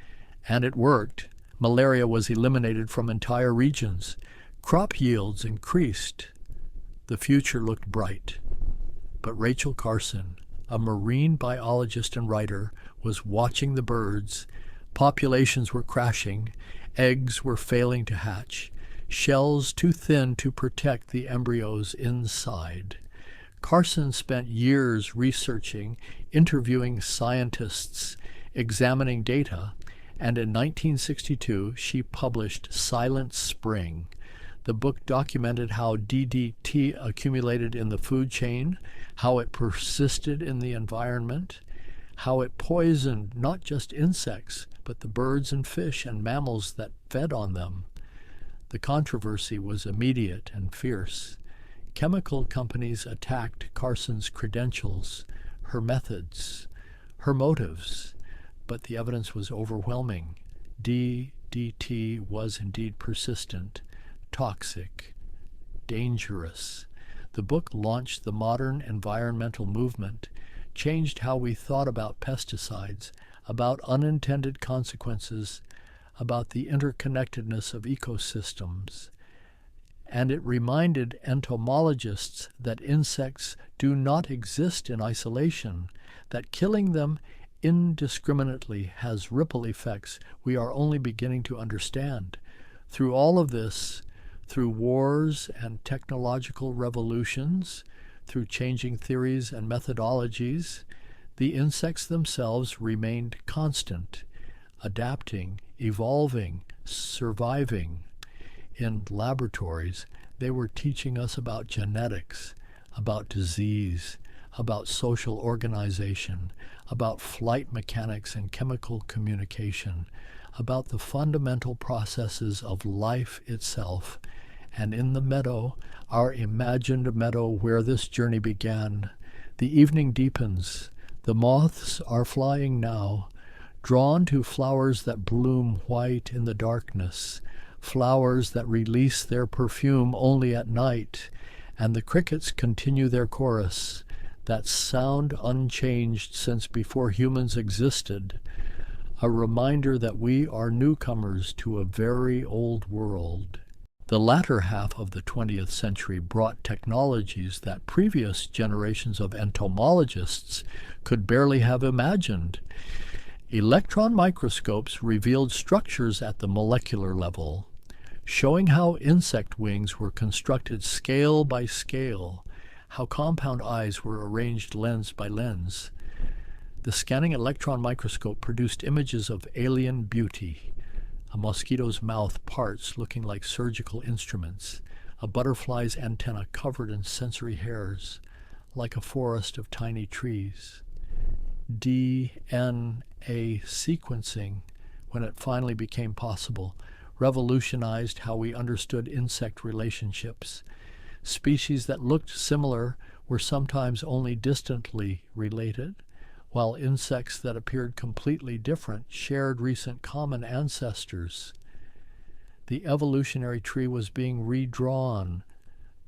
and it worked. Malaria was eliminated from entire regions. Crop yields increased. The future looked bright. But Rachel Carson, a marine biologist and writer, was watching the birds. Populations were crashing. Eggs were failing to hatch. Shells too thin to protect the embryos inside. Carson spent years researching, interviewing scientists, examining data, and in 1962 she published Silent Spring. The book documented how DDT accumulated in the food chain, how it persisted in the environment, how it poisoned not just insects, but the birds and fish and mammals that fed on them. The controversy was immediate and fierce. Chemical companies attacked Carson's credentials, her methods, her motives, but the evidence was overwhelming. DDT was indeed persistent, toxic, dangerous. The book launched the modern environmental movement, changed how we thought about pesticides, about unintended consequences, about the interconnectedness of ecosystems. And it reminded entomologists that insects do not exist in isolation, that killing them indiscriminately has ripple effects we are only beginning to understand. Through all of this, through wars and technological revolutions, through changing theories and methodologies, the insects themselves remained constant, adapting, evolving, surviving. In laboratories, they were teaching us about genetics, about disease, about social organization, about flight mechanics and chemical communication, about the fundamental processes of life itself. And in the meadow, our imagined meadow where this journey began, the evening deepens. The moths are flying now, drawn to flowers that bloom white in the darkness, flowers that release their perfume only at night, and the crickets continue their chorus, that sound unchanged since before humans existed, a reminder that we are newcomers to a very old world. The latter half of the 20th century brought technologies that previous generations of entomologists could barely have imagined. Electron microscopes revealed structures at the molecular level, showing how insect wings were constructed scale by scale, how compound eyes were arranged lens by lens. The scanning electron microscope produced images of alien beauty, a mosquito's mouth parts looking like surgical instruments, a butterfly's antenna covered in sensory hairs, like a forest of tiny trees. DNA sequencing, when it finally became possible, revolutionized how we understood insect relationships. Species that looked similar were sometimes only distantly related, while insects that appeared completely different shared recent common ancestors. The evolutionary tree was being redrawn,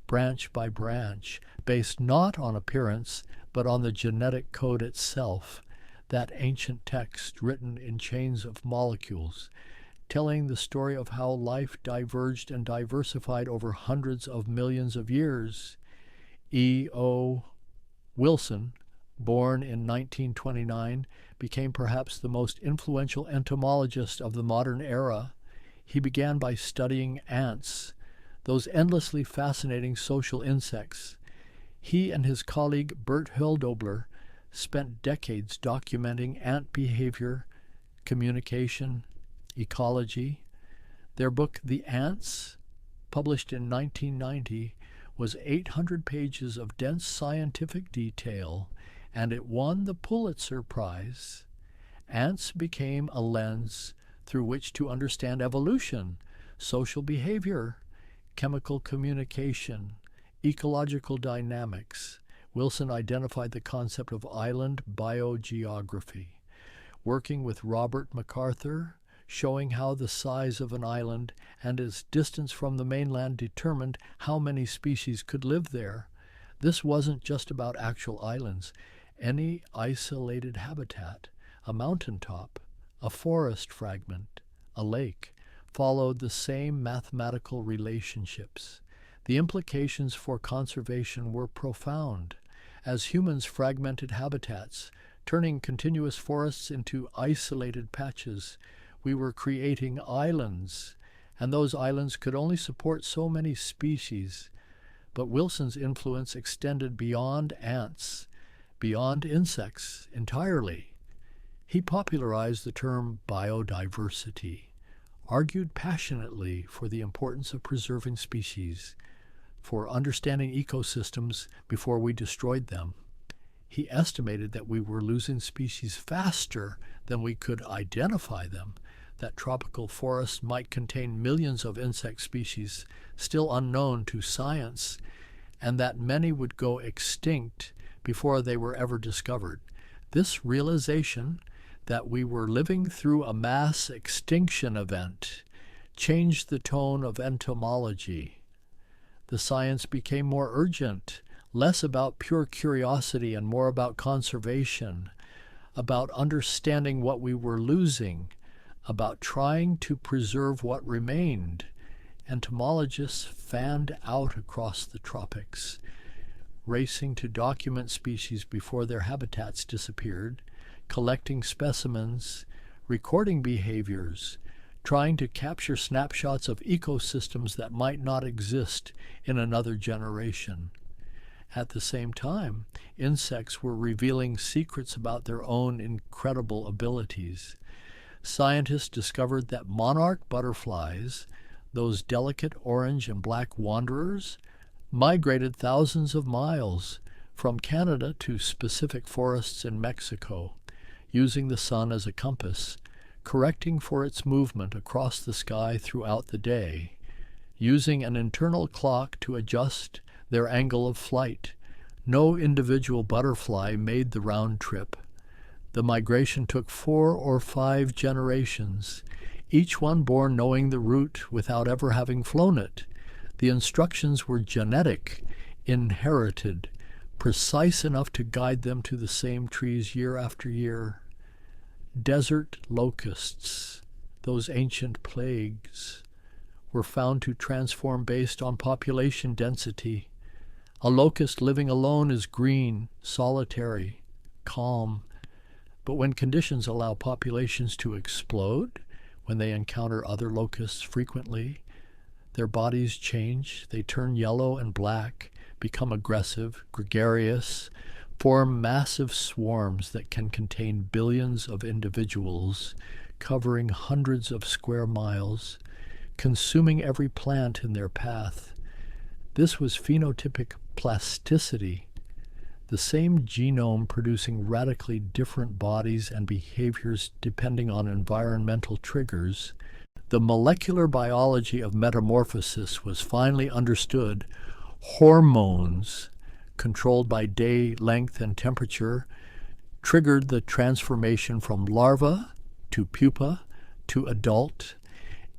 branch by branch, based not on appearance, but on the genetic code itself, that ancient text written in chains of molecules, telling the story of how life diverged and diversified over hundreds of millions of years. E.O. Wilson, born in 1929, became perhaps the most influential entomologist of the modern era. He began by studying ants, those endlessly fascinating social insects. He and his colleague Bert Hölldobler spent decades documenting ant behavior, communication, ecology. Their book, The Ants, published in 1990, was 800 pages of dense scientific detail, and it won the Pulitzer Prize. Ants became a lens through which to understand evolution, social behavior, chemical communication, ecological dynamics. Wilson identified the concept of island biogeography, working with Robert MacArthur, showing how the size of an island and its distance from the mainland determined how many species could live there. This wasn't just about actual islands. Any isolated habitat, a mountaintop, a forest fragment, a lake, followed the same mathematical relationships. The implications for conservation were profound. As humans fragmented habitats, turning continuous forests into isolated patches, we were creating islands, and those islands could only support so many species. But Wilson's influence extended beyond ants, beyond insects entirely. He popularized the term biodiversity, argued passionately for the importance of preserving species, for understanding ecosystems before we destroyed them. He estimated that we were losing species faster than we could identify them, that tropical forests might contain millions of insect species still unknown to science, and that many would go extinct before they were ever discovered. This realization that we were living through a mass extinction event changed the tone of entomology. The science became more urgent, less about pure curiosity and more about conservation, about understanding what we were losing, about trying to preserve what remained. Entomologists fanned out across the tropics, racing to document species before their habitats disappeared, collecting specimens, recording behaviors, trying to capture snapshots of ecosystems that might not exist in another generation. At the same time, insects were revealing secrets about their own incredible abilities. Scientists discovered that monarch butterflies, those delicate orange and black wanderers, migrated thousands of miles from Canada to specific forests in Mexico, using the sun as a compass, correcting for its movement across the sky throughout the day, using an internal clock to adjust their angle of flight. No individual butterfly made the round trip. The migration took 4 or 5 generations, each one born knowing the route without ever having flown it. The instructions were genetic, inherited, precise enough to guide them to the same trees year after year. Desert locusts, those ancient plagues, were found to transform based on population density. A locust living alone is green, solitary, calm. But when conditions allow populations to explode, when they encounter other locusts frequently, their bodies change, they turn yellow and black, become aggressive, gregarious, form massive swarms that can contain billions of individuals, covering hundreds of square miles, consuming every plant in their path. This was phenotypic plasticity, the same genome producing radically different bodies and behaviors depending on environmental triggers. The molecular biology of metamorphosis was finally understood. Hormones, controlled by day length and temperature, triggered the transformation from larva to pupa to adult.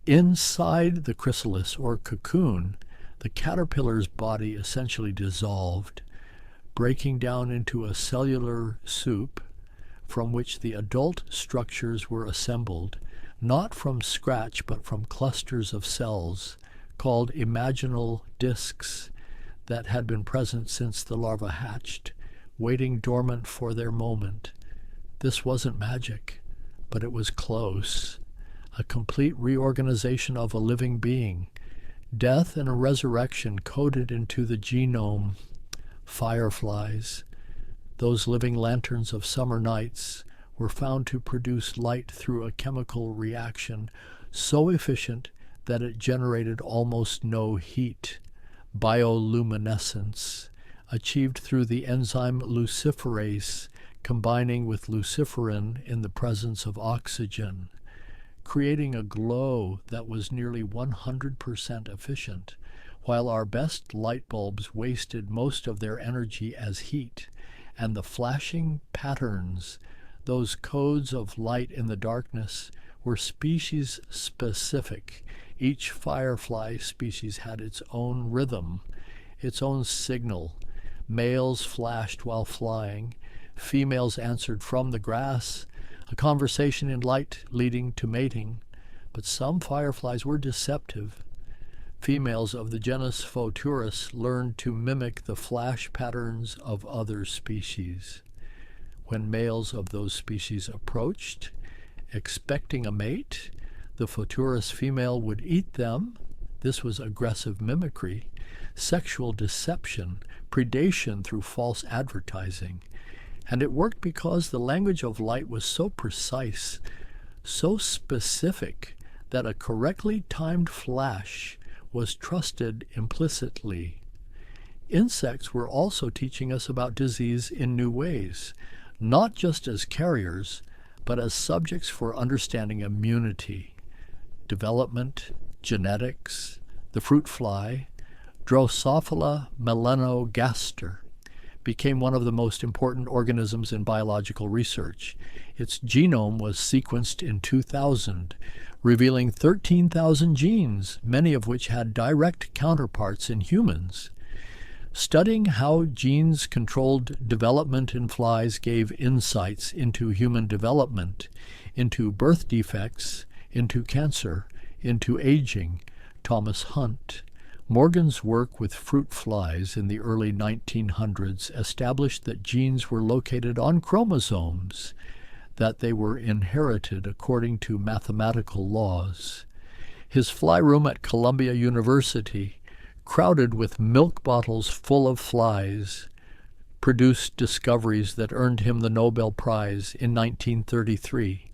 Inside the chrysalis or cocoon, the caterpillar's body essentially dissolved, breaking down into a cellular soup from which the adult structures were assembled, not from scratch but from clusters of cells called imaginal discs. that had been present since the larva hatched, waiting dormant for their moment. This wasn't magic, but it was close. A complete reorganization of a living being. Death and a resurrection coded into the genome. Fireflies, those living lanterns of summer nights, were found to produce light through a chemical reaction so efficient that it generated almost no heat. Bioluminescence, achieved through the enzyme luciferase combining with luciferin in the presence of oxygen, creating a glow that was nearly 100% efficient, while our best light bulbs wasted most of their energy as heat, and the flashing patterns, those codes of light in the darkness, were species-specific. Each firefly species had its own rhythm, its own signal. Males flashed while flying, females answered from the grass, a conversation in light leading to mating. But some fireflies were deceptive. Females of the genus Photurus learned to mimic the flash patterns of other species. When males of those species approached, expecting a mate, the Photurus female would eat them. This was aggressive mimicry, sexual deception, predation through false advertising. And it worked because the language of light was so precise, so specific, that a correctly timed flash was trusted implicitly. Insects were also teaching us about disease in new ways, not just as carriers, but as subjects for understanding immunity, development, genetics. The fruit fly, Drosophila melanogaster, became one of the most important organisms in biological research. Its genome was sequenced in 2000, revealing 13,000 genes, many of which had direct counterparts in humans. Studying how genes controlled development in flies gave insights into human development, into birth defects, into cancer, into aging. Thomas Hunt. Morgan's work with fruit flies in the early 1900s established that genes were located on chromosomes, that they were inherited according to mathematical laws. His fly room at Columbia University, crowded with milk bottles full of flies, produced discoveries that earned him the Nobel Prize in 1933,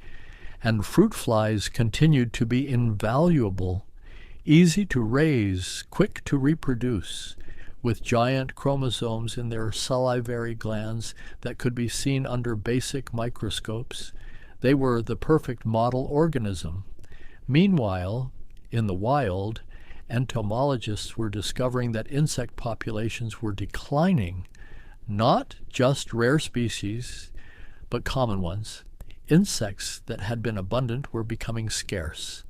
and fruit flies continued to be invaluable, easy to raise, quick to reproduce, with giant chromosomes in their salivary glands that could be seen under basic microscopes. They were the perfect model organism. Meanwhile, in the wild, entomologists were discovering that insect populations were declining, not just rare species, but common ones. Insects that had been abundant were becoming scarce.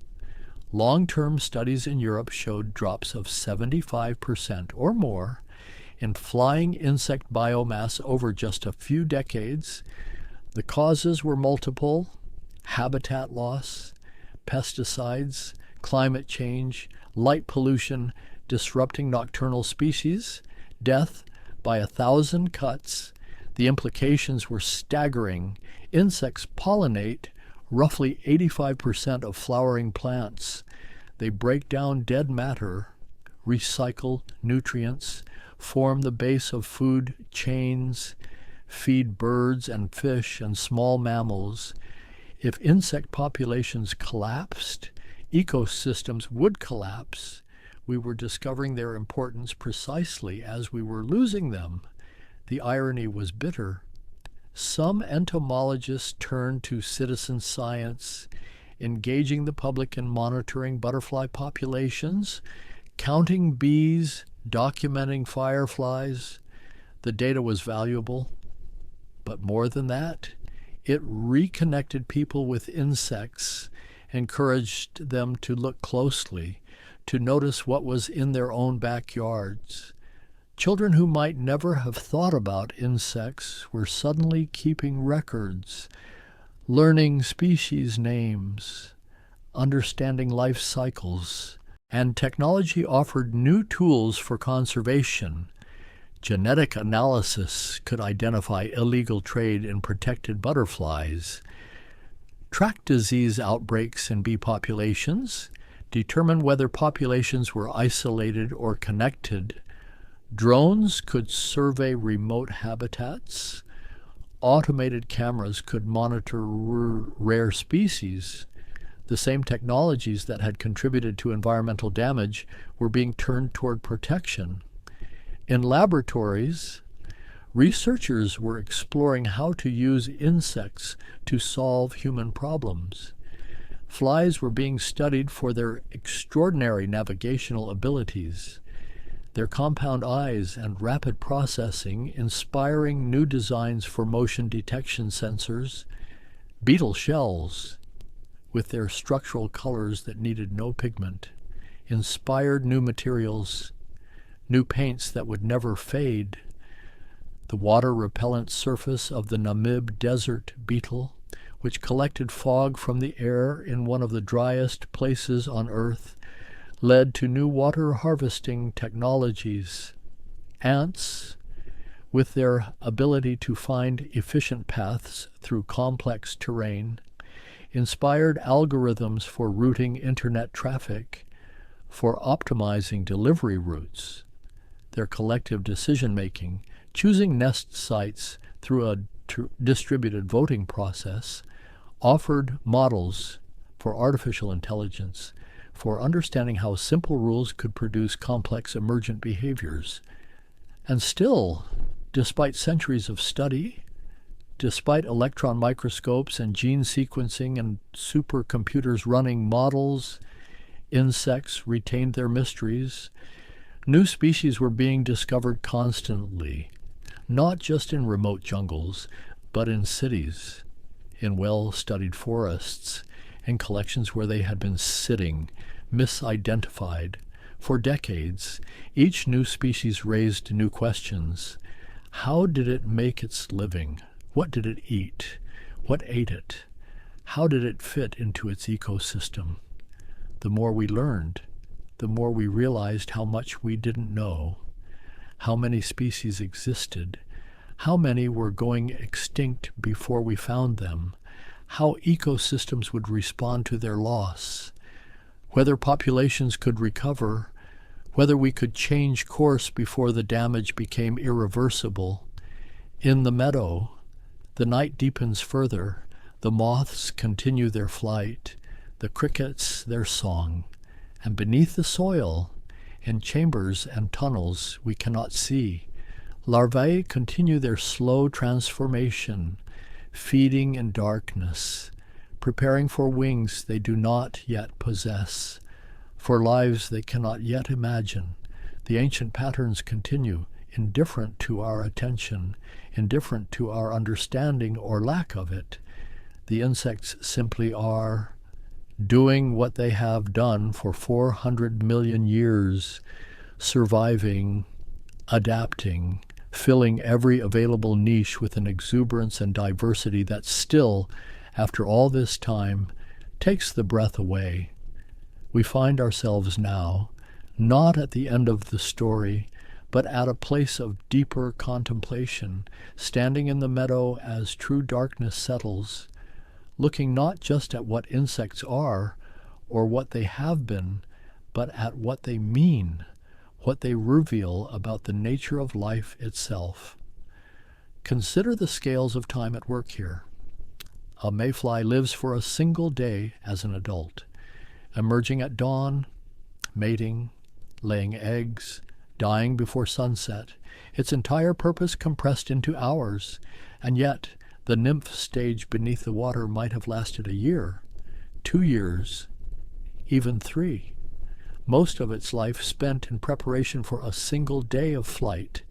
Long-term studies in Europe showed drops of 75% or more in flying insect biomass over just a few decades. The causes were multiple: habitat loss, pesticides, climate change, light pollution disrupting nocturnal species, death by 1,000 cuts. The implications were staggering. Insects pollinate roughly 85% of flowering plants. They break down dead matter, recycle nutrients, form the base of food chains, feed birds and fish and small mammals. If insect populations collapsed, ecosystems would collapse. We were discovering their importance precisely as we were losing them. The irony was bitter. Some entomologists turned to citizen science, engaging the public in monitoring butterfly populations, counting bees, documenting fireflies. The data was valuable, but more than that, it reconnected people with insects, encouraged them to look closely, to notice what was in their own backyards. Children who might never have thought about insects were suddenly keeping records, learning species names, understanding life cycles, And technology offered new tools for conservation. Genetic analysis could identify illegal trade in protected butterflies, track disease outbreaks in bee populations, determine whether populations were isolated or connected. Drones could survey remote habitats. Automated cameras could monitor rare species. The same technologies that had contributed to environmental damage were being turned toward protection. In laboratories, researchers were exploring how to use insects to solve human problems. Flies were being studied for their extraordinary navigational abilities, their compound eyes and rapid processing inspiring new designs for motion detection sensors. Beetle shells, with their structural colors that needed no pigment, inspired new materials, new paints that would never fade. The water-repellent surface of the Namib desert beetle, which collected fog from the air in one of the driest places on Earth, led to new water harvesting technologies. Ants, with their ability to find efficient paths through complex terrain, inspired algorithms for routing internet traffic, for optimizing delivery routes. Their collective decision-making, choosing nest sites through a distributed voting process, offered models for artificial intelligence, for understanding how simple rules could produce complex emergent behaviors. And still, despite centuries of study, despite electron microscopes and gene sequencing and supercomputers running models, insects retained their mysteries. New species were being discovered constantly, not just in remote jungles, but in cities, in well-studied forests, in collections where they had been sitting, misidentified. For decades, each new species raised new questions. How did it make its living? What did it eat? What ate it? How did it fit into its ecosystem? The more we learned, the more we realized how much we didn't know, how many species existed, how many were going extinct before we found them, how ecosystems would respond to their loss, whether populations could recover, whether we could change course before the damage became irreversible. In the meadow, the night deepens further, the moths continue their flight, the crickets their song, and beneath the soil, in chambers and tunnels we cannot see, larvae continue their slow transformation, feeding in darkness, preparing for wings they do not yet possess, for lives they cannot yet imagine. The ancient patterns continue, indifferent to our attention, indifferent to our understanding or lack of it. The insects simply are, doing what they have done for 400 million years, surviving, adapting, filling every available niche with an exuberance and diversity that still, after all this time, takes the breath away. We find ourselves now, not at the end of the story, but at a place of deeper contemplation, standing in the meadow as true darkness settles, looking not just at what insects are or what they have been, but at what they mean, what they reveal about the nature of life itself. Consider the scales of time at work here. A mayfly lives for a single day as an adult, emerging at dawn, mating, laying eggs, dying before sunset, its entire purpose compressed into hours, and yet the nymph stage beneath the water might have lasted a year, 2 years, even 3. Most of its life spent in preparation for a single day of flight.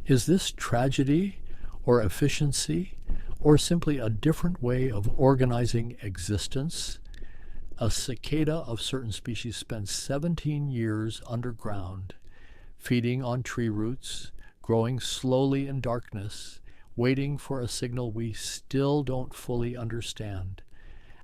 Is this tragedy or efficiency, or simply a different way of organizing existence? A cicada of certain species spends 17 years underground, feeding on tree roots, growing slowly in darkness, waiting for a signal we still don't fully understand.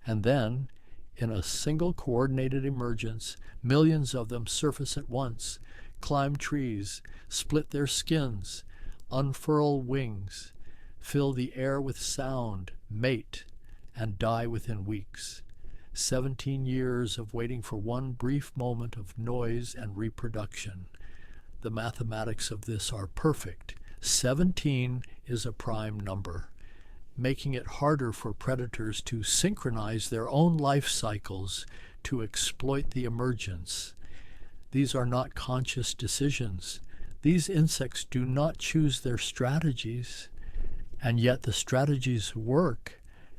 And then, In a single coordinated emergence, millions of them surface at once, climb trees, split their skins, unfurl wings, fill the air with sound, mate, and die within weeks. 17 years of waiting for one brief moment of noise and reproduction. The mathematics of this are perfect. 17 is a prime number, making it harder for predators to synchronize their own life cycles to exploit the emergence. These are not conscious decisions. These insects do not choose their strategies, and yet the strategies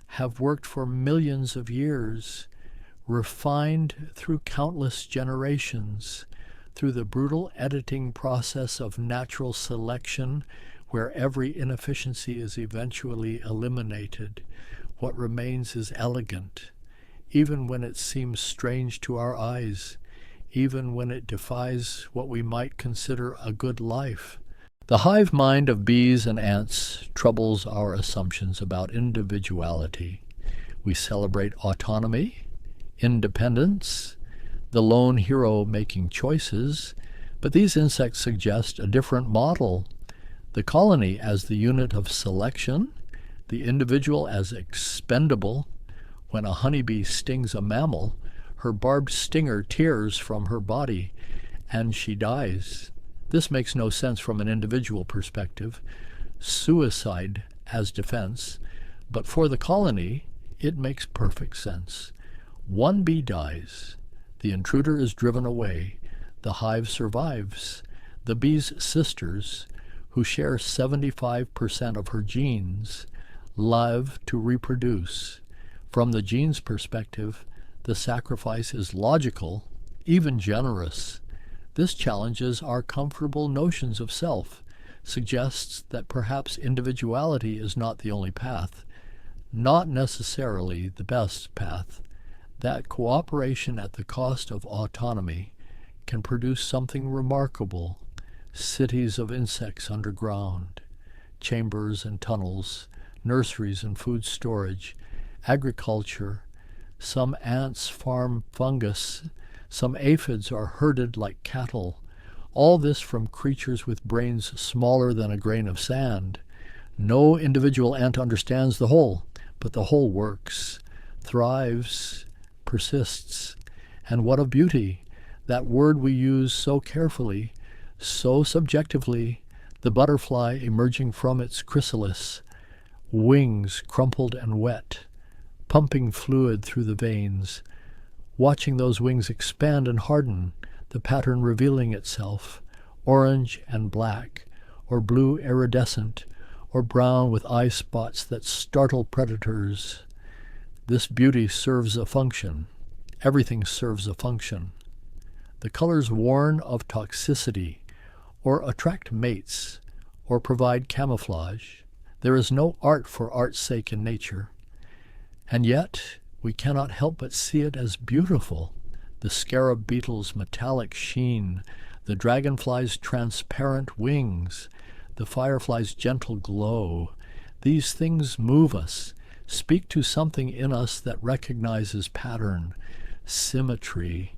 have worked for millions of years, refined through countless generations, through the brutal editing process of natural selection, where every inefficiency is eventually eliminated. What remains is elegant, even when it seems strange to our eyes, even when it defies what we might consider a good life. The hive mind of bees and ants troubles our assumptions about individuality. We celebrate autonomy, independence, the lone hero making choices, but these insects suggest a different model. The colony as the unit of selection, the individual as expendable. When a honeybee stings a mammal, her barbed stinger tears from her body, and she dies. This makes no sense from an individual perspective, suicide as defense, but for the colony, it makes perfect sense. One bee dies. The intruder is driven away. The hive survives. The bee's sisters, who share 75% of her genes, live to reproduce. From the gene's perspective, the sacrifice is logical, even generous. This challenges our comfortable notions of self, suggests that perhaps individuality is not the only path, not necessarily the best path, that cooperation at the cost of autonomy can produce something remarkable. Cities of insects underground, chambers and tunnels, nurseries and food storage, agriculture. Some ants farm fungus, some aphids are herded like cattle. All this from creatures with brains smaller than a grain of sand. No individual ant understands the whole, but the whole works, thrives, persists. And what a beauty, that word we use so carefully, so subjectively, the butterfly emerging from its chrysalis, wings crumpled and wet, pumping fluid through the veins, watching those wings expand and harden, the pattern revealing itself, orange and black, or blue iridescent, or brown with eye spots that startle predators. This beauty serves a function. Everything serves a function. The colors warn of toxicity, or attract mates, or provide camouflage. There is no art for art's sake in nature. And yet, we cannot help but see it as beautiful. The scarab beetle's metallic sheen, the dragonfly's transparent wings, the firefly's gentle glow. These things move us, speak to something in us that recognizes pattern, symmetry,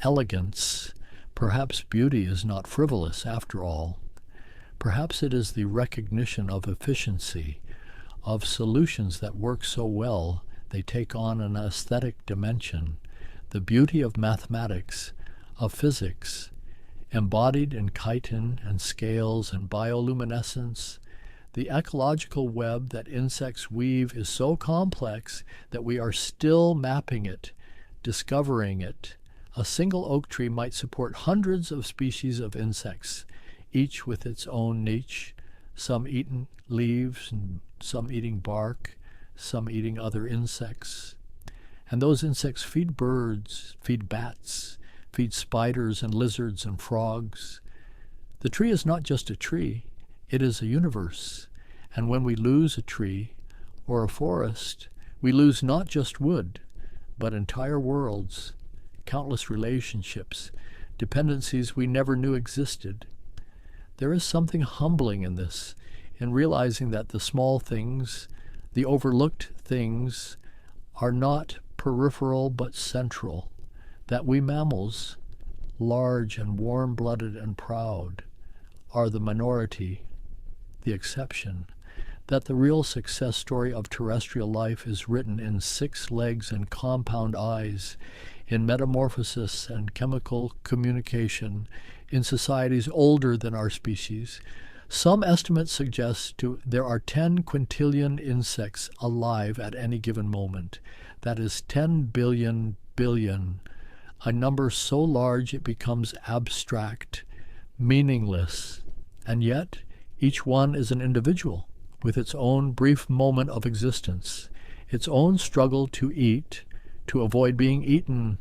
elegance. Perhaps beauty is not frivolous after all. Perhaps it is the recognition of efficiency, of solutions that work so well they take on an aesthetic dimension, the beauty of mathematics, of physics, embodied in chitin and scales and bioluminescence. The ecological web that insects weave is so complex that we are still mapping it, discovering it. A single oak tree might support hundreds of species of insects, each with its own niche, some eating leaves, and some eating bark, some eating other insects. And those insects feed birds, feed bats, feed spiders and lizards and frogs. The tree is not just a tree, it is a universe. And when we lose a tree or a forest, we lose not just wood, but entire worlds, countless relationships, dependencies we never knew existed. There is something humbling in this, in realizing that the small things, the overlooked things, are not peripheral but central, that we mammals, large and warm-blooded and proud, are the minority, the exception, that the real success story of terrestrial life is written in 6 legs and compound eyes, in metamorphosis and chemical communication, in societies older than our species. Some estimates suggest there are 10 quintillion insects alive at any given moment. That is 10 billion billion, a number so large it becomes abstract, meaningless, and yet each one is an individual with its own brief moment of existence, its own struggle to eat, to avoid being eaten,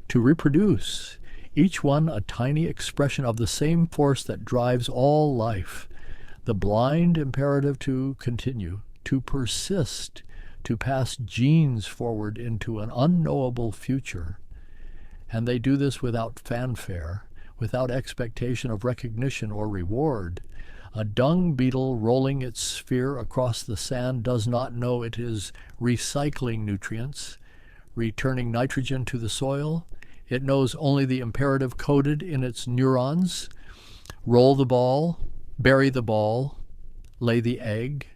to reproduce, each one a tiny expression of the same force that drives all life, the blind imperative to continue, to persist, to pass genes forward into an unknowable future. And they do this without fanfare, without expectation of recognition or reward. A dung beetle rolling its sphere across the sand does not know it is recycling nutrients, returning nitrogen to the soil. It knows only the imperative coded in its neurons: roll the ball, bury the ball, lay the egg.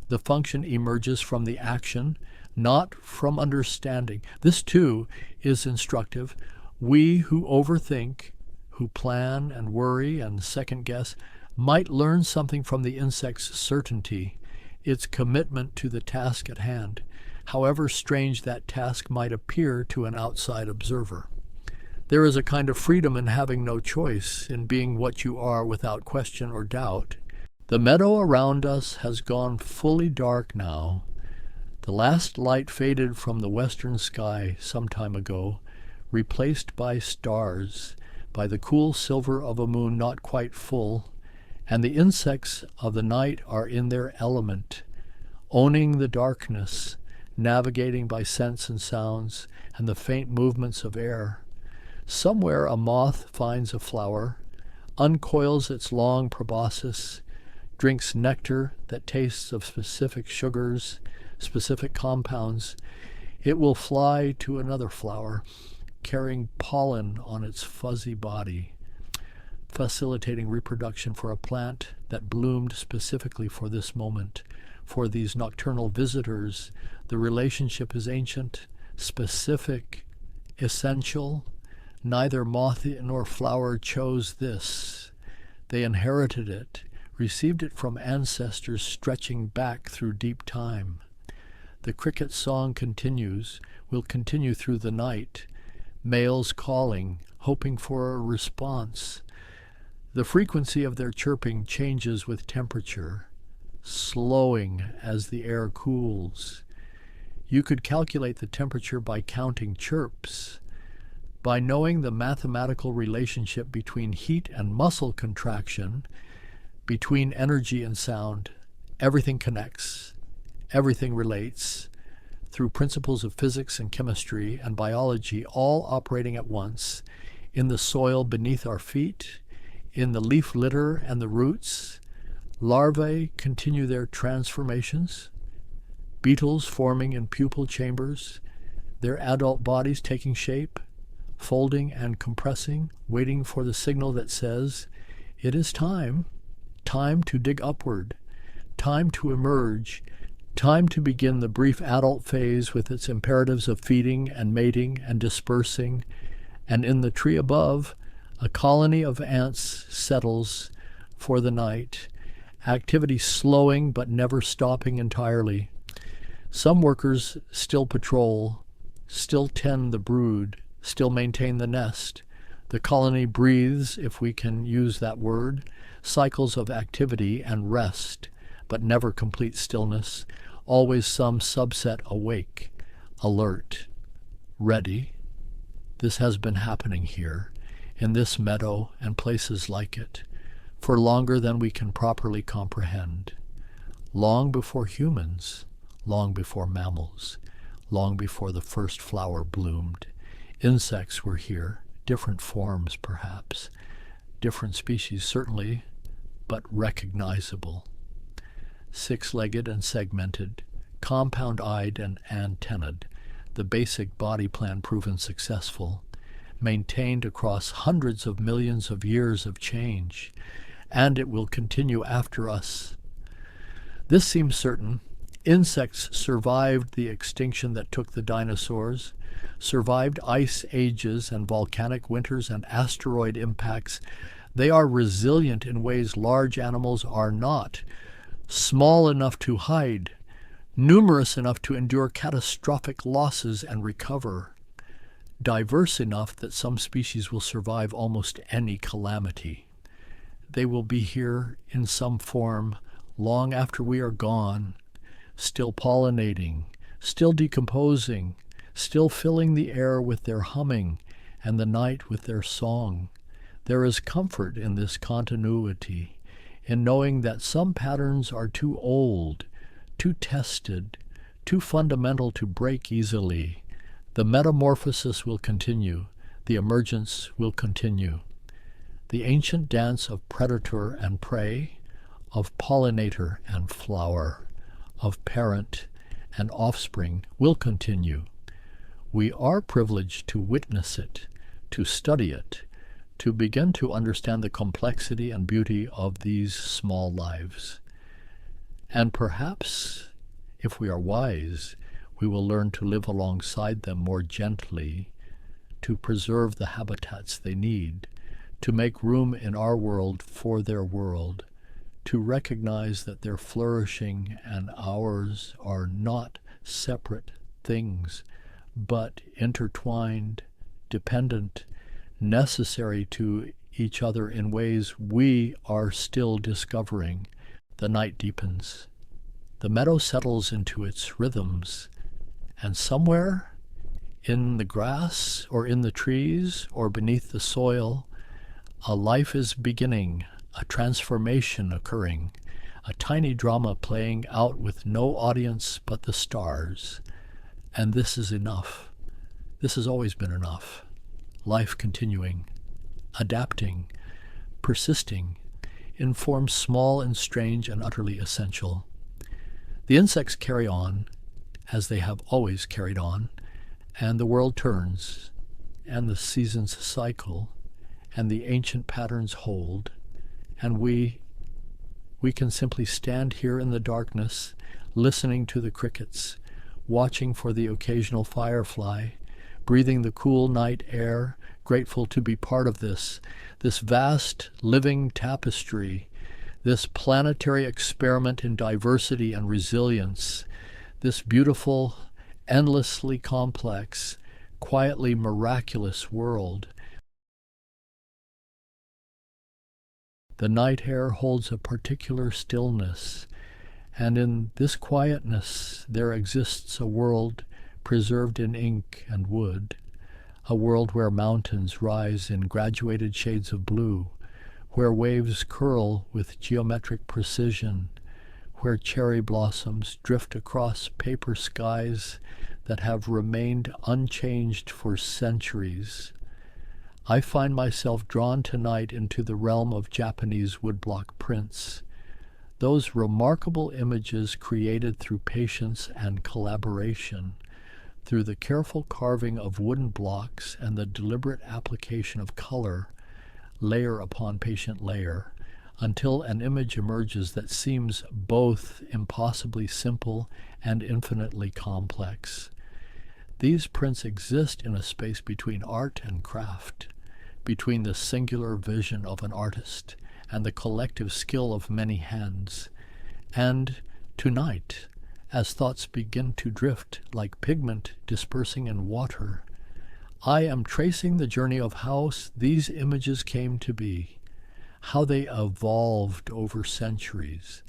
The function emerges from the action, not from understanding. This, too, is instructive. We who overthink, who plan and worry and second-guess, might learn something from the insect's certainty, its commitment to the task at hand, however strange that task might appear to an outside observer. There is a kind of freedom in having no choice, in being what you are without question or doubt. The meadow around us has gone fully dark now. The last light faded from the western sky some time ago, replaced by stars, by the cool silver of a moon not quite full, and the insects of the night are in their element, owning the darkness, navigating by scents and sounds and the faint movements of air. Somewhere a moth finds a flower, uncoils its long proboscis, drinks nectar that tastes of specific sugars, specific compounds. It will fly to another flower, carrying pollen on its fuzzy body, facilitating reproduction for a plant that bloomed specifically for this moment. For these nocturnal visitors, the relationship is ancient, specific, essential. Neither moth nor flower chose this. They inherited it, received it from ancestors stretching back through deep time. The cricket's song continues, will continue through the night, males calling, hoping for a response. The frequency of their chirping changes with temperature, slowing as the air cools. You could calculate the temperature by counting chirps. By knowing the mathematical relationship between heat and muscle contraction, between energy and sound, everything connects, everything relates, through principles of physics and chemistry and biology, all operating at once, in the soil beneath our feet, in the leaf litter and the roots. Larvae continue their transformations, beetles forming in pupal chambers, their adult bodies taking shape, folding and compressing, waiting for the signal that says, it is time to dig upward, time to emerge, time to begin the brief adult phase with its imperatives of feeding and mating and dispersing. And in the tree above, a colony of ants settles for the night, activity slowing but never stopping entirely. Some workers still patrol, still tend the brood, still maintain the nest. The colony breathes, if we can use that word, cycles of activity and rest, but never complete stillness, always some subset awake, alert, ready. This has been happening here, in this meadow and places like it, for longer than we can properly comprehend. Long before humans, long before mammals, long before the first flower bloomed. Insects were here, different forms perhaps, different species certainly, but recognizable. Six-legged and segmented, compound-eyed and antennaed, the basic body plan proven successful, maintained across hundreds of millions of years of change, and it will continue after us. This seems certain. Insects survived the extinction that took the dinosaurs, survived ice ages and volcanic winters and asteroid impacts. They are resilient in ways large animals are not, small enough to hide, numerous enough to endure catastrophic losses and recover, diverse enough that some species will survive almost any calamity. They will be here in some form long after we are gone, still pollinating, still decomposing, still filling the air with their humming and the night with their song. There is comfort in this continuity, in knowing that some patterns are too old, too tested, too fundamental to break easily. The metamorphosis will continue. The emergence will continue. The ancient dance of predator and prey, of pollinator and flower, of parent and offspring will continue. We are privileged to witness it, to study it, to begin to understand the complexity and beauty of these small lives. And perhaps, if we are wise, we will learn to live alongside them more gently, to preserve the habitats they need, to make room in our world for their world, to recognize that their flourishing and ours are not separate things, but intertwined, dependent, necessary to each other in ways we are still discovering. The night deepens. The meadow settles into its rhythms, and somewhere in the grass or in the trees or beneath the soil, a life is beginning, a transformation occurring, a tiny drama playing out with no audience but the stars. And this is enough. This has always been enough. Life continuing, adapting, persisting, in forms small and strange and utterly essential. The insects carry on, as they have always carried on, and the world turns, and the seasons cycle, and the ancient patterns hold, and we can simply stand here in the darkness, listening to the crickets, watching for the occasional firefly, breathing the cool night air, grateful to be part of this vast living tapestry, this planetary experiment in diversity and resilience, this beautiful, endlessly complex, quietly miraculous world. The night air holds a particular stillness, and in this quietness there exists a world preserved in ink and wood, a world where mountains rise in graduated shades of blue, where waves curl with geometric precision, where cherry blossoms drift across paper skies that have remained unchanged for centuries. I find myself drawn tonight into the realm of Japanese woodblock prints, those remarkable images created through patience and collaboration, through the careful carving of wooden blocks and the deliberate application of color, layer upon patient layer, until an image emerges that seems both impossibly simple and infinitely complex. These prints exist in a space between art and craft, between the singular vision of an artist and the collective skill of many hands. And tonight, as thoughts begin to drift like pigment dispersing in water, I am tracing the journey of how these images came to be, how they evolved over centuries,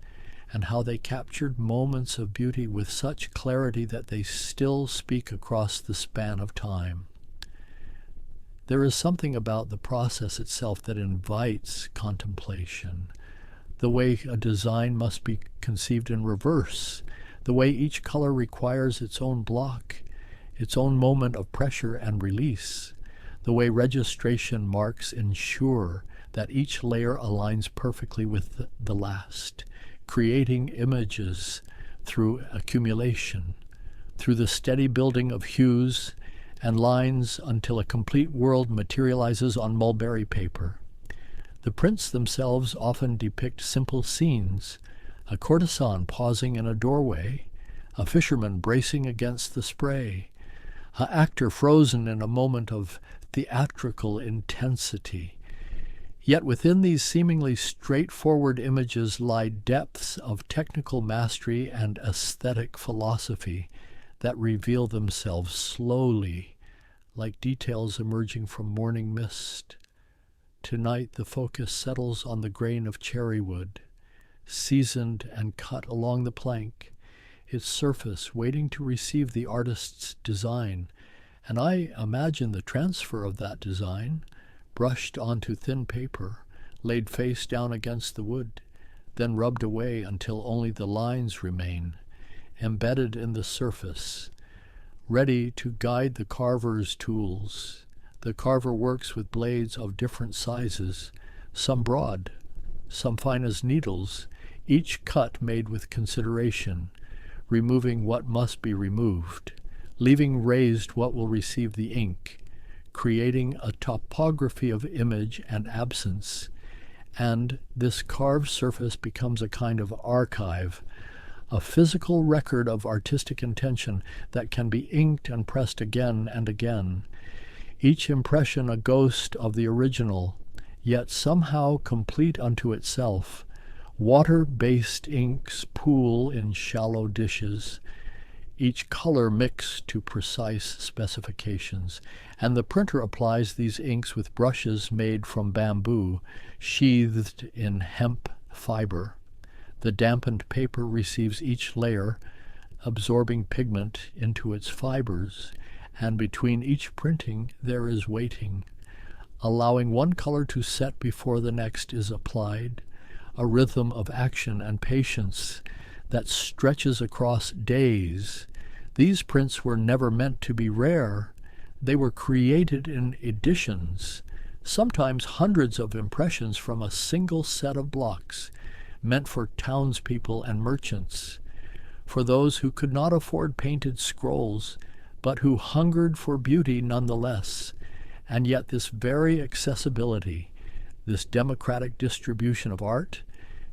and how they captured moments of beauty with such clarity that they still speak across the span of time. There is something about the process itself that invites contemplation, the way a design must be conceived in reverse, the way each color requires its own block, its own moment of pressure and release, the way registration marks ensure that each layer aligns perfectly with the last, creating images through accumulation, through the steady building of hues and lines until a complete world materializes on mulberry paper. The prints themselves often depict simple scenes: a courtesan pausing in a doorway, a fisherman bracing against the spray, an actor frozen in a moment of theatrical intensity. Yet within these seemingly straightforward images lie depths of technical mastery and aesthetic philosophy that reveal themselves slowly, like details emerging from morning mist. Tonight the focus settles on the grain of cherry wood, seasoned and cut along the plank, its surface waiting to receive the artist's design, and I imagine the transfer of that design, brushed onto thin paper, laid face down against the wood, then rubbed away until only the lines remain, embedded in the surface, ready to guide the carver's tools. The carver works with blades of different sizes, some broad, some fine as needles, each cut made with consideration, removing what must be removed, leaving raised what will receive the ink, creating a topography of image and absence, and this carved surface becomes a kind of archive, a physical record of artistic intention that can be inked and pressed again and again, each impression a ghost of the original, yet somehow complete unto itself. Water-based inks pool in shallow dishes, each color mixed to precise specifications, and the printer applies these inks with brushes made from bamboo, sheathed in hemp fiber. The dampened paper receives each layer, absorbing pigment into its fibers, and between each printing there is waiting, allowing one color to set before the next is applied, a rhythm of action and patience that stretches across days. These prints were never meant to be rare. They were created in editions, sometimes hundreds of impressions from a single set of blocks, meant for townspeople and merchants, for those who could not afford painted scrolls, but who hungered for beauty nonetheless. And yet this very accessibility, this democratic distribution of art,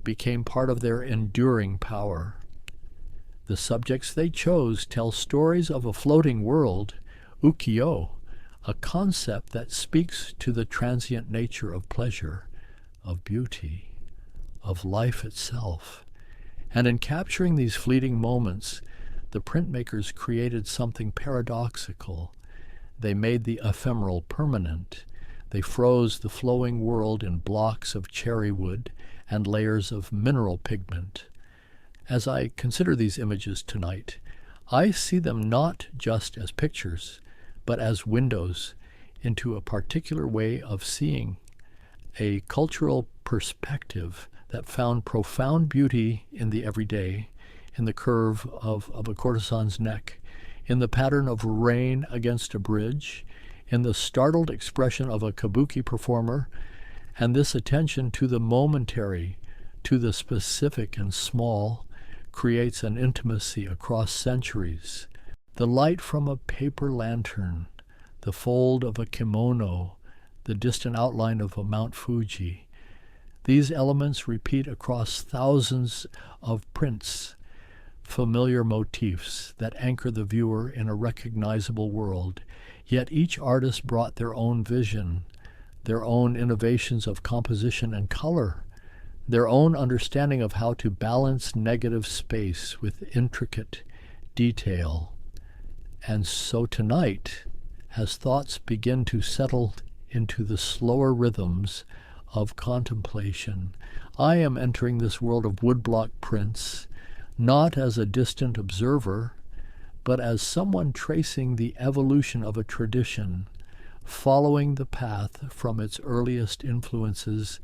became part of their enduring power. The subjects they chose tell stories of a floating world, ukiyo-e, a concept that speaks to the transient nature of pleasure, of beauty, of life itself. And in capturing these fleeting moments, the printmakers created something paradoxical. They made the ephemeral permanent. They froze the flowing world in blocks of cherry wood and layers of mineral pigment. As I consider these images tonight, I see them not just as pictures, but as windows into a particular way of seeing, a cultural perspective that found profound beauty in the everyday, in the curve of a courtesan's neck, in the pattern of rain against a bridge, in the startled expression of a kabuki performer, and this attention to the momentary, to the specific and small, creates an intimacy across centuries. The light from a paper lantern, the fold of a kimono, the distant outline of a Mount Fuji. These elements repeat across thousands of prints, familiar motifs that anchor the viewer in a recognizable world. Yet each artist brought their own vision, their own innovations of composition and color, their own understanding of how to balance negative space with intricate detail. And so tonight, as thoughts begin to settle into the slower rhythms of contemplation, I am entering this world of woodblock prints, not as a distant observer, but as someone tracing the evolution of a tradition, following the path from its earliest influences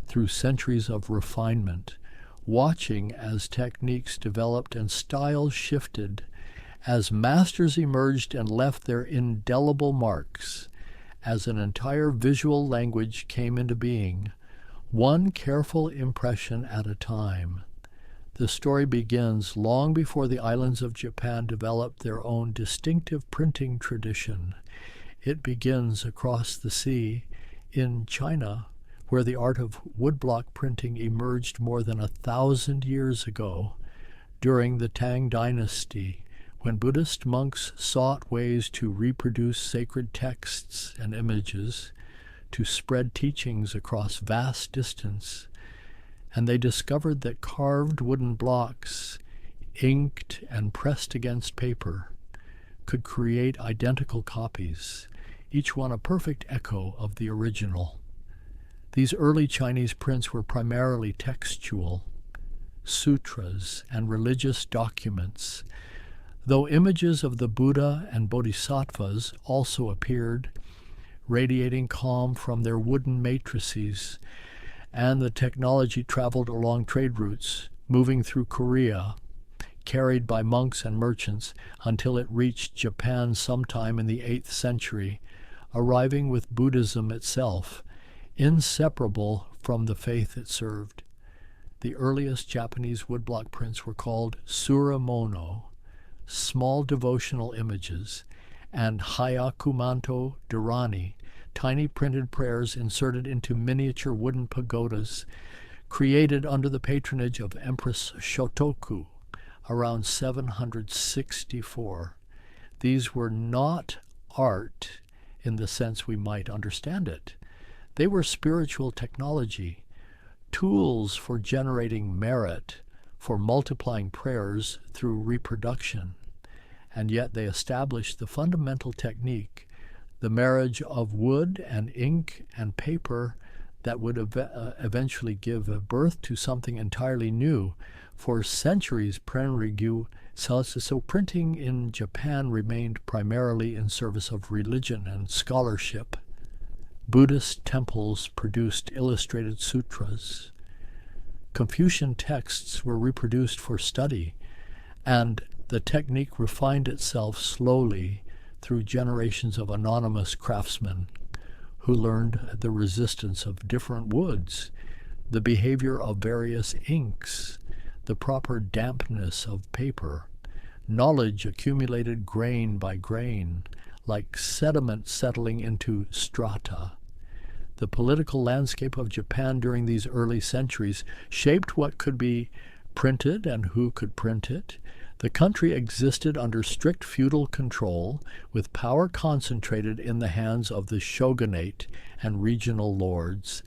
through centuries of refinement, watching as techniques developed and styles shifted, as masters emerged and left their indelible marks, as an entire visual language came into being, one careful impression at a time. The story begins long before the islands of Japan developed their own distinctive printing tradition. It begins across the sea in China, where the art of woodblock printing emerged more than 1,000 years ago during the Tang Dynasty, when Buddhist monks sought ways to reproduce sacred texts and images, to spread teachings across vast distance. And they discovered that carved wooden blocks, inked and pressed against paper, could create identical copies, each one a perfect echo of the original. These early Chinese prints were primarily textual, sutras, and religious documents, though images of the Buddha and Bodhisattvas also appeared, radiating calm from their wooden matrices, and the technology traveled along trade routes, moving through Korea, carried by monks and merchants until it reached Japan sometime in the 8th century, arriving with Buddhism itself, inseparable from the faith it served. The earliest Japanese woodblock prints were called suramono, small devotional images, and hayakumanto durani, tiny printed prayers inserted into miniature wooden pagodas, created under the patronage of Empress Shotoku around 764. These were not art in the sense we might understand it. They were spiritual technology, tools for generating merit, for multiplying prayers through reproduction. And yet they established the fundamental technique, the marriage of wood and ink and paper that would eventually give birth to something entirely new. For centuries, so printing in Japan remained primarily in service of religion and scholarship. Buddhist temples produced illustrated sutras. Confucian texts were reproduced for study, and the technique refined itself slowly through generations of anonymous craftsmen who learned the resistance of different woods, the behavior of various inks, the proper dampness of paper. Knowledge accumulated grain by grain, like sediment settling into strata. The political landscape of Japan during these early centuries shaped what could be printed and who could print it. The country existed under strict feudal control, with power concentrated in the hands of the shogunate and regional lords,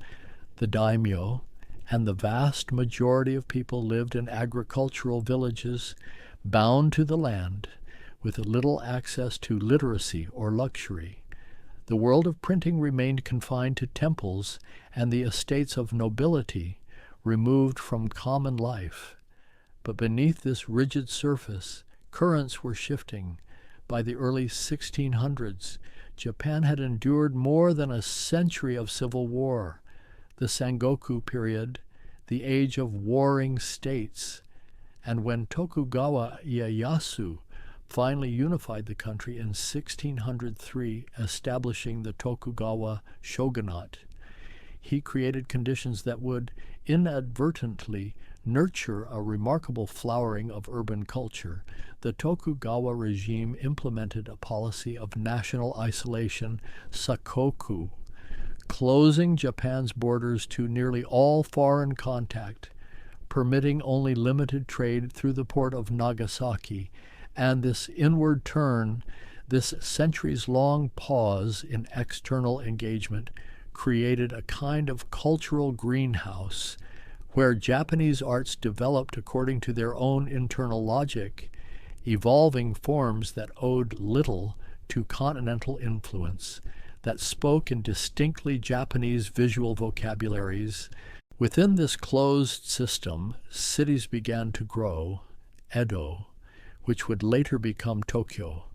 the daimyo, and the vast majority of people lived in agricultural villages bound to the land, with little access to literacy or luxury. The world of printing remained confined to temples and the estates of nobility, removed from common life. But beneath this rigid surface, currents were shifting. By the early 1600s, Japan had endured more than a century of civil war, the Sengoku period, the age of warring states, and when Tokugawa Ieyasu finally unified the country in 1603, establishing the Tokugawa shogunate, he created conditions that would inadvertently nurture a remarkable flowering of urban culture. The Tokugawa regime implemented a policy of national isolation, sakoku, closing Japan's borders to nearly all foreign contact, permitting only limited trade through the port of Nagasaki. And this inward turn, this centuries-long pause in external engagement, created a kind of cultural greenhouse where Japanese arts developed according to their own internal logic, evolving forms that owed little to continental influence, that spoke in distinctly Japanese visual vocabularies. Within this closed system, cities began to grow. Edo, which would later become Tokyo,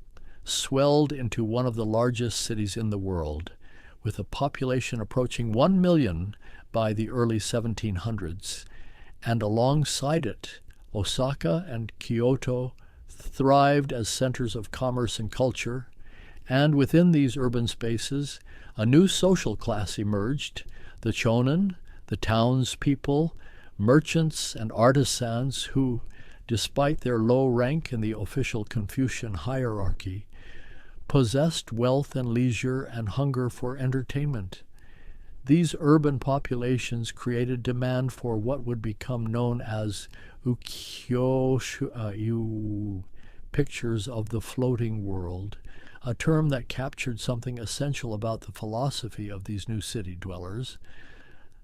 swelled into one of the largest cities in the world, with a population approaching 1 million by the early 1700s, and alongside it, Osaka and Kyoto thrived as centers of commerce and culture, and within these urban spaces, a new social class emerged, the chonin, the townspeople, Merchants and artisans who, despite their low rank in the official Confucian hierarchy, possessed wealth and leisure and hunger for entertainment. These urban populations created demand for what would become known as ukiyo-e, pictures of the floating world, a term that captured something essential about the philosophy of these new city dwellers.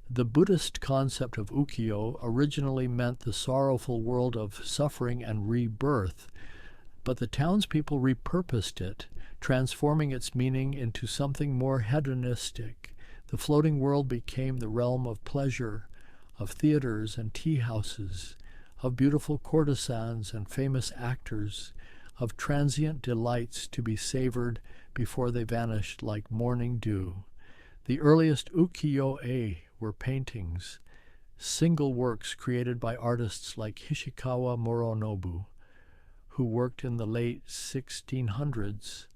The Buddhist concept of ukiyo originally meant the sorrowful world of suffering and rebirth, but the townspeople repurposed it, transforming its meaning into something more hedonistic. The floating world became the realm of pleasure, of theaters and tea houses, of beautiful courtesans and famous actors, of transient delights to be savored before they vanished like morning dew. The earliest ukiyo-e were paintings, single works created by artists like Hishikawa Moronobu, who worked in the late 1600s.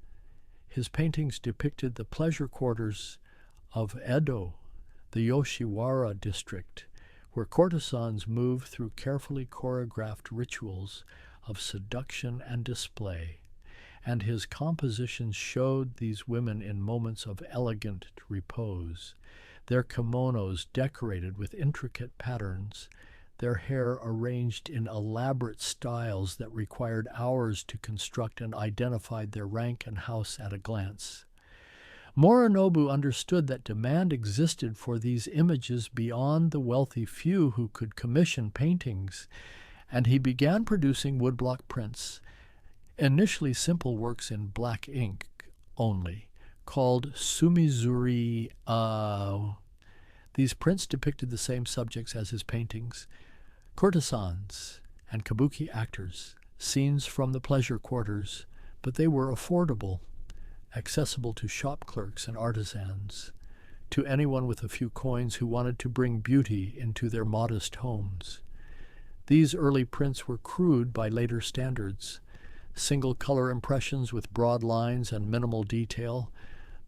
His paintings depicted the pleasure quarters of Edo, the Yoshiwara district, where courtesans moved through carefully choreographed rituals of seduction and display, and his compositions showed these women in moments of elegant repose, their kimonos decorated with intricate patterns, their hair arranged in elaborate styles that required hours to construct and identified their rank and house at a glance. Moronobu understood that demand existed for these images beyond the wealthy few who could commission paintings, and he began producing woodblock prints, initially simple works in black ink only, called sumizuri. These prints depicted the same subjects as his paintings: courtesans and kabuki actors, scenes from the pleasure quarters, but they were affordable, accessible to shop clerks and artisans, to anyone with a few coins who wanted to bring beauty into their modest homes. These early prints were crude by later standards, single-color impressions with broad lines and minimal detail,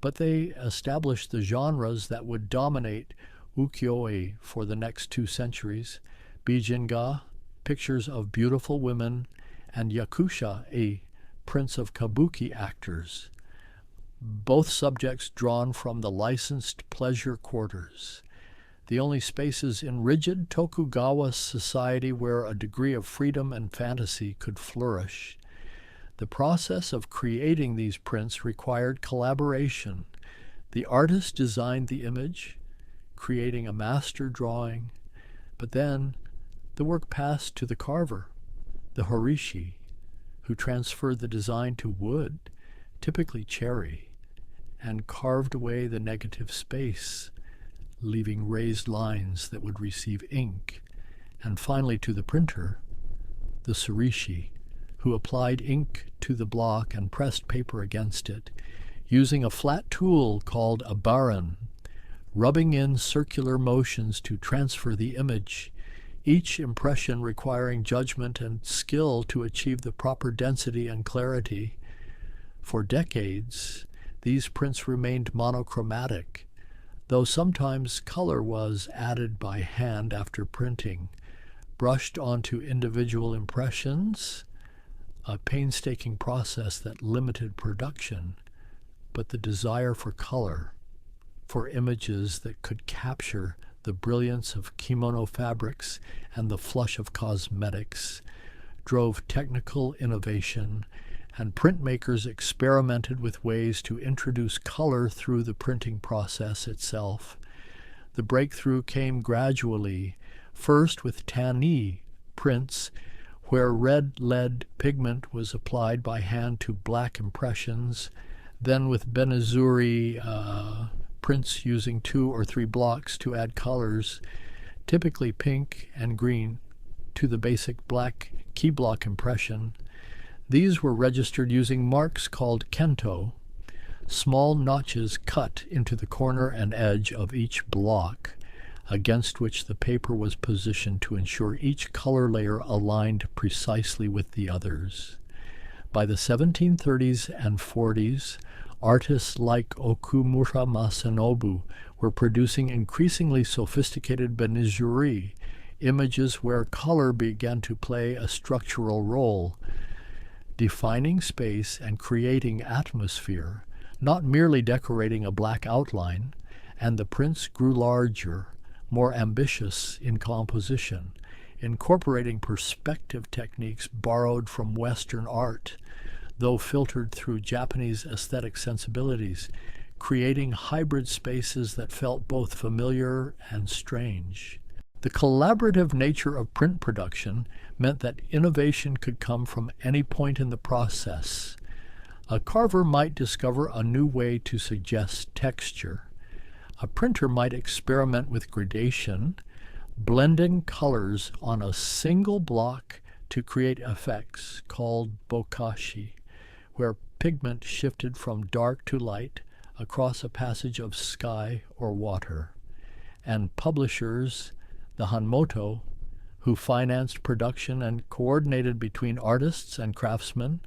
but they established the genres that would dominate ukiyo-e for the next 2 centuries: bijinga, pictures of beautiful women, and yakusha-e, prints of kabuki actors, both subjects drawn from the licensed pleasure quarters, the only spaces in rigid Tokugawa society where a degree of freedom and fantasy could flourish. The process of creating these prints required collaboration. The artist designed the image, creating a master drawing, but then the work passed to the carver, the horishi, who transferred the design to wood, typically cherry, and carved away the negative space, leaving raised lines that would receive ink, and finally to the printer, the surishi, who applied ink to the block and pressed paper against it, using a flat tool called a baran, rubbing in circular motions to transfer the image, each impression requiring judgment and skill to achieve the proper density and clarity. For decades, these prints remained monochromatic, though sometimes color was added by hand after printing, brushed onto individual impressions, a painstaking process that limited production, but the desire for color, for images that could capture the brilliance of kimono fabrics and the flush of cosmetics, drove technical innovation, and printmakers experimented with ways to introduce color through the printing process itself. The breakthrough came gradually, first with tani prints, where red lead pigment was applied by hand to black impressions, then with benizuri prints using 2 or 3 blocks to add colors, typically pink and green, to the basic black key block impression. These were registered using marks called kento, small notches cut into the corner and edge of each block, against which the paper was positioned to ensure each color layer aligned precisely with the others. By the 1730s and 40s, artists like Okumura Masanobu were producing increasingly sophisticated benizuri, images where color began to play a structural role, defining space and creating atmosphere, not merely decorating a black outline, and the prints grew larger, more ambitious in composition, incorporating perspective techniques borrowed from Western art, though filtered through Japanese aesthetic sensibilities, creating hybrid spaces that felt both familiar and strange. The collaborative nature of print production meant that innovation could come from any point in the process. A carver might discover a new way to suggest texture. A printer might experiment with gradation, blending colors on a single block to create effects called bokashi, where pigment shifted from dark to light across a passage of sky or water. And publishers, the Hanmoto, who financed production and coordinated between artists and craftsmen,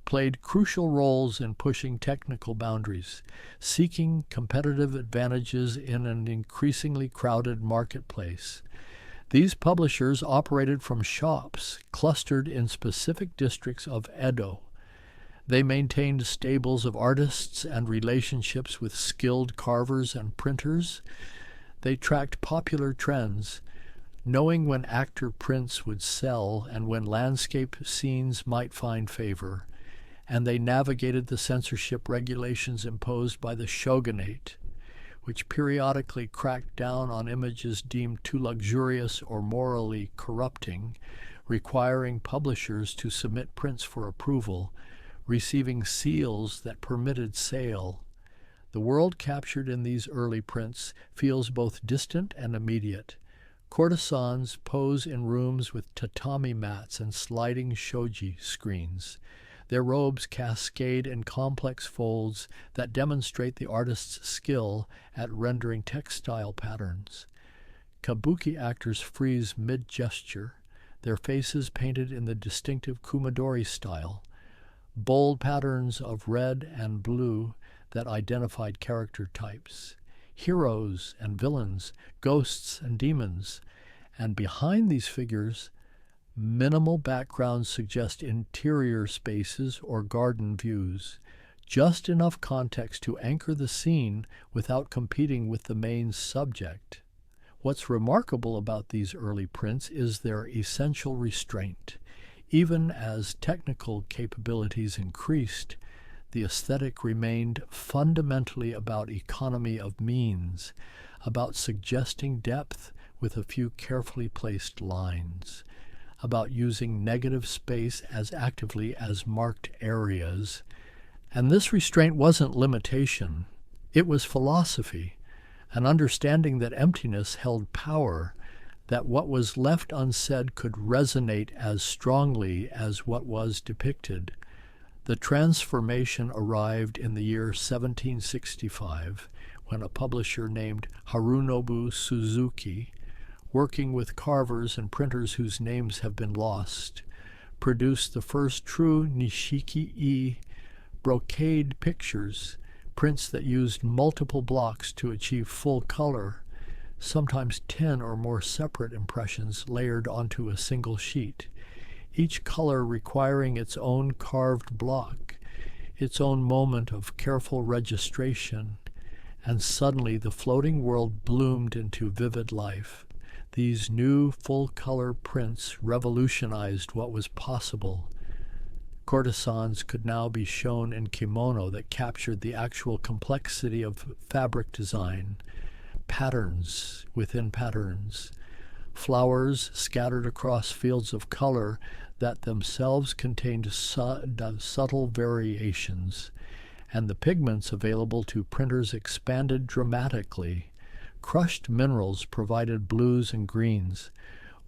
played crucial roles in pushing technical boundaries, seeking competitive advantages in an increasingly crowded marketplace. These publishers operated from shops clustered in specific districts of Edo. They maintained stables of artists and relationships with skilled carvers and printers. They tracked popular trends, knowing when actor prints would sell and when landscape scenes might find favor, and they navigated the censorship regulations imposed by the shogunate, which periodically cracked down on images deemed too luxurious or morally corrupting, requiring publishers to submit prints for approval, receiving seals that permitted sale. The world captured in these early prints feels both distant and immediate. Courtesans pose in rooms with tatami mats and sliding shoji screens. Their robes cascade in complex folds that demonstrate the artist's skill at rendering textile patterns. Kabuki actors freeze mid-gesture, their faces painted in the distinctive kumadori style, bold patterns of red and blue that identified character types, heroes and villains, ghosts and demons, and behind these figures, minimal backgrounds suggest interior spaces or garden views, just enough context to anchor the scene without competing with the main subject. What's remarkable about these early prints is their essential restraint. Even as technical capabilities increased, the aesthetic remained fundamentally about economy of means, about suggesting depth with a few carefully placed lines, about using negative space as actively as marked areas. And this restraint wasn't limitation, it was philosophy, an understanding that emptiness held power, that what was left unsaid could resonate as strongly as what was depicted. The transformation arrived in the year 1765, when a publisher named Harunobu Suzuki, working with carvers and printers whose names have been lost, produced the first true nishiki-e brocade pictures, prints that used multiple blocks to achieve full color, sometimes 10 or more separate impressions layered onto a single sheet, each color requiring its own carved block, its own moment of careful registration, and suddenly the floating world bloomed into vivid life. These new full-color prints revolutionized what was possible. Courtesans could now be shown in kimono that captured the actual complexity of fabric design, patterns within patterns, flowers scattered across fields of color that themselves contained subtle variations, and the pigments available to printers expanded dramatically. Crushed minerals provided blues and greens,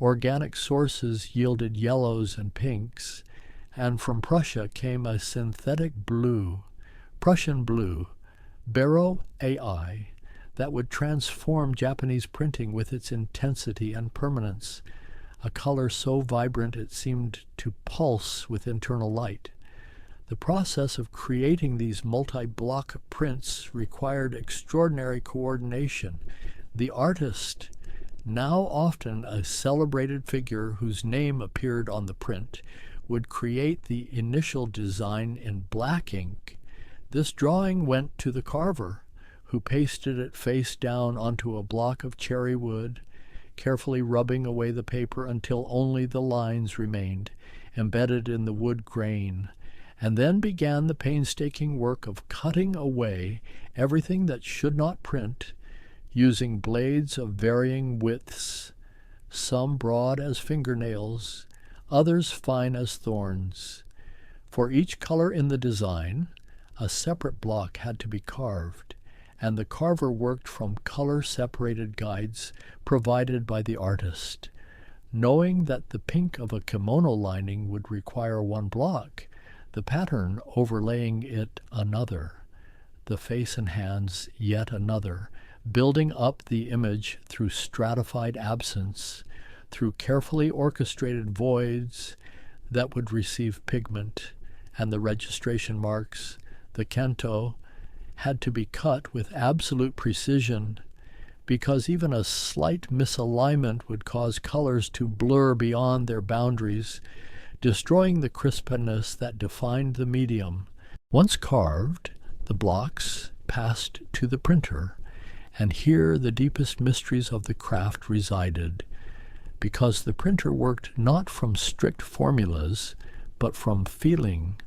organic sources yielded yellows and pinks, and from Prussia came a synthetic blue, Prussian blue, Bero AI, that would transform Japanese printing with its intensity and permanence, a color so vibrant it seemed to pulse with internal light. The process of creating these multi-block prints required extraordinary coordination. The artist now often a celebrated figure whose name appeared on the print, would create the initial design in black ink. This drawing went to the carver, who pasted it face down onto a block of cherry wood, carefully rubbing away the paper until only the lines remained, embedded in the wood grain, and then began the painstaking work of cutting away everything that should not print, using blades of varying widths, some broad as fingernails, others fine as thorns. For each color in the design, a separate block had to be carved, and the carver worked from color-separated guides provided by the artist. Knowing that the pink of a kimono lining would require one block, the pattern overlaying it another, the face and hands yet another, building up the image through stratified absence, through carefully orchestrated voids that would receive pigment, and the registration marks, the kento, had to be cut with absolute precision, because even a slight misalignment would cause colors to blur beyond their boundaries, destroying the crispness that defined the medium. Once carved, the blocks passed to the printer, and here the deepest mysteries of the craft resided, because the printer worked not from strict formulas, but from feeling,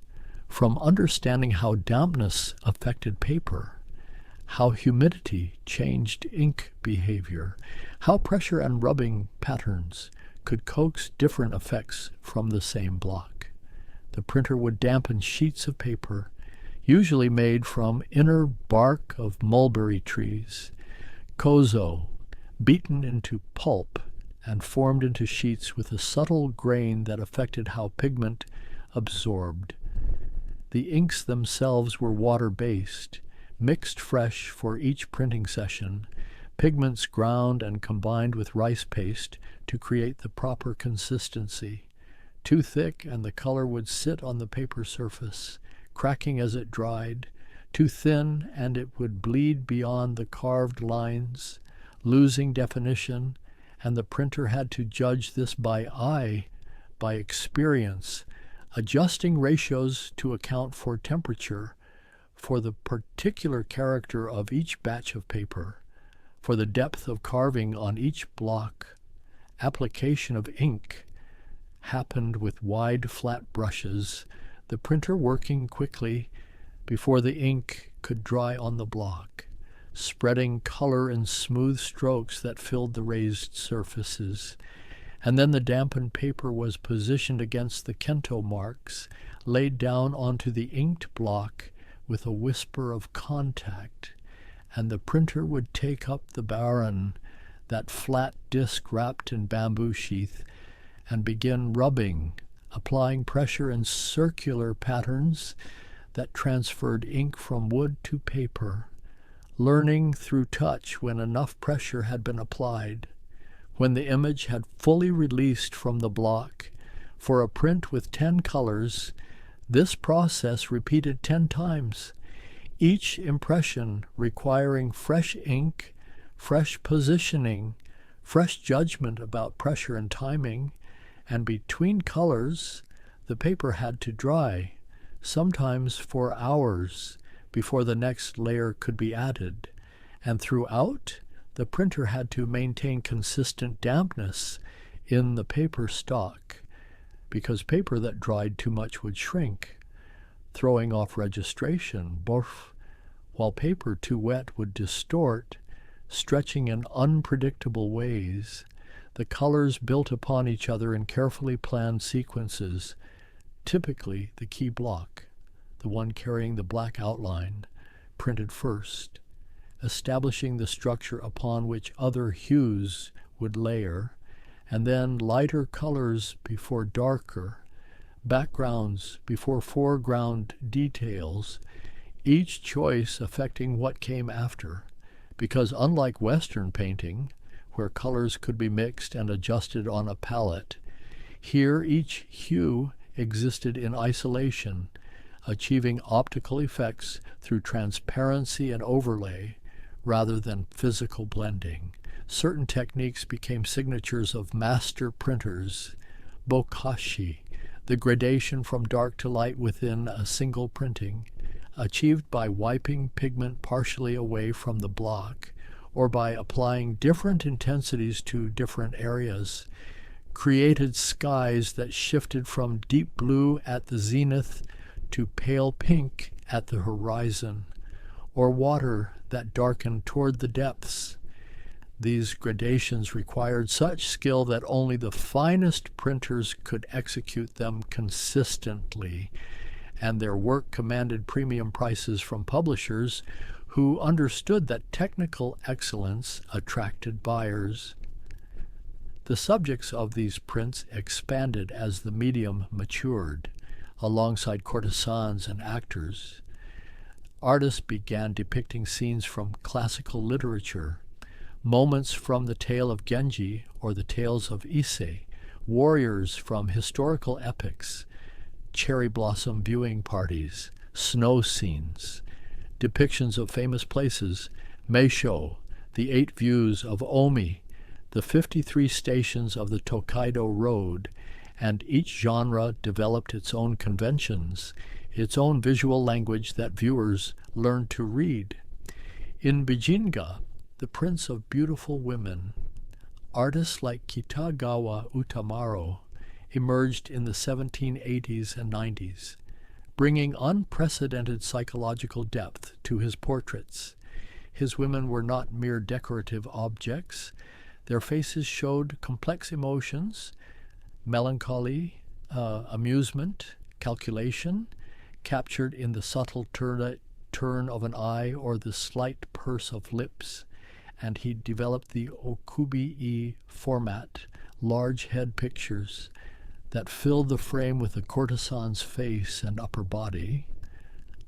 from understanding how dampness affected paper, how humidity changed ink behavior, how pressure and rubbing patterns could coax different effects from the same block. The printer would dampen sheets of paper, usually made from inner bark of mulberry trees, kozo, beaten into pulp and formed into sheets with a subtle grain that affected how pigment absorbed. The inks themselves were water-based, mixed fresh for each printing session, pigments ground and combined with rice paste to create the proper consistency. Too thick and the color would sit on the paper surface, cracking as it dried. Too thin and it would bleed beyond the carved lines, losing definition, and the printer had to judge this by eye, by experience, adjusting ratios to account for temperature, for the particular character of each batch of paper, for the depth of carving on each block. Application of ink happened with wide flat brushes, the printer working quickly before the ink could dry on the block, spreading color in smooth strokes that filled the raised surfaces. And then the dampened paper was positioned against the kento marks, laid down onto the inked block with a whisper of contact, and the printer would take up the baron, that flat disc wrapped in bamboo sheath, and begin rubbing, applying pressure in circular patterns that transferred ink from wood to paper, learning through touch when enough pressure had been applied, when the image had fully released from the block. For a print with 10 colors, this process repeated 10 times, each impression requiring fresh ink, fresh positioning, fresh judgment about pressure and timing, and between colors, the paper had to dry, sometimes for hours, before the next layer could be added, and throughout, the printer had to maintain consistent dampness in the paper stock, because paper that dried too much would shrink, throwing off registration, while paper too wet would distort, stretching in unpredictable ways. The colors built upon each other in carefully planned sequences, typically the key block, the one carrying the black outline, printed first, establishing the structure upon which other hues would layer, and then lighter colors before darker, backgrounds before foreground details, each choice affecting what came after, because unlike Western painting, where colors could be mixed and adjusted on a palette, here each hue existed in isolation, achieving optical effects through transparency and overlay rather than physical blending, certain techniques became signatures of master printers. Bokashi, the gradation from dark to light within a single printing, achieved by wiping pigment partially away from the block or by applying different intensities to different areas, created skies that shifted from deep blue at the zenith to pale pink at the horizon, or water that darkened toward the depths. These gradations required such skill that only the finest printers could execute them consistently, and their work commanded premium prices from publishers who understood that technical excellence attracted buyers. The subjects of these prints expanded as the medium matured, alongside courtesans and actors. Artists began depicting scenes from classical literature, moments from the tale of Genji or the tales of Ise, warriors from historical epics, cherry blossom viewing parties, snow scenes, depictions of famous places, Meisho, the 8 views of Omi, the 53 stations of the Tokaido Road, and each genre developed its own conventions, its own visual language that viewers learned to read. In Bijinga, the prints of beautiful women, artists like Kitagawa Utamaro emerged in the 1780s and 90s, bringing unprecedented psychological depth to his portraits. His women were not mere decorative objects. Their faces showed complex emotions, melancholy, amusement, calculation, captured in the subtle turn of an eye or the slight purse of lips, and he developed the okubi-e format, large head pictures that filled the frame with the courtesan's face and upper body,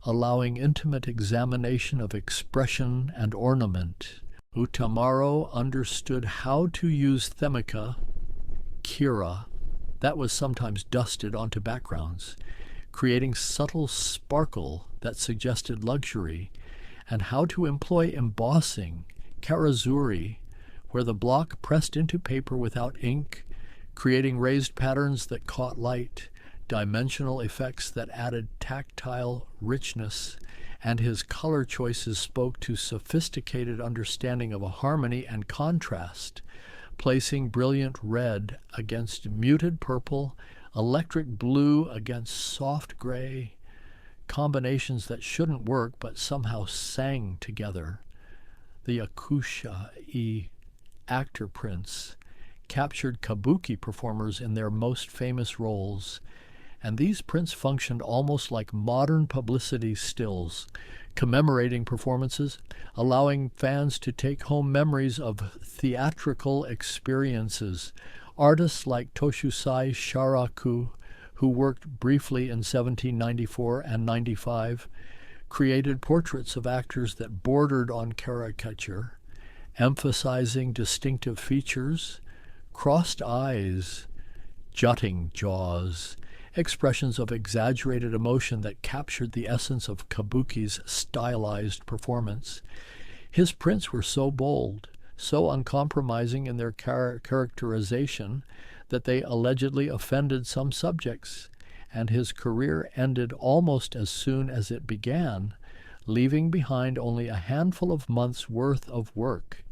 allowing intimate examination of expression and ornament. Utamaro understood how to use themika, kira, that was sometimes dusted onto backgrounds, creating subtle sparkle that suggested luxury, and how to employ embossing, karazuri, where the block pressed into paper without ink, creating raised patterns that caught light, dimensional effects that added tactile richness, and his color choices spoke to sophisticated understanding of a harmony and contrast, placing brilliant red against muted purple, electric blue against soft gray, combinations that shouldn't work but somehow sang together. The Akusha-e actor prints captured kabuki performers in their most famous roles, and these prints functioned almost like modern publicity stills, commemorating performances, allowing fans to take home memories of theatrical experiences. Artists like Toshusai Sharaku, who worked briefly in 1794 and 95, created portraits of actors that bordered on caricature, emphasizing distinctive features, crossed eyes, jutting jaws, expressions of exaggerated emotion that captured the essence of kabuki's stylized performance. His prints were so bold, so uncompromising in their characterization, that they allegedly offended some subjects, and his career ended almost as soon as it began, leaving behind only a handful of months' worth of work,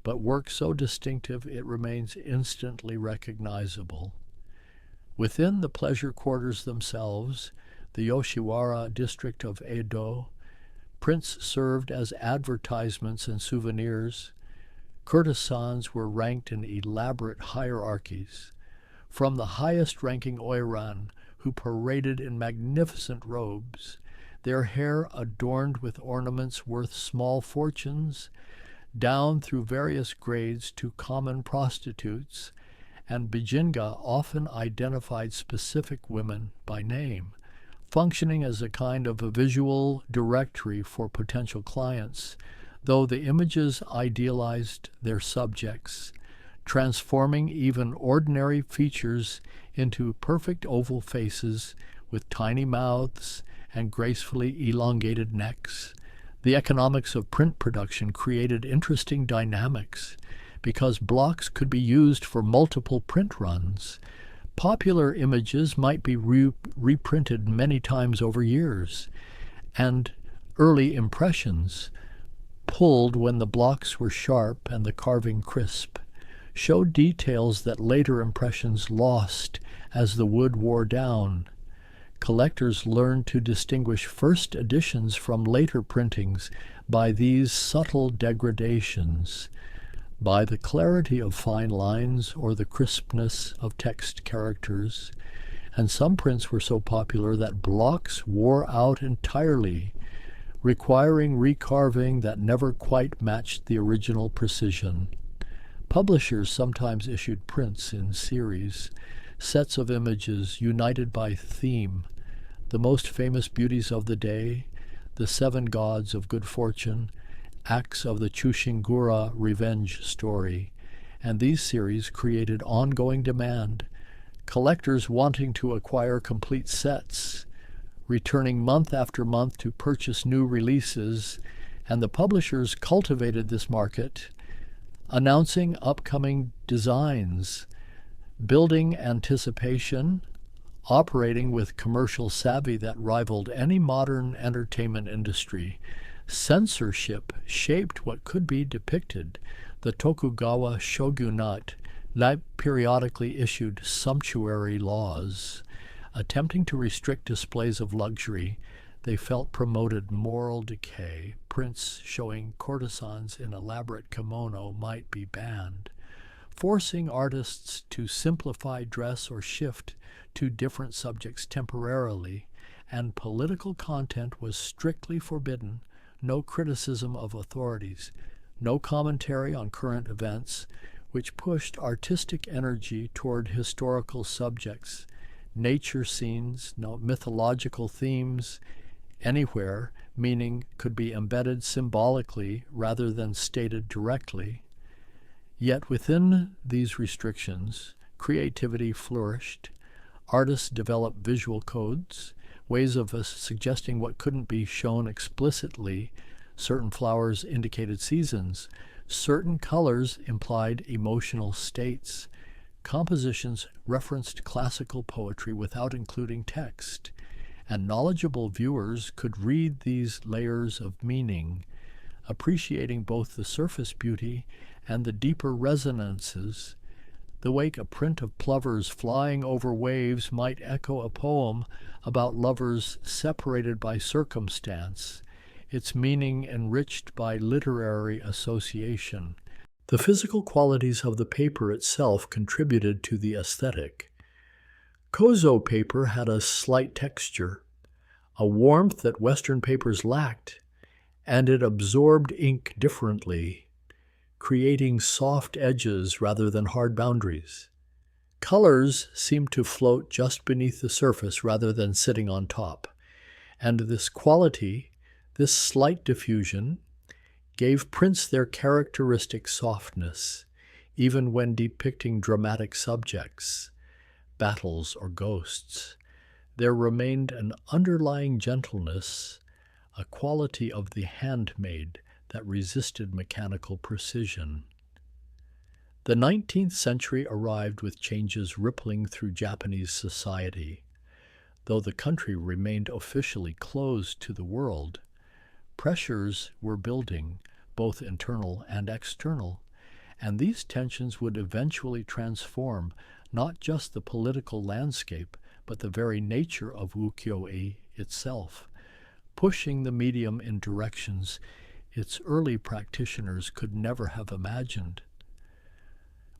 but work so distinctive it remains instantly recognizable. Within the pleasure quarters themselves, the Yoshiwara district of Edo, prints served as advertisements and souvenirs. Courtesans were ranked in elaborate hierarchies, from the highest-ranking oiran, who paraded in magnificent robes, their hair adorned with ornaments worth small fortunes, down through various grades to common prostitutes, and Bijinga often identified specific women by name, functioning as a kind of a visual directory for potential clients, though the images idealized their subjects, transforming even ordinary features into perfect oval faces with tiny mouths and gracefully elongated necks. The economics of print production created interesting dynamics. because blocks could be used for multiple print runs. Popular images might be reprinted many times over years, and early impressions, pulled when the blocks were sharp and the carving crisp, showed details that later impressions lost as the wood wore down. Collectors learned to distinguish first editions from later printings by these subtle degradations, by the clarity of fine lines or the crispness of text characters, and some prints were so popular that blocks wore out entirely, requiring recarving that never quite matched the original precision. Publishers sometimes issued prints in series, sets of images united by theme, the most famous beauties of the day, the 7 gods of good fortune, acts of the Chushingura revenge story, and these series created ongoing demand, collectors wanting to acquire complete sets, returning month after month to purchase new releases, and the publishers cultivated this market, announcing upcoming designs, building anticipation, operating with commercial savvy that rivaled any modern entertainment industry. Censorship shaped what could be depicted. The Tokugawa shogunate periodically issued sumptuary laws. Attempting to restrict displays of luxury, they felt promoted moral decay. Prints showing courtesans in elaborate kimono might be banned, forcing artists to simplify dress or shift to different subjects temporarily, and political content was strictly forbidden. No criticism of authorities, no commentary on current events, which pushed artistic energy toward historical subjects, nature scenes, no mythological themes. Anywhere, meaning could be embedded symbolically rather than stated directly. Yet within these restrictions, creativity flourished. Artists developed visual codes, ways of suggesting what couldn't be shown explicitly. Certain flowers indicated seasons. Certain colors implied emotional states. Compositions referenced classical poetry without including text, and knowledgeable viewers could read these layers of meaning, appreciating both the surface beauty and the deeper resonances. The way a print of plovers flying over waves might echo a poem about lovers separated by circumstance, its meaning enriched by literary association. The physical qualities of the paper itself contributed to the aesthetic. Kozo paper had a slight texture, a warmth that Western papers lacked, and it absorbed ink differently, creating soft edges rather than hard boundaries. Colors seemed to float just beneath the surface rather than sitting on top, and this quality, this slight diffusion, gave prints their characteristic softness, even when depicting dramatic subjects, battles or ghosts. There remained an underlying gentleness, a quality of the handmade that resisted mechanical precision. The 19th century arrived with changes rippling through Japanese society. Though the country remained officially closed to the world, pressures were building, both internal and external, and these tensions would eventually transform not just the political landscape, but the very nature of ukiyo-e itself, pushing the medium in directions its early practitioners could never have imagined.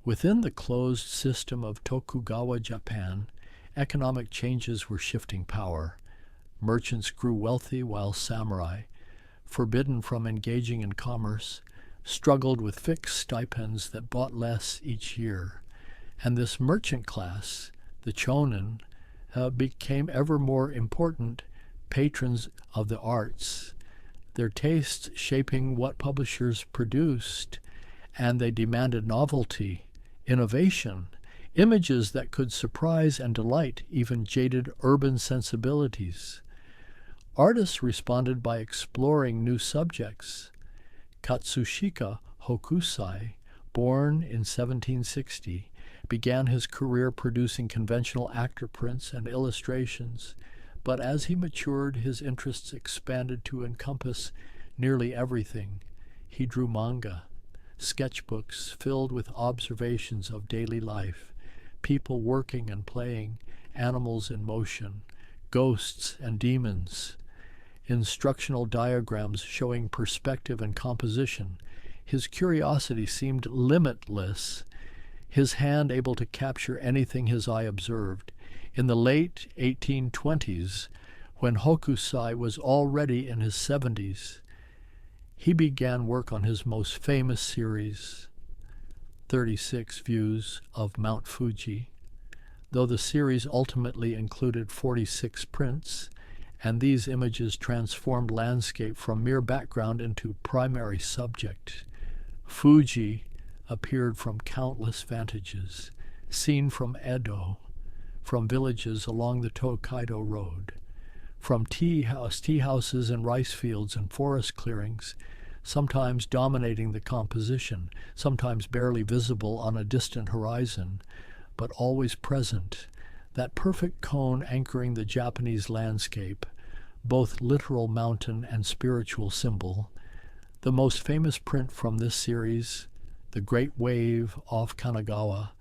Within the closed system of Tokugawa Japan, economic changes were shifting power. Merchants grew wealthy while samurai, forbidden from engaging in commerce, struggled with fixed stipends that bought less each year. And this merchant class, the chonin, became ever more important patrons of the arts, their tastes shaping what publishers produced, and they demanded novelty, innovation, images that could surprise and delight even jaded urban sensibilities. Artists responded by exploring new subjects. Katsushika Hokusai born in 1760, began his career producing conventional actor prints and illustrations, but as he matured, his interests expanded to encompass nearly everything. He drew manga, sketchbooks filled with observations of daily life, people working and playing, animals in motion, ghosts and demons, instructional diagrams showing perspective and composition. His curiosity seemed limitless, his hand able to capture anything his eye observed. In the late 1820s, when Hokusai was already in his 70s, he began work on his most famous series, 36 Views of Mount Fuji. Though the series ultimately included 46 prints, and these images transformed landscape from mere background into primary subject, Fuji appeared from countless vantages, seen from Edo, from villages along the Tokaido Road, from tea houses and rice fields and forest clearings, sometimes dominating the composition, sometimes barely visible on a distant horizon, but always present, that perfect cone anchoring the Japanese landscape, both literal mountain and spiritual symbol. The most famous print from this series, The Great Wave off Kanagawa,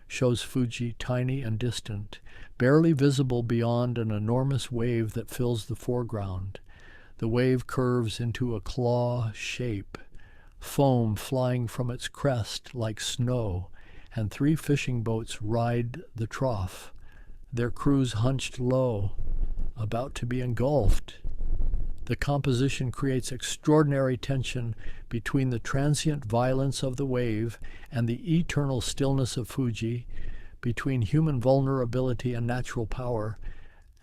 shows Fuji tiny and distant, barely visible beyond an enormous wave that fills the foreground. The wave curves into a claw shape, foam flying from its crest like snow, and 3 fishing boats ride the trough, their crews hunched low, about to be engulfed. The composition creates extraordinary tension between the transient violence of the wave and the eternal stillness of Fuji, between human vulnerability and natural power,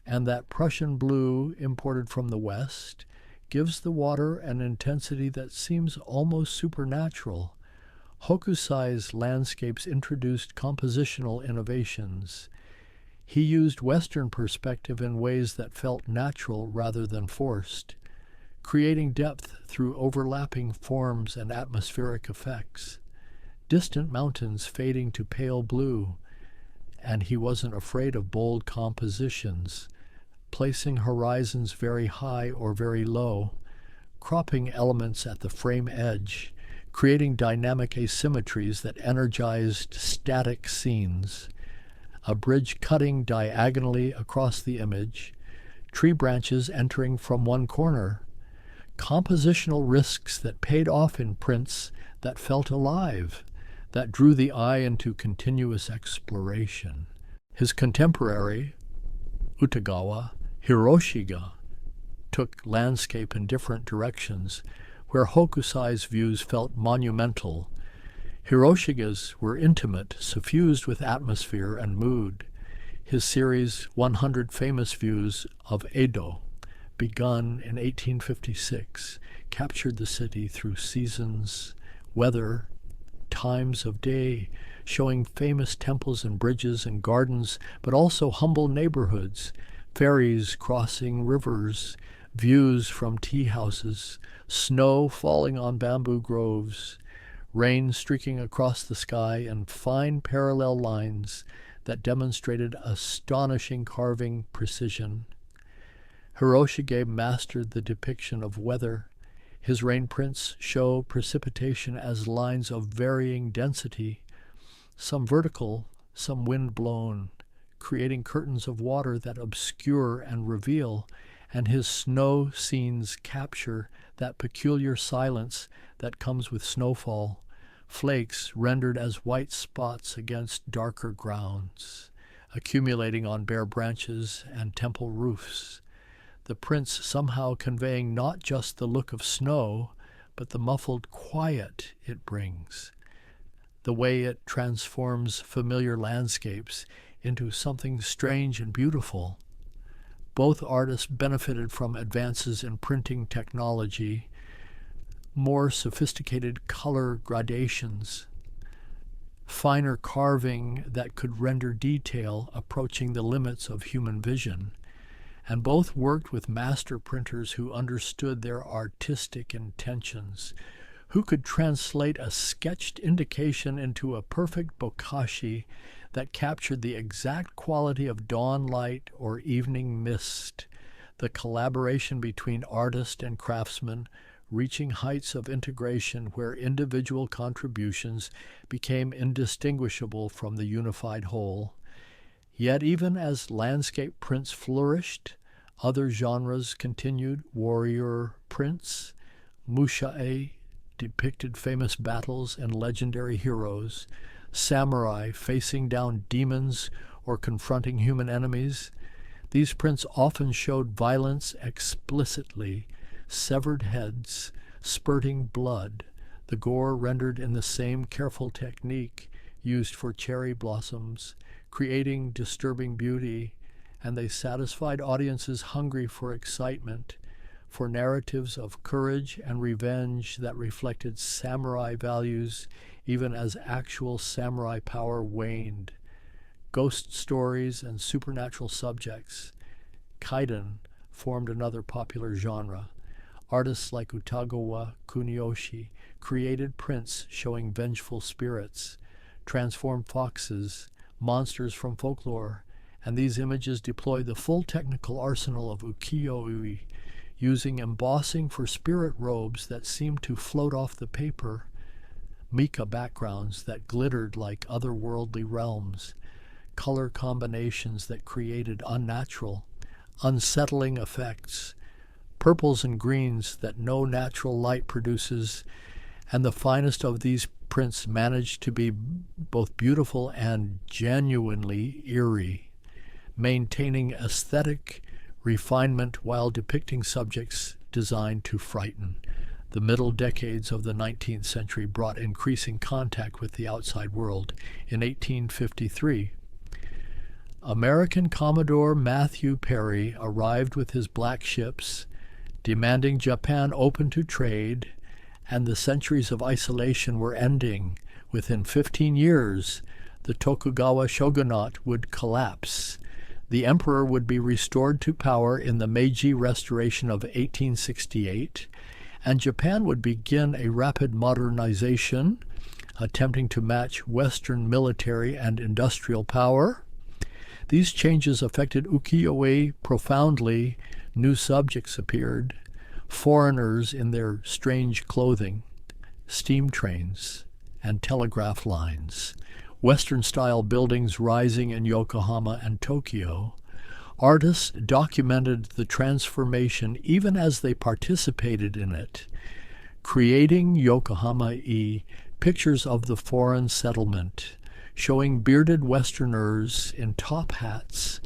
and that Prussian blue imported from the West gives the water an intensity that seems almost supernatural. Hokusai's landscapes introduced compositional innovations. He used Western perspective in ways that felt natural rather than forced, creating depth through overlapping forms and atmospheric effects. Distant mountains fading to pale blue, and he wasn't afraid of bold compositions, placing horizons very high or very low, cropping elements at the frame edge, creating dynamic asymmetries that energized static scenes. A bridge cutting diagonally across the image, tree branches entering from one corner, compositional risks that paid off in prints that felt alive, that drew the eye into continuous exploration. His contemporary, Utagawa Hiroshiga, took landscape in different directions, where Hokusai's views felt monumental. Hiroshiga's were intimate, suffused with atmosphere and mood. His series 100 Famous Views of Edo, begun in 1856, captured the city through seasons, weather, times of day, showing famous temples and bridges and gardens, but also humble neighborhoods, ferries crossing rivers, views from tea houses, snow falling on bamboo groves, rain streaking across the sky, and fine parallel lines that demonstrated astonishing carving precision. Hiroshige mastered the depiction of weather. His rain prints show precipitation as lines of varying density, some vertical, some wind-blown, creating curtains of water that obscure and reveal, and his snow scenes capture that peculiar silence that comes with snowfall, flakes rendered as white spots against darker grounds, accumulating on bare branches and temple roofs, the prints somehow conveying not just the look of snow, but the muffled quiet it brings, the way it transforms familiar landscapes into something strange and beautiful. Both artists benefited from advances in printing technology, more sophisticated color gradations, finer carving that could render detail approaching the limits of human vision, and both worked with master printers who understood their artistic intentions, Who could translate a sketched indication into a perfect bokashi that captured the exact quality of dawn light or evening mist, the collaboration between artist and craftsman, reaching heights of integration where individual contributions became indistinguishable from the unified whole? Yet even as landscape prints flourished, other genres continued. Warrior prints, musha-e, depicted famous battles and legendary heroes. Samurai facing down demons or confronting human enemies. These prints often showed violence explicitly, severed heads, spurting blood, the gore rendered in the same careful technique used for cherry blossoms, creating disturbing beauty, and they satisfied audiences hungry for excitement, for narratives of courage and revenge that reflected samurai values even as actual samurai power waned. Ghost stories and supernatural subjects. Kaiden formed another popular genre. Artists like Utagawa Kuniyoshi created prints showing vengeful spirits, transformed foxes, monsters from folklore, and these images deploy the full technical arsenal of ukiyo-e, using embossing for spirit robes that seemed to float off the paper, mica backgrounds that glittered like otherworldly realms, color combinations that created unnatural, unsettling effects, purples and greens that no natural light produces, and the finest of these prints managed to be both beautiful and genuinely eerie, maintaining aesthetic refinement while depicting subjects designed to frighten. The middle decades of the 19th century brought increasing contact with the outside world. In 1853, American Commodore Matthew Perry arrived with his black ships, demanding Japan open to trade, and the centuries of isolation were ending. Within 15 years, the Tokugawa shogunate would collapse. The emperor would be restored to power in the Meiji Restoration of 1868, and Japan would begin a rapid modernization, attempting to match Western military and industrial power. These changes affected ukiyo-e profoundly. New subjects appeared, foreigners in their strange clothing, steam trains, and telegraph lines, Western-style buildings rising in Yokohama and Tokyo. Artists documented the transformation even as they participated in it, creating Yokohama-e pictures of the foreign settlement, showing bearded Westerners in top hats,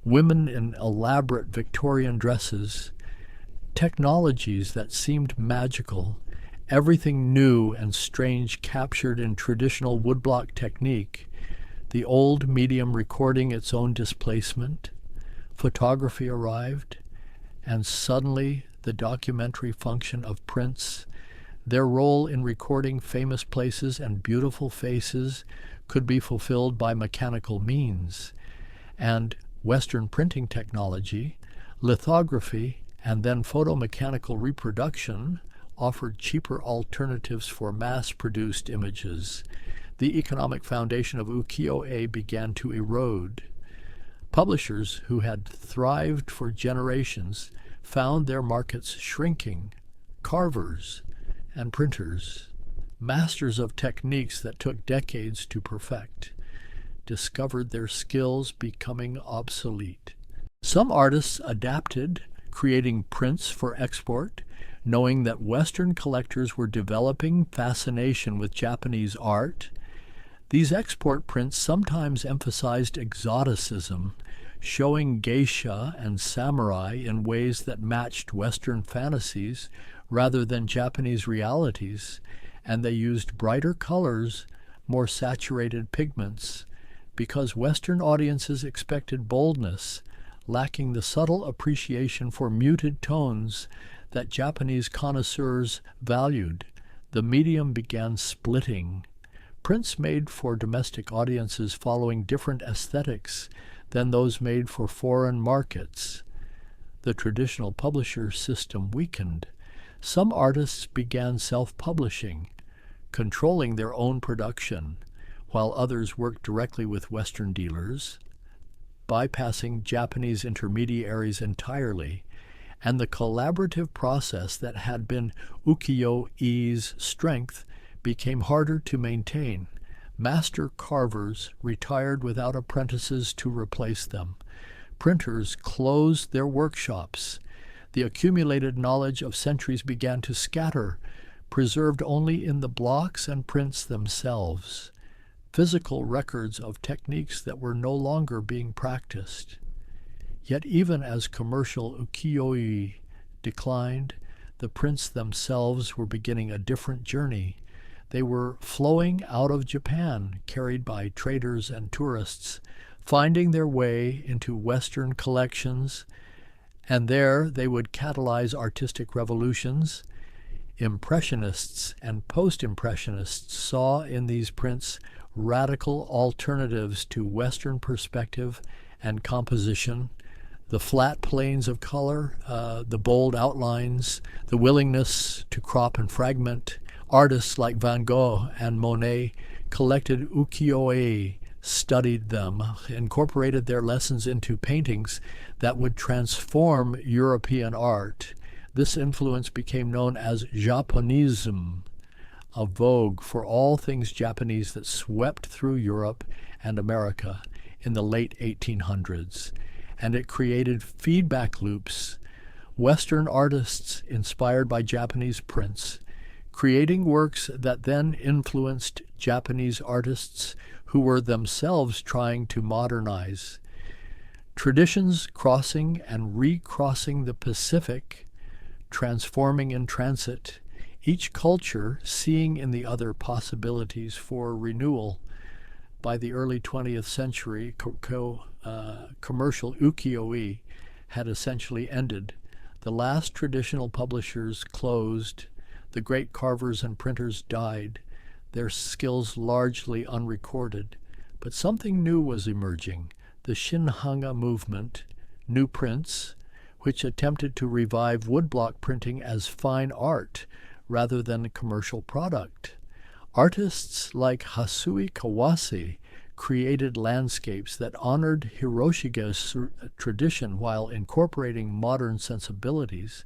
women in elaborate Victorian dresses, technologies that seemed magical, everything new and strange captured in traditional woodblock technique, the old medium recording its own displacement. Photography arrived, and suddenly the documentary function of prints, their role in recording famous places and beautiful faces, could be fulfilled by mechanical means, and Western printing technology, lithography, and then photomechanical reproduction offered cheaper alternatives for mass-produced images. The economic foundation of ukiyo-e began to erode. Publishers who had thrived for generations found their markets shrinking. Carvers and printers, masters of techniques that took decades to perfect, discovered their skills becoming obsolete. Some artists adapted, creating prints for export, knowing that Western collectors were developing fascination with Japanese art. These export prints sometimes emphasized exoticism, showing geisha and samurai in ways that matched Western fantasies rather than Japanese realities, and they used brighter colors, more saturated pigments, because Western audiences expected boldness, lacking the subtle appreciation for muted tones that Japanese connoisseurs valued. The medium began splitting. Prints made for domestic audiences following different aesthetics than those made for foreign markets. The traditional publisher system weakened. Some artists began self-publishing, controlling their own production, while others worked directly with Western dealers, bypassing Japanese intermediaries entirely, and the collaborative process that had been ukiyo-e's strength became harder to maintain. Master carvers retired without apprentices to replace them. Printers closed their workshops. The accumulated knowledge of centuries began to scatter, preserved only in the blocks and prints themselves, physical records of techniques that were no longer being practiced. Yet even as commercial ukiyo-e declined, the prints themselves were beginning a different journey. They were flowing out of Japan, carried by traders and tourists, finding their way into Western collections, and there they would catalyze artistic revolutions. Impressionists and post-impressionists saw in these prints radical alternatives to Western perspective and composition, the flat planes of color, the bold outlines, the willingness to crop and fragment. Artists like Van Gogh and Monet collected ukiyo-e, studied them, incorporated their lessons into paintings that would transform European art. This influence became known as Japanism, a vogue for all things Japanese that swept through Europe and America in the late 1800s, and it created feedback loops. Western artists inspired by Japanese prints, creating works that then influenced Japanese artists who were themselves trying to modernize. Traditions crossing and recrossing the Pacific, transforming in transit, each culture seeing in the other possibilities for renewal. By the early 20th century, commercial ukiyo-e had essentially ended. The last traditional publishers closed. The great carvers and printers died, their skills largely unrecorded. But something new was emerging, the Shinhanga movement, new prints, which attempted to revive woodblock printing as fine art rather than a commercial product. Artists like Hasui Kawase created landscapes that honored Hiroshige's tradition while incorporating modern sensibilities,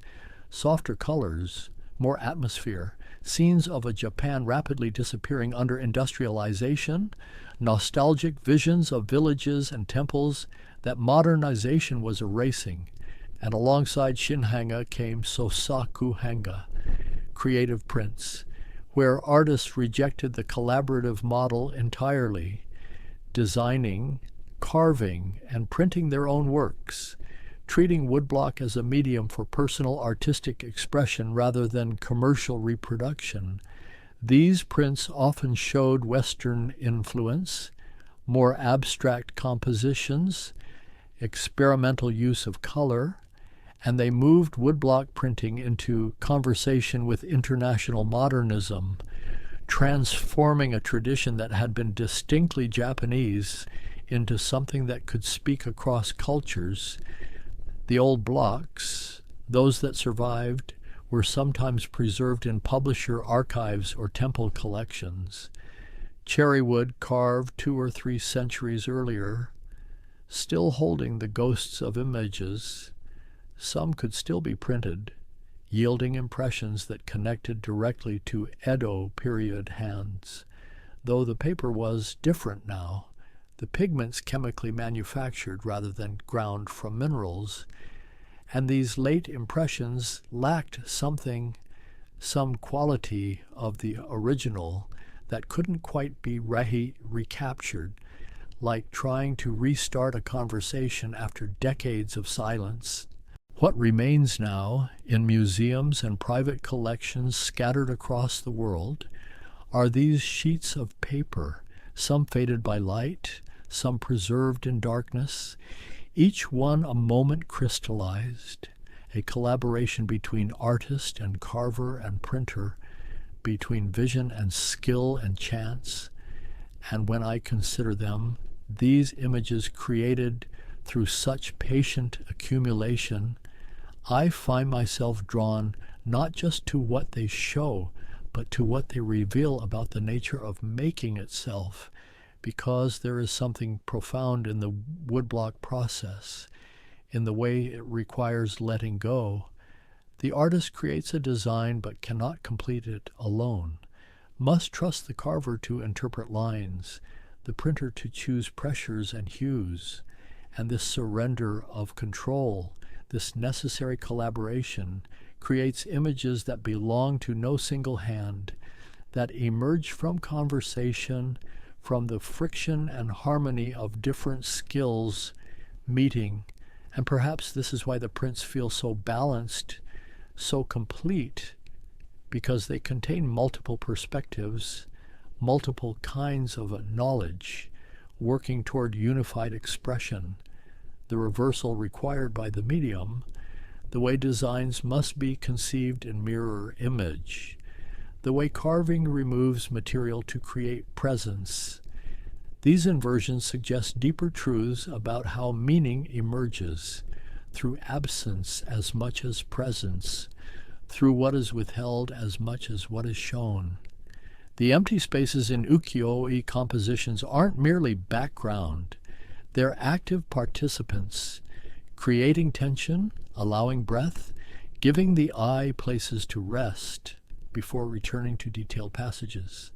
softer colors, more atmosphere, scenes of a Japan rapidly disappearing under industrialization, nostalgic visions of villages and temples that modernization was erasing. And alongside Shinhanga came Sosaku Hanga, creative prints, where artists rejected the collaborative model entirely, designing, carving, and printing their own works, treating woodblock as a medium for personal artistic expression rather than commercial reproduction. These prints often showed Western influence, more abstract compositions, experimental use of color, and they moved woodblock printing into conversation with international modernism, transforming a tradition that had been distinctly Japanese into something that could speak across cultures. The old blocks, those that survived, were sometimes preserved in publisher archives or temple collections. Cherry wood carved 2 or 3 centuries earlier, still holding the ghosts of images. Some could still be printed, yielding impressions that connected directly to Edo period hands, though the paper was different now. The pigments chemically manufactured rather than ground from minerals, and these late impressions lacked some quality of the original that couldn't quite be recaptured, like trying to restart a conversation after decades of silence. What remains now in museums and private collections scattered across the world are these sheets of paper, some faded by light, some preserved in darkness, each one a moment crystallized, a collaboration between artist and carver and printer, between vision and skill and chance. And when I consider them, these images created through such patient accumulation, I find myself drawn not just to what they show, but to what they reveal about the nature of making itself, because there is something profound in the woodblock process, in the way it requires letting go. The artist creates a design but cannot complete it alone, must trust the carver to interpret lines, the printer to choose pressures and hues, and this surrender of control, this necessary collaboration, creates images that belong to no single hand, that emerge from conversation, from the friction and harmony of different skills meeting. And perhaps this is why the prints feel so balanced, so complete, because they contain multiple perspectives, multiple kinds of knowledge, working toward unified expression, the reversal required by the medium, the way designs must be conceived in mirror image, the way carving removes material to create presence. These inversions suggest deeper truths about how meaning emerges, through absence as much as presence, through what is withheld as much as what is shown. The empty spaces in ukiyo-e compositions aren't merely background, they're active participants, creating tension, allowing breath, giving the eye places to rest before returning to detailed passages.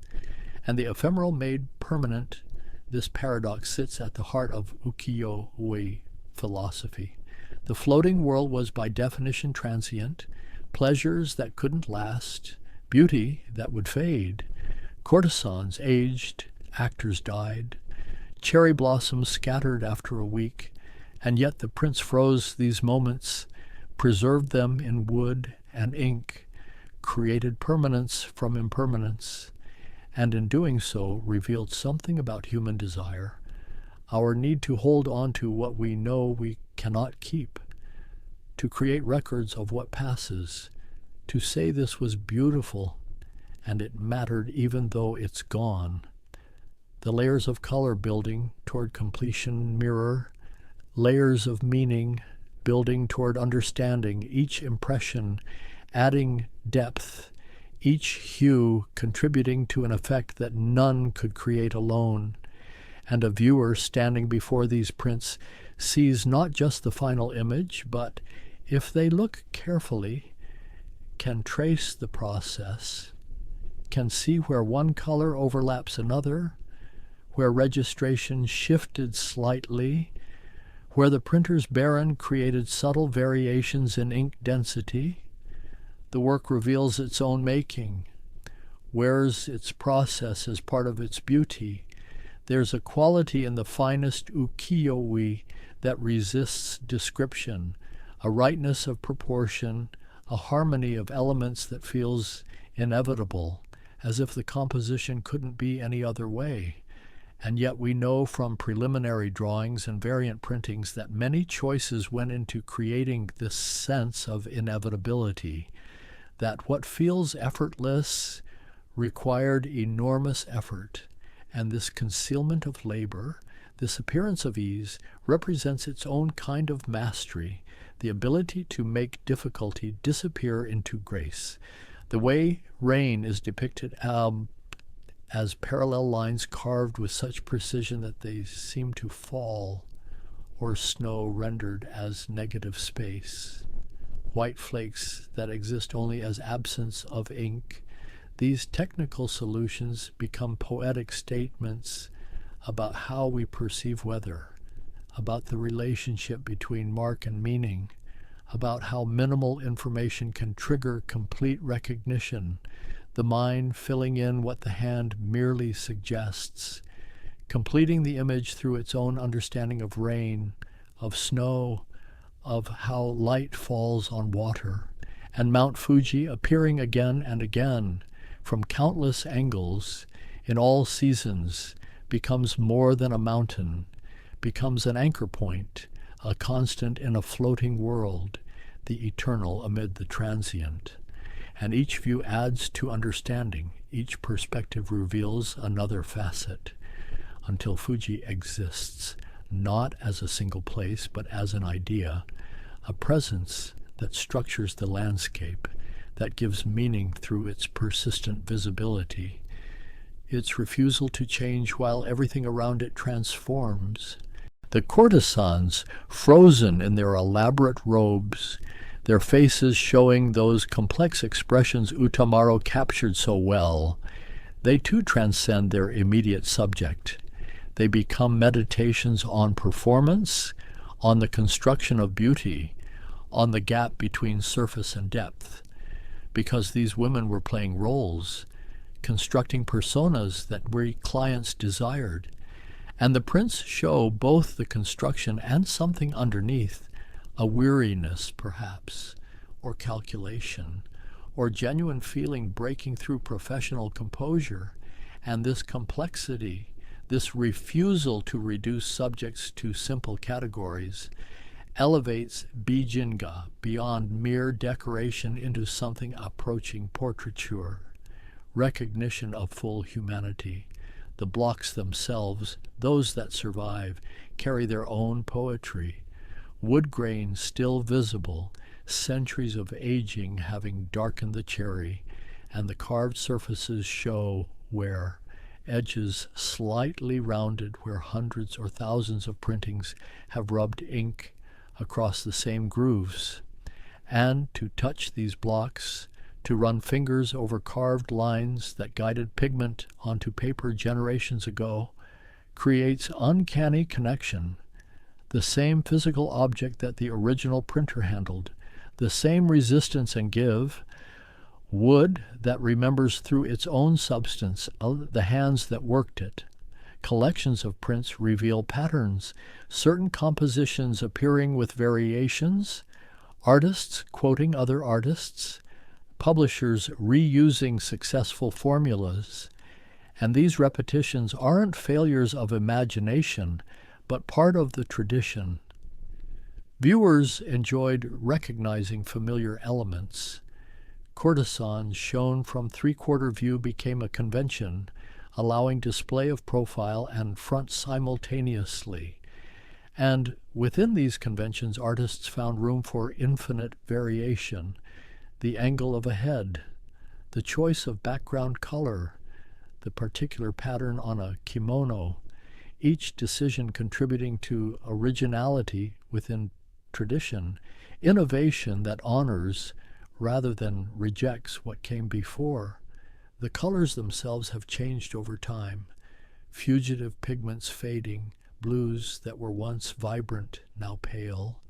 And the ephemeral made permanent, this paradox sits at the heart of ukiyo-e philosophy. The floating world was by definition transient, pleasures that couldn't last, beauty that would fade. Courtesans aged, actors died, cherry blossoms scattered after a week, and yet the prince froze these moments, preserved them in wood and ink, created permanence from impermanence, and in doing so revealed something about human desire, our need to hold on to what we know we cannot keep, to create records of what passes, to say this was beautiful and it mattered even though it's gone. The layers of color building toward completion mirror, layers of meaning building toward understanding, each impression adding depth, each hue contributing to an effect that none could create alone. And a viewer standing before these prints sees not just the final image, but, if they look carefully, can trace the process, can see where one color overlaps another, where registration shifted slightly, where the printer's baron created subtle variations in ink density. The work reveals its own making, wears its process as part of its beauty. There's a quality in the finest ukiyo-e that resists description, a rightness of proportion, a harmony of elements that feels inevitable, as if the composition couldn't be any other way. And yet we know from preliminary drawings and variant printings that many choices went into creating this sense of inevitability, that what feels effortless required enormous effort, and this concealment of labor, this appearance of ease, represents its own kind of mastery, the ability to make difficulty disappear into grace. The way rain is depicted as parallel lines carved with such precision that they seem to fall, or snow rendered as negative space. White flakes that exist only as absence of ink. These technical solutions become poetic statements about how we perceive weather, about the relationship between mark and meaning, about how minimal information can trigger complete recognition, the mind filling in what the hand merely suggests, completing the image through its own understanding of rain, of snow, of how light falls on water, and Mount Fuji appearing again and again from countless angles in all seasons becomes more than a mountain, becomes an anchor point, a constant in a floating world, the eternal amid the transient. And each view adds to understanding, each perspective reveals another facet, until Fuji exists, not as a single place, but as an idea, a presence that structures the landscape, that gives meaning through its persistent visibility, its refusal to change while everything around it transforms. The courtesans, frozen in their elaborate robes, their faces showing those complex expressions Utamaro captured so well, they too transcend their immediate subject. They become meditations on performance, on the construction of beauty, on the gap between surface and depth, because these women were playing roles, constructing personas that we clients desired. And the prints show both the construction and something underneath, a weariness perhaps, or calculation, or genuine feeling breaking through professional composure. And this complexity, this refusal to reduce subjects to simple categories, elevates bijinga beyond mere decoration into something approaching portraiture, recognition of full humanity. The blocks themselves, those that survive, carry their own poetry. Wood grain still visible, centuries of aging having darkened the cherry, and the carved surfaces show where, edges slightly rounded where hundreds or thousands of printings have rubbed ink across the same grooves. And to touch these blocks, to run fingers over carved lines that guided pigment onto paper generations ago, creates uncanny connection. The same physical object that the original printer handled, the same resistance and give, wood that remembers through its own substance the hands that worked it. Collections of prints reveal patterns, certain compositions appearing with variations, artists quoting other artists, publishers reusing successful formulas. And these repetitions aren't failures of imagination, but part of the tradition. Viewers enjoyed recognizing familiar elements. Courtesans shown from three-quarter view became a convention, allowing display of profile and front simultaneously. And within these conventions, artists found room for infinite variation. The angle of a head, the choice of background color, the particular pattern on a kimono, each decision contributing to originality within tradition, innovation that honors rather than rejects what came before. The colors themselves have changed over time, fugitive pigments fading, blues that were once vibrant, now pale,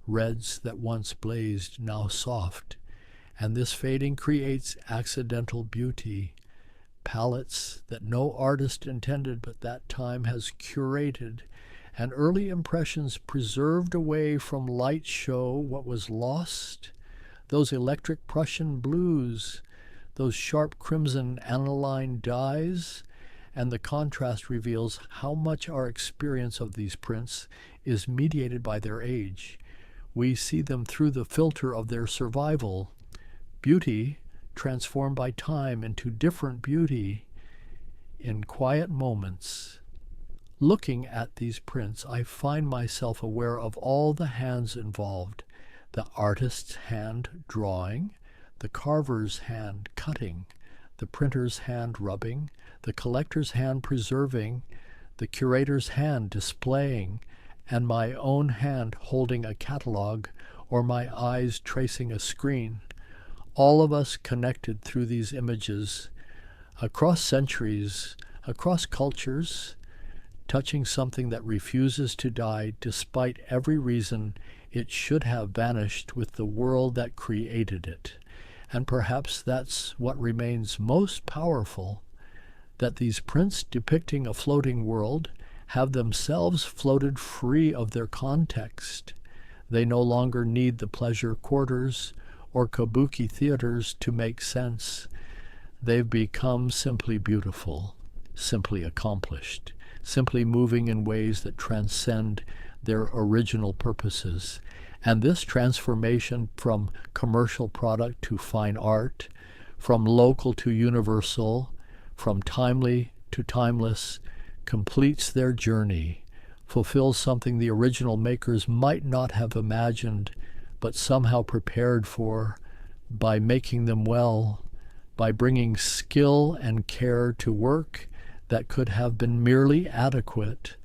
reds that once blazed, now soft. And this fading creates accidental beauty, palettes that no artist intended but that time has curated, and early impressions preserved away from light show what was lost. Those electric Prussian blues, those sharp crimson aniline dyes, and the contrast reveals how much our experience of these prints is mediated by their age. We see them through the filter of their survival. Beauty transformed by time into different beauty in quiet moments. Looking at these prints, I find myself aware of all the hands involved. The artist's hand drawing, the carver's hand cutting, the printer's hand rubbing, the collector's hand preserving, the curator's hand displaying, and my own hand holding a catalog or my eyes tracing a screen. All of us connected through these images, across centuries, across cultures, touching something that refuses to die despite every reason it should have vanished with the world that created it. And perhaps that's what remains most powerful, that these prints depicting a floating world have themselves floated free of their context. They no longer need the pleasure quarters or kabuki theaters to make sense. They've become simply beautiful, simply accomplished, simply moving in ways that transcend their original purposes. And this transformation from commercial product to fine art, from local to universal, from timely to timeless, completes their journey, fulfills something the original makers might not have imagined, but somehow prepared for by making them well, by bringing skill and care to work that could have been merely adequate.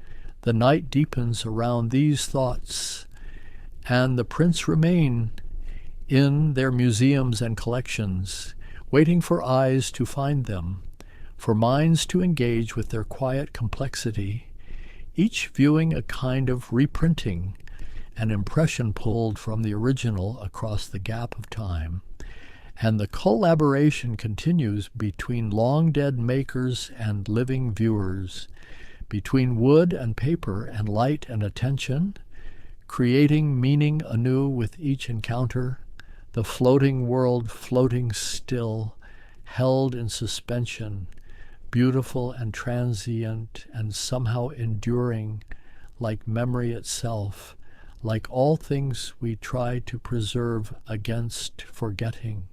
The night deepens around these thoughts, and the prints remain in their museums and collections, waiting for eyes to find them, for minds to engage with their quiet complexity, each viewing a kind of reprinting, an impression pulled from the original across the gap of time. And the collaboration continues between long-dead makers and living viewers, between wood and paper and light and attention, creating meaning anew with each encounter, the floating world floating still, held in suspension, beautiful and transient and somehow enduring, like memory itself, like all things we try to preserve against forgetting.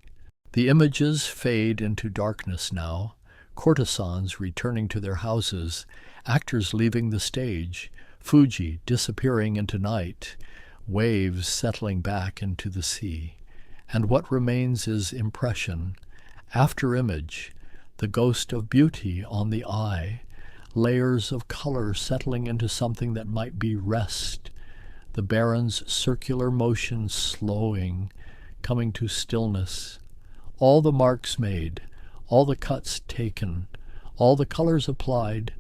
The images fade into darkness now, courtesans returning to their houses, actors leaving the stage, Fuji disappearing into night, waves settling back into the sea. And what remains is impression, after image, the ghost of beauty on the eye, layers of color settling into something that might be rest, the baron's circular motion slowing, coming to stillness, all the marks made, all the cuts taken, all the colors applied,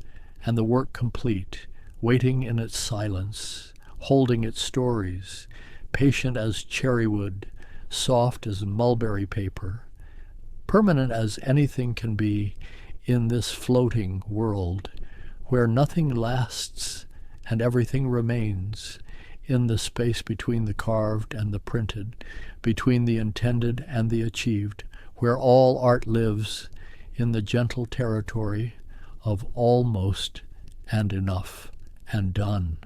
and the work complete, waiting in its silence, holding its stories, patient as cherrywood, soft as mulberry paper, permanent as anything can be in this floating world, where nothing lasts and everything remains, in the space between the carved and the printed, between the intended and the achieved, where all art lives in the gentle territory of almost and enough and done.